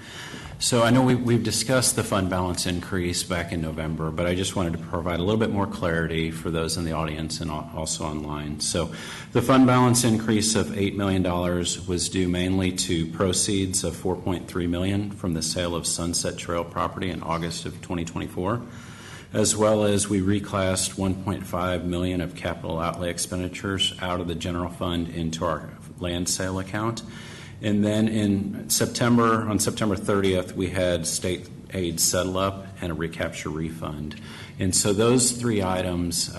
So I know we've discussed the fund balance increase back in November, but I just wanted to provide a little bit more clarity for those in the audience and also online. So the fund balance increase of $8 million was due mainly to proceeds of $4.3 million from the sale of Sunset Trail property in August of 2024, as well as we reclassed $1.5 million of capital outlay expenditures out of the general fund into our land sale account. And then on September 30th, we had state aid settle up and a recapture refund. And so those 3 items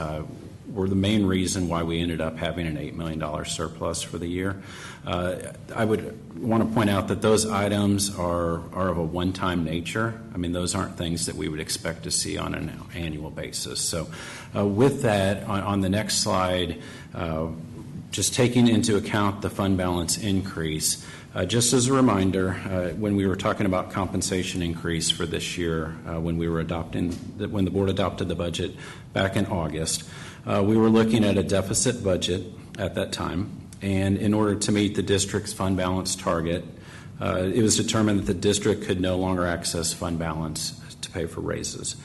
were the main reason why we ended up having an $8 million surplus for the year. I would want to point out that those items are of a one-time nature. I mean, those aren't things that we would expect to see on an annual basis. So with that, on the next slide, just taking into account the fund balance increase, just as a reminder, when we were talking about compensation increase for this year, when the board adopted the budget back in August, we were looking at a deficit budget at that time, and in order to meet the district's fund balance target, it was determined that the district could no longer access fund balance to pay for raises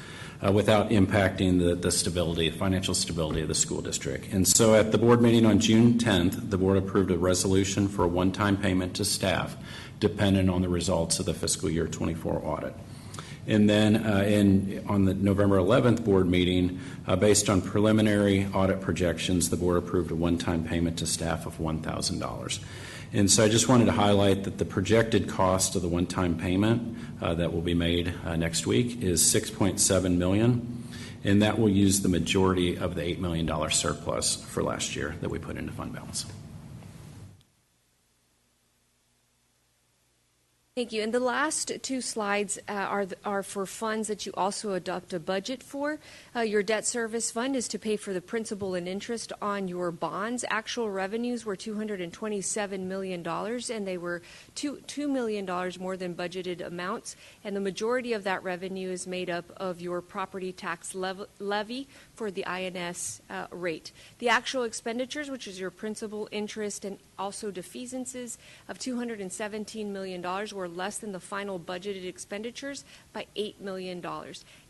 without impacting the stability, financial stability of the school district. And so at the board meeting on June 10th, the board approved a resolution for a one-time payment to staff dependent on the results of the fiscal year 24 audit. And then on the November 11th board meeting, based on preliminary audit projections, the board approved a one-time payment to staff of $1,000. And so I just wanted to highlight that the projected cost of the one-time payment that will be made next week is $6.7 million, and that will use the majority of the $8 million surplus for last year that we put into fund balance. Thank you. And the last two slides are for funds that you also adopt a budget for. Your debt service fund is to pay for the principal and interest on your bonds. Actual revenues were $227 million, and they were $2 million more than budgeted amounts. And the majority of that revenue is made up of your property tax levy for the INS rate. The actual expenditures, which is your principal, interest, and also defeasances of $217 million, were less than the final budgeted expenditures by $8 million.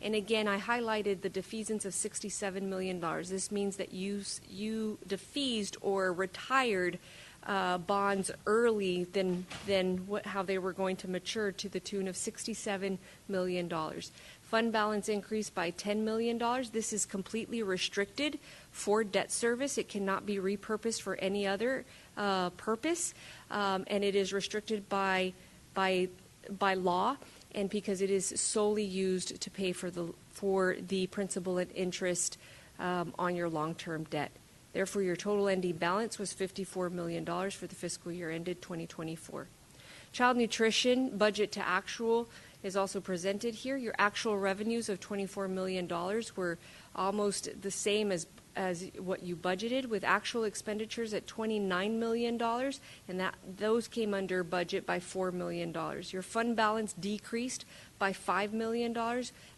And again, I highlighted the defeasance of $67 million. This means that you defeased or retired bonds early than how they were going to mature, to the tune of $67 million. Fund balance increased by $10 million. This is completely restricted for debt service. It cannot be repurposed for any other purpose, and it is restricted by law, and because it is solely used to pay for the principal and interest on your long-term debt. Therefore, your total ending balance was $54 million for the fiscal year ended 2024. Child nutrition budget to actual is also presented here. Your actual revenues of $24 million were almost the same as what you budgeted, with actual expenditures at $29 million, and those came under budget by $4 million. Your fund balance decreased by $5 million,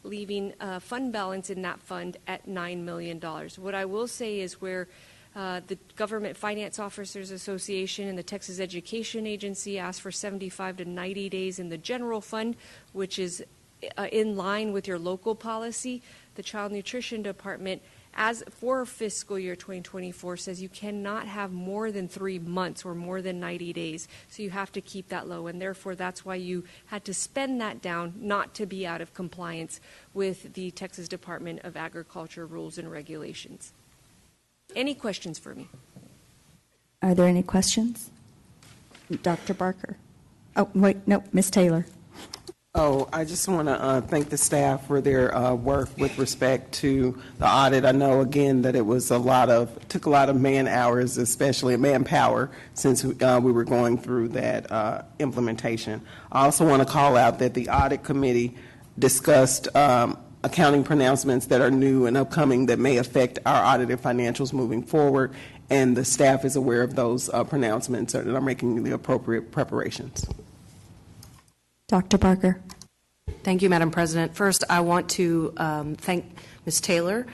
leaving fund balance in that fund at $9 million. What I will say is where the Government Finance Officers Association and the Texas Education Agency asked for 75 to 90 days in the general fund, which is in line with your local policy, the Child Nutrition Department, as for fiscal year 2024, says you cannot have more than 3 months or more than 90 days. So you have to keep that low, and therefore that's why you had to spend that down, not to be out of compliance with the Texas Department of Agriculture rules and regulations. Any questions for me? Are there any questions? Dr. Barker? Oh, wait, no, Ms. Taylor. Oh, I just want to thank the staff for their work with respect to the audit. I know, again, that it was took a lot of man hours, especially manpower, since we were going through that implementation. I also want to call out that the audit committee discussed accounting pronouncements that are new and upcoming that may affect our audited financials moving forward, and the staff is aware of those pronouncements and are making the appropriate preparations. Dr. Barker. Thank you, Madam President. First, I want to thank Ms. Taylor.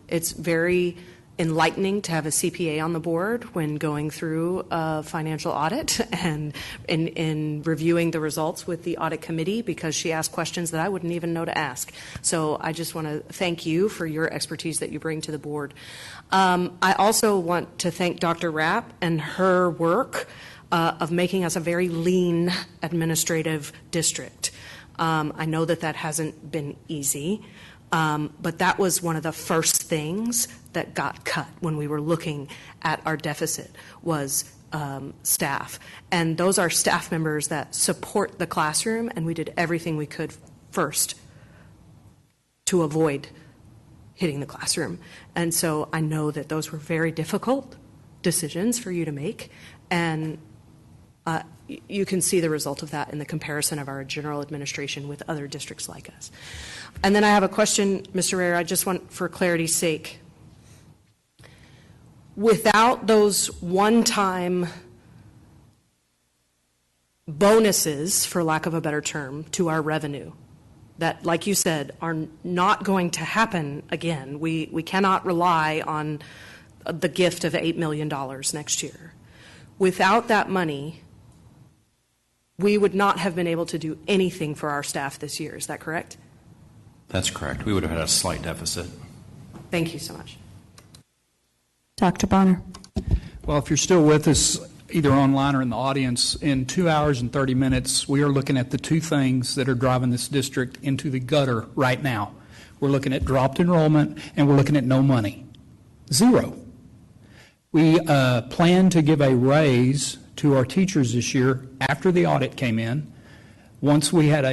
It's very enlightening to have a CPA on the board when going through a financial audit and in reviewing the results with the audit committee, because she asked questions that I wouldn't even know to ask. So I just want to thank you for your expertise that you bring to the board. I also want to thank Dr. Rapp and her work of making us a very lean administrative district. I know that hasn't been easy, but that was one of the first things that got cut when we were looking at our deficit was staff. And those are staff members that support the classroom, and we did everything we could first to avoid hitting the classroom. And so I know that those were very difficult decisions for you to make, and you can see the result of that in the comparison of our general administration with other districts like us. And then I have a question, Mr. Rare, I just want, for clarity's sake, without those one-time bonuses, for lack of a better term, to our revenue, that, like you said, are not going to happen again. We cannot rely on the gift of $8 million next year. Without that money, we would not have been able to do anything for our staff this year. Is that correct? That's correct. We would have had a slight deficit. Thank you so much. Dr. Bonner. Well, if you're still with us, either online or in the audience, in 2 hours and 30 minutes, we are looking at the two things that are driving this district into the gutter right now. We're looking at dropped enrollment, and we're looking at no money. Zero. We plan to give a raise to our teachers this year after the audit came in, once we had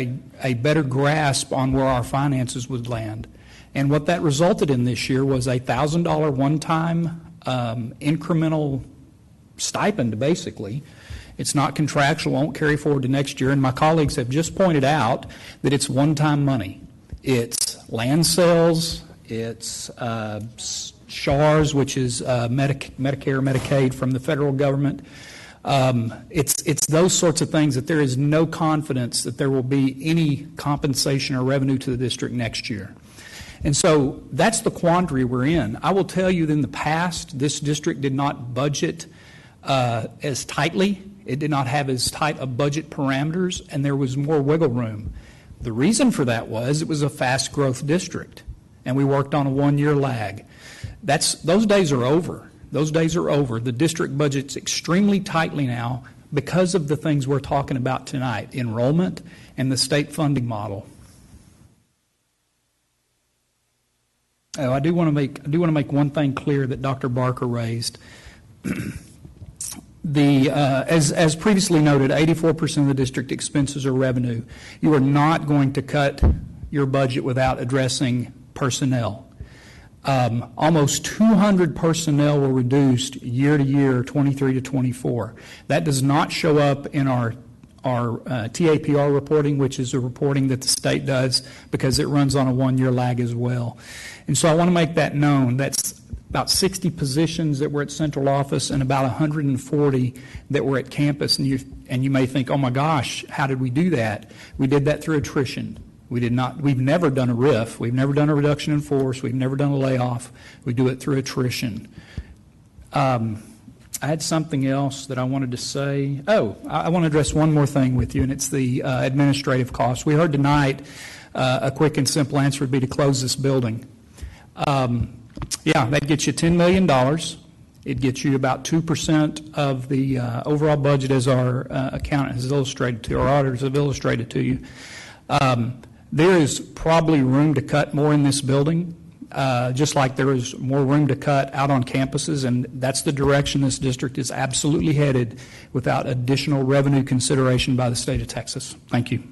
a better grasp on where our finances would land. And what that resulted in this year was a $1,000 one-time incremental stipend, basically. It's not contractual, won't carry forward to next year, and my colleagues have just pointed out that it's one-time money. It's land sales, it's SHARS, which is Medicare, Medicaid from the federal government. It's those sorts of things that there is no confidence that there will be any compensation or revenue to the district next year. And so that's the quandary we're in. I will tell you that in the past, this district did not budget as tightly. It did not have as tight of budget parameters, and there was more wiggle room. The reason for that was it was a fast growth district, and we worked on a one-year lag. Those days are over. Those days are over. The district budget's extremely tightly now because of the things we're talking about tonight, enrollment and the state funding model. Oh, I do want to make one thing clear that Dr. Barker raised. As previously noted, 84% of the district expenses are revenue. You are not going to cut your budget without addressing personnel. Almost 200 personnel were reduced year to year, 23 to 24. That does not show up in our TAPR reporting, which is a reporting that the state does because it runs on a one-year lag as well. And so I want to make that known. That's about 60 positions that were at central office and about 140 that were at campus. And you may think, oh my gosh, how did we do that? We did that through attrition. We've never done a RIF. We've never done a reduction in force. We've never done a layoff. We do it through attrition. I had something else that I wanted to say. Oh, I want to address one more thing with you, and it's the administrative costs. We heard tonight a quick and simple answer would be to close this building. Yeah, that gets you $10 million. It gets you about 2% of the overall budget, as our accountant has illustrated to you, our auditors have illustrated to you. There is probably room to cut more in this building, just like there is more room to cut out on campuses, and that's the direction this district is absolutely headed without additional revenue consideration by the state of Texas. Thank you.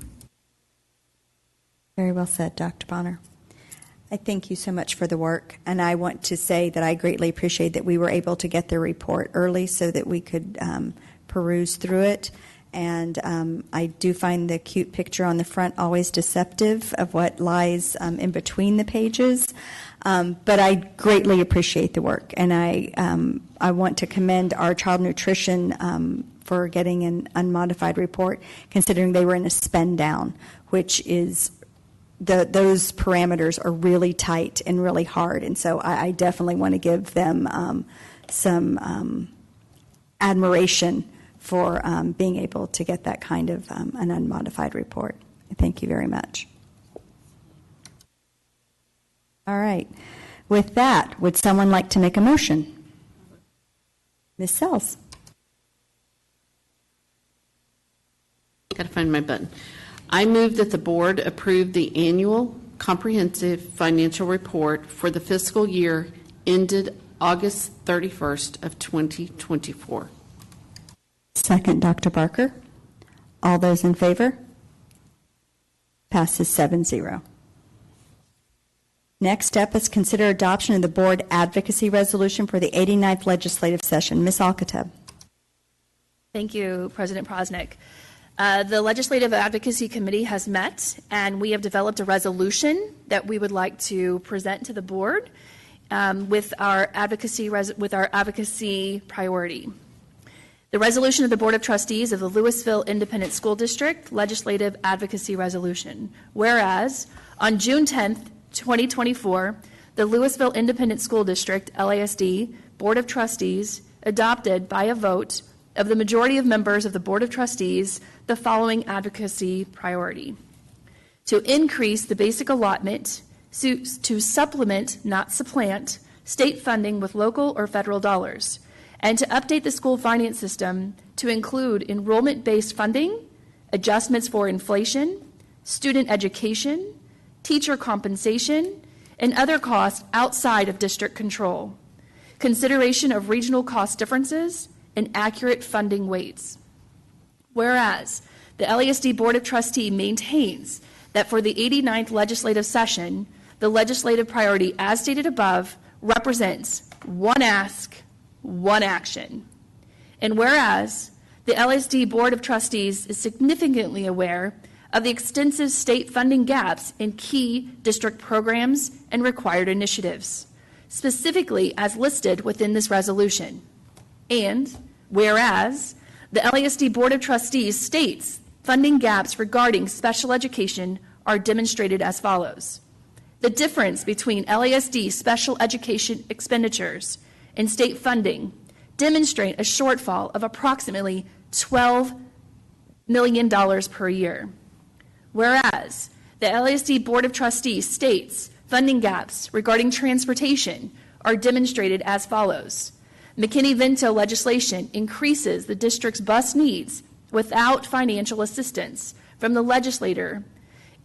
Very well said, Dr. Bonner. I thank you so much for the work, and I want to say that I greatly appreciate that we were able to get the report early so that we could peruse through it. And I do find the cute picture on the front always deceptive of what lies in between the pages. But I greatly appreciate the work, and I want to commend our child nutrition for getting an unmodified report, considering they were in a spend down, which is those parameters are really tight and really hard. And so I definitely want to give them some admiration for being able to get that kind of an unmodified report. Thank you very much. All right. With that, would someone like to make a motion? Ms. Sells. Got to find my button. I move that the board approve the annual comprehensive financial report for the fiscal year ended August 31st of 2024. Second, Dr. Barker. All those in favor? Passes 7-0. Next up is consider adoption of the board advocacy resolution for the 89th legislative session. Ms. Alcatab. Thank you, President Prosnick. The Legislative Advocacy Committee has met, and we have developed a resolution that we would like to present to the board with our advocacy priority. The resolution of the Board of Trustees of the Lewisville Independent School District Legislative Advocacy Resolution. Whereas, on June 10th, 2024, the Lewisville Independent School District, LASD, Board of Trustees adopted by a vote of the majority of members of the Board of Trustees the following advocacy priority: to increase the basic allotment, to supplement, not supplant, state funding with local or federal dollars, and to update the school finance system to include enrollment-based funding, adjustments for inflation, student education, teacher compensation, and other costs outside of district control, consideration of regional cost differences, and accurate funding weights. Whereas the LASD Board of Trustees maintains that for the 89th legislative session, the legislative priority, as stated above, represents one ask, one action. And whereas the LASD Board of Trustees is significantly aware of the extensive state funding gaps in key district programs and required initiatives, specifically as listed within this resolution. And whereas the LASD Board of Trustees states funding gaps regarding special education are demonstrated as follows: the difference between LASD special education expenditures and state funding demonstrate a shortfall of approximately $12 million per year. Whereas the LASD Board of Trustees states funding gaps regarding transportation are demonstrated as follows: McKinney-Vento legislation increases the district's bus needs without financial assistance from the legislator,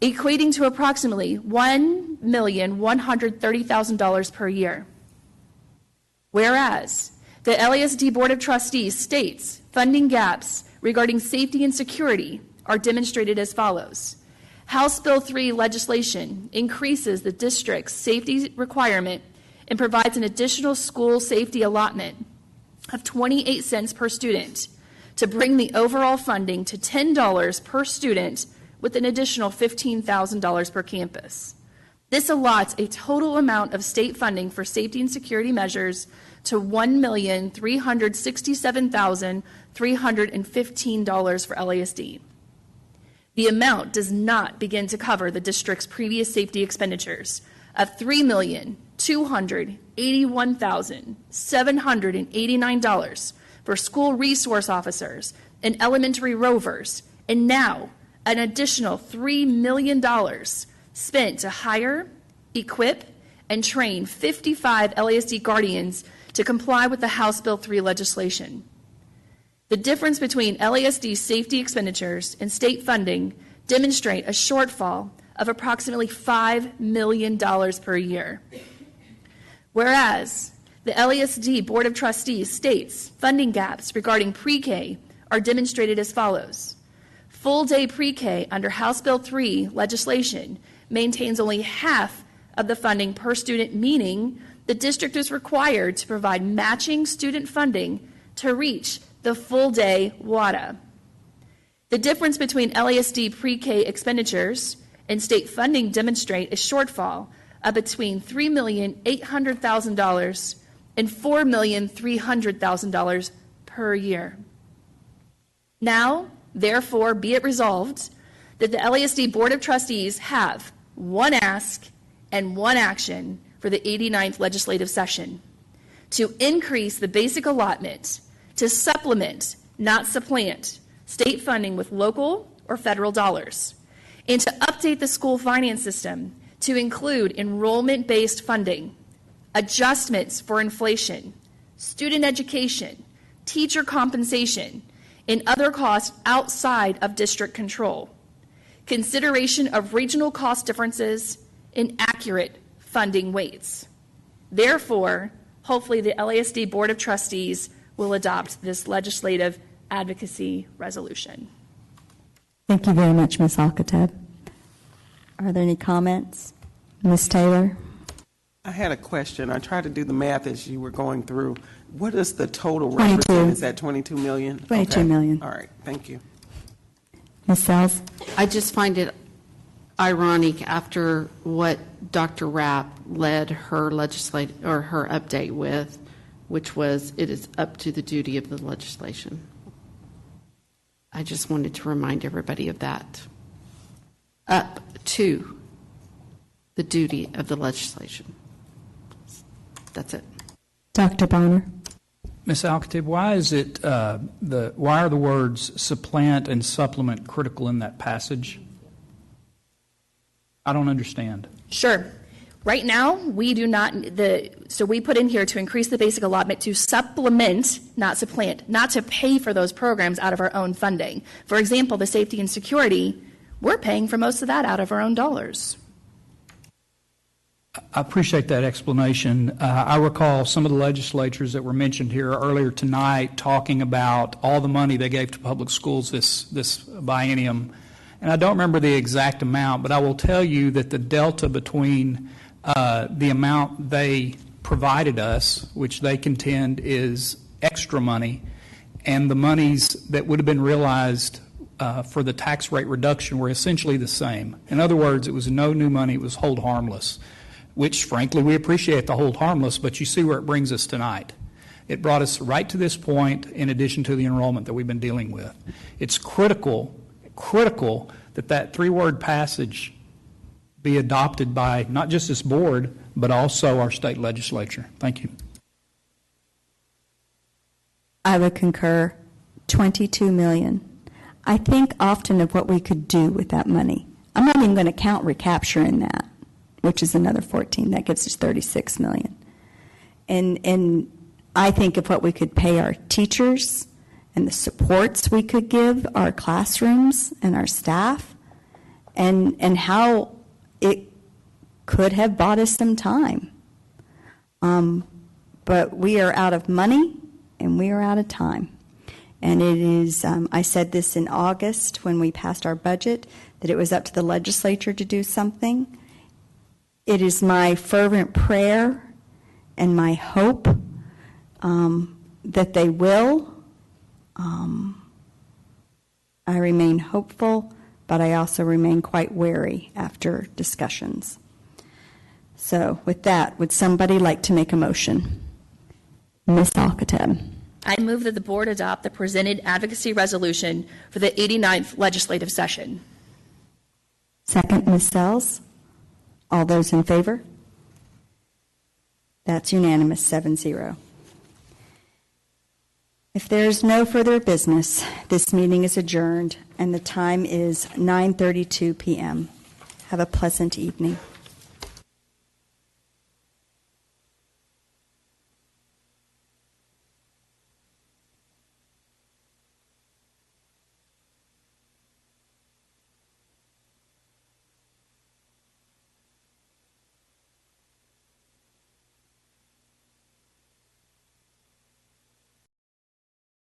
equating to approximately $1,130,000 per year. Whereas the LASD Board of Trustees states funding gaps regarding safety and security are demonstrated as follows: House Bill 3 legislation increases the district's safety requirement and provides an additional school safety allotment of 28 cents per student to bring the overall funding to $10 per student with an additional $15,000 per campus. This allots a total amount of state funding for safety and security measures to $1,367,315 for LASD. The amount does not begin to cover the district's previous safety expenditures of $3,281,789 for school resource officers and elementary rovers, and now an additional $3 million spent to hire, equip, and train 55 LASD guardians to comply with the House Bill 3 legislation. The difference between LASD safety expenditures and state funding demonstrate a shortfall of approximately $5 million per year. Whereas the LASD Board of Trustees states funding gaps regarding pre-K are demonstrated as follows: full-day pre-K under House Bill 3 legislation maintains only half of the funding per student, meaning the district is required to provide matching student funding to reach the full-day WADA. The difference between LASD pre-K expenditures and state funding demonstrate a shortfall of between $3,800,000 and $4,300,000 per year. Now, therefore, be it resolved that the LASD Board of Trustees have one ask and one action for the 89th legislative session: to increase the basic allotment, to supplement, not supplant, state funding with local or federal dollars, and to update the school finance system to include enrollment-based funding, adjustments for inflation, student education, teacher compensation, and other costs outside of district control, consideration of regional cost differences, and accurate funding weights. Therefore, hopefully the LASD Board of Trustees will adopt this legislative advocacy resolution. Thank you very much, Ms. Alcatab. Are there any comments? Ms. Taylor? I had a question. I tried to do the math as you were going through. What is the total 22. represent? Is that 22 million? 22 Okay. million. All right, thank you. Ms. Sells? I just find it ironic after what Dr. Rapp led her her update with, which was it is up to the duty of the legislation. I just wanted to remind everybody of that. Up to the duty of the legislation. That's it. Dr. Bonner? Ms. Alcative, why is it why are the words supplant and supplement critical in that passage? I don't understand. Sure. Right now, we do not, so we put in here to increase the basic allotment to supplement, not supplant, not to pay for those programs out of our own funding. For example, the safety and security, we're paying for most of that out of our own dollars. I appreciate that explanation. I recall some of the legislatures that were mentioned here earlier tonight talking about all the money they gave to public schools this biennium. And I don't remember the exact amount, but I will tell you that the delta between the amount they provided us, which they contend is extra money, and the monies that would have been realized for the tax rate reduction were essentially the same. In other words, it was no new money, it was hold harmless, which frankly we appreciate the hold harmless, but you see where it brings us tonight. It brought us right to this point in addition to the enrollment that we've been dealing with. It's critical that that three-word passage be adopted by not just this board, but also our state legislature. Thank you. I would concur. 22 million. I think often of what we could do with that money. I'm not even going to count recapture in that, which is another 14. That gives us 36 million. And I think of what we could pay our teachers and the supports we could give our classrooms and our staff, and how it could have bought us some time. But we are out of money and we are out of time. And it is, I said this in August when we passed our budget, that it was up to the legislature to do something. It is my fervent prayer and my hope that they will. I remain hopeful, but I also remain quite wary after discussions. So with that, would somebody like to make a motion? Ms. Alcatab. I move that the board adopt the presented advocacy resolution for the 89th legislative session. Second, Ms. Sells. All those in favor? That's unanimous, 7-0. If there is no further business, this meeting is adjourned, and the time is 9:32 p.m. Have a pleasant evening.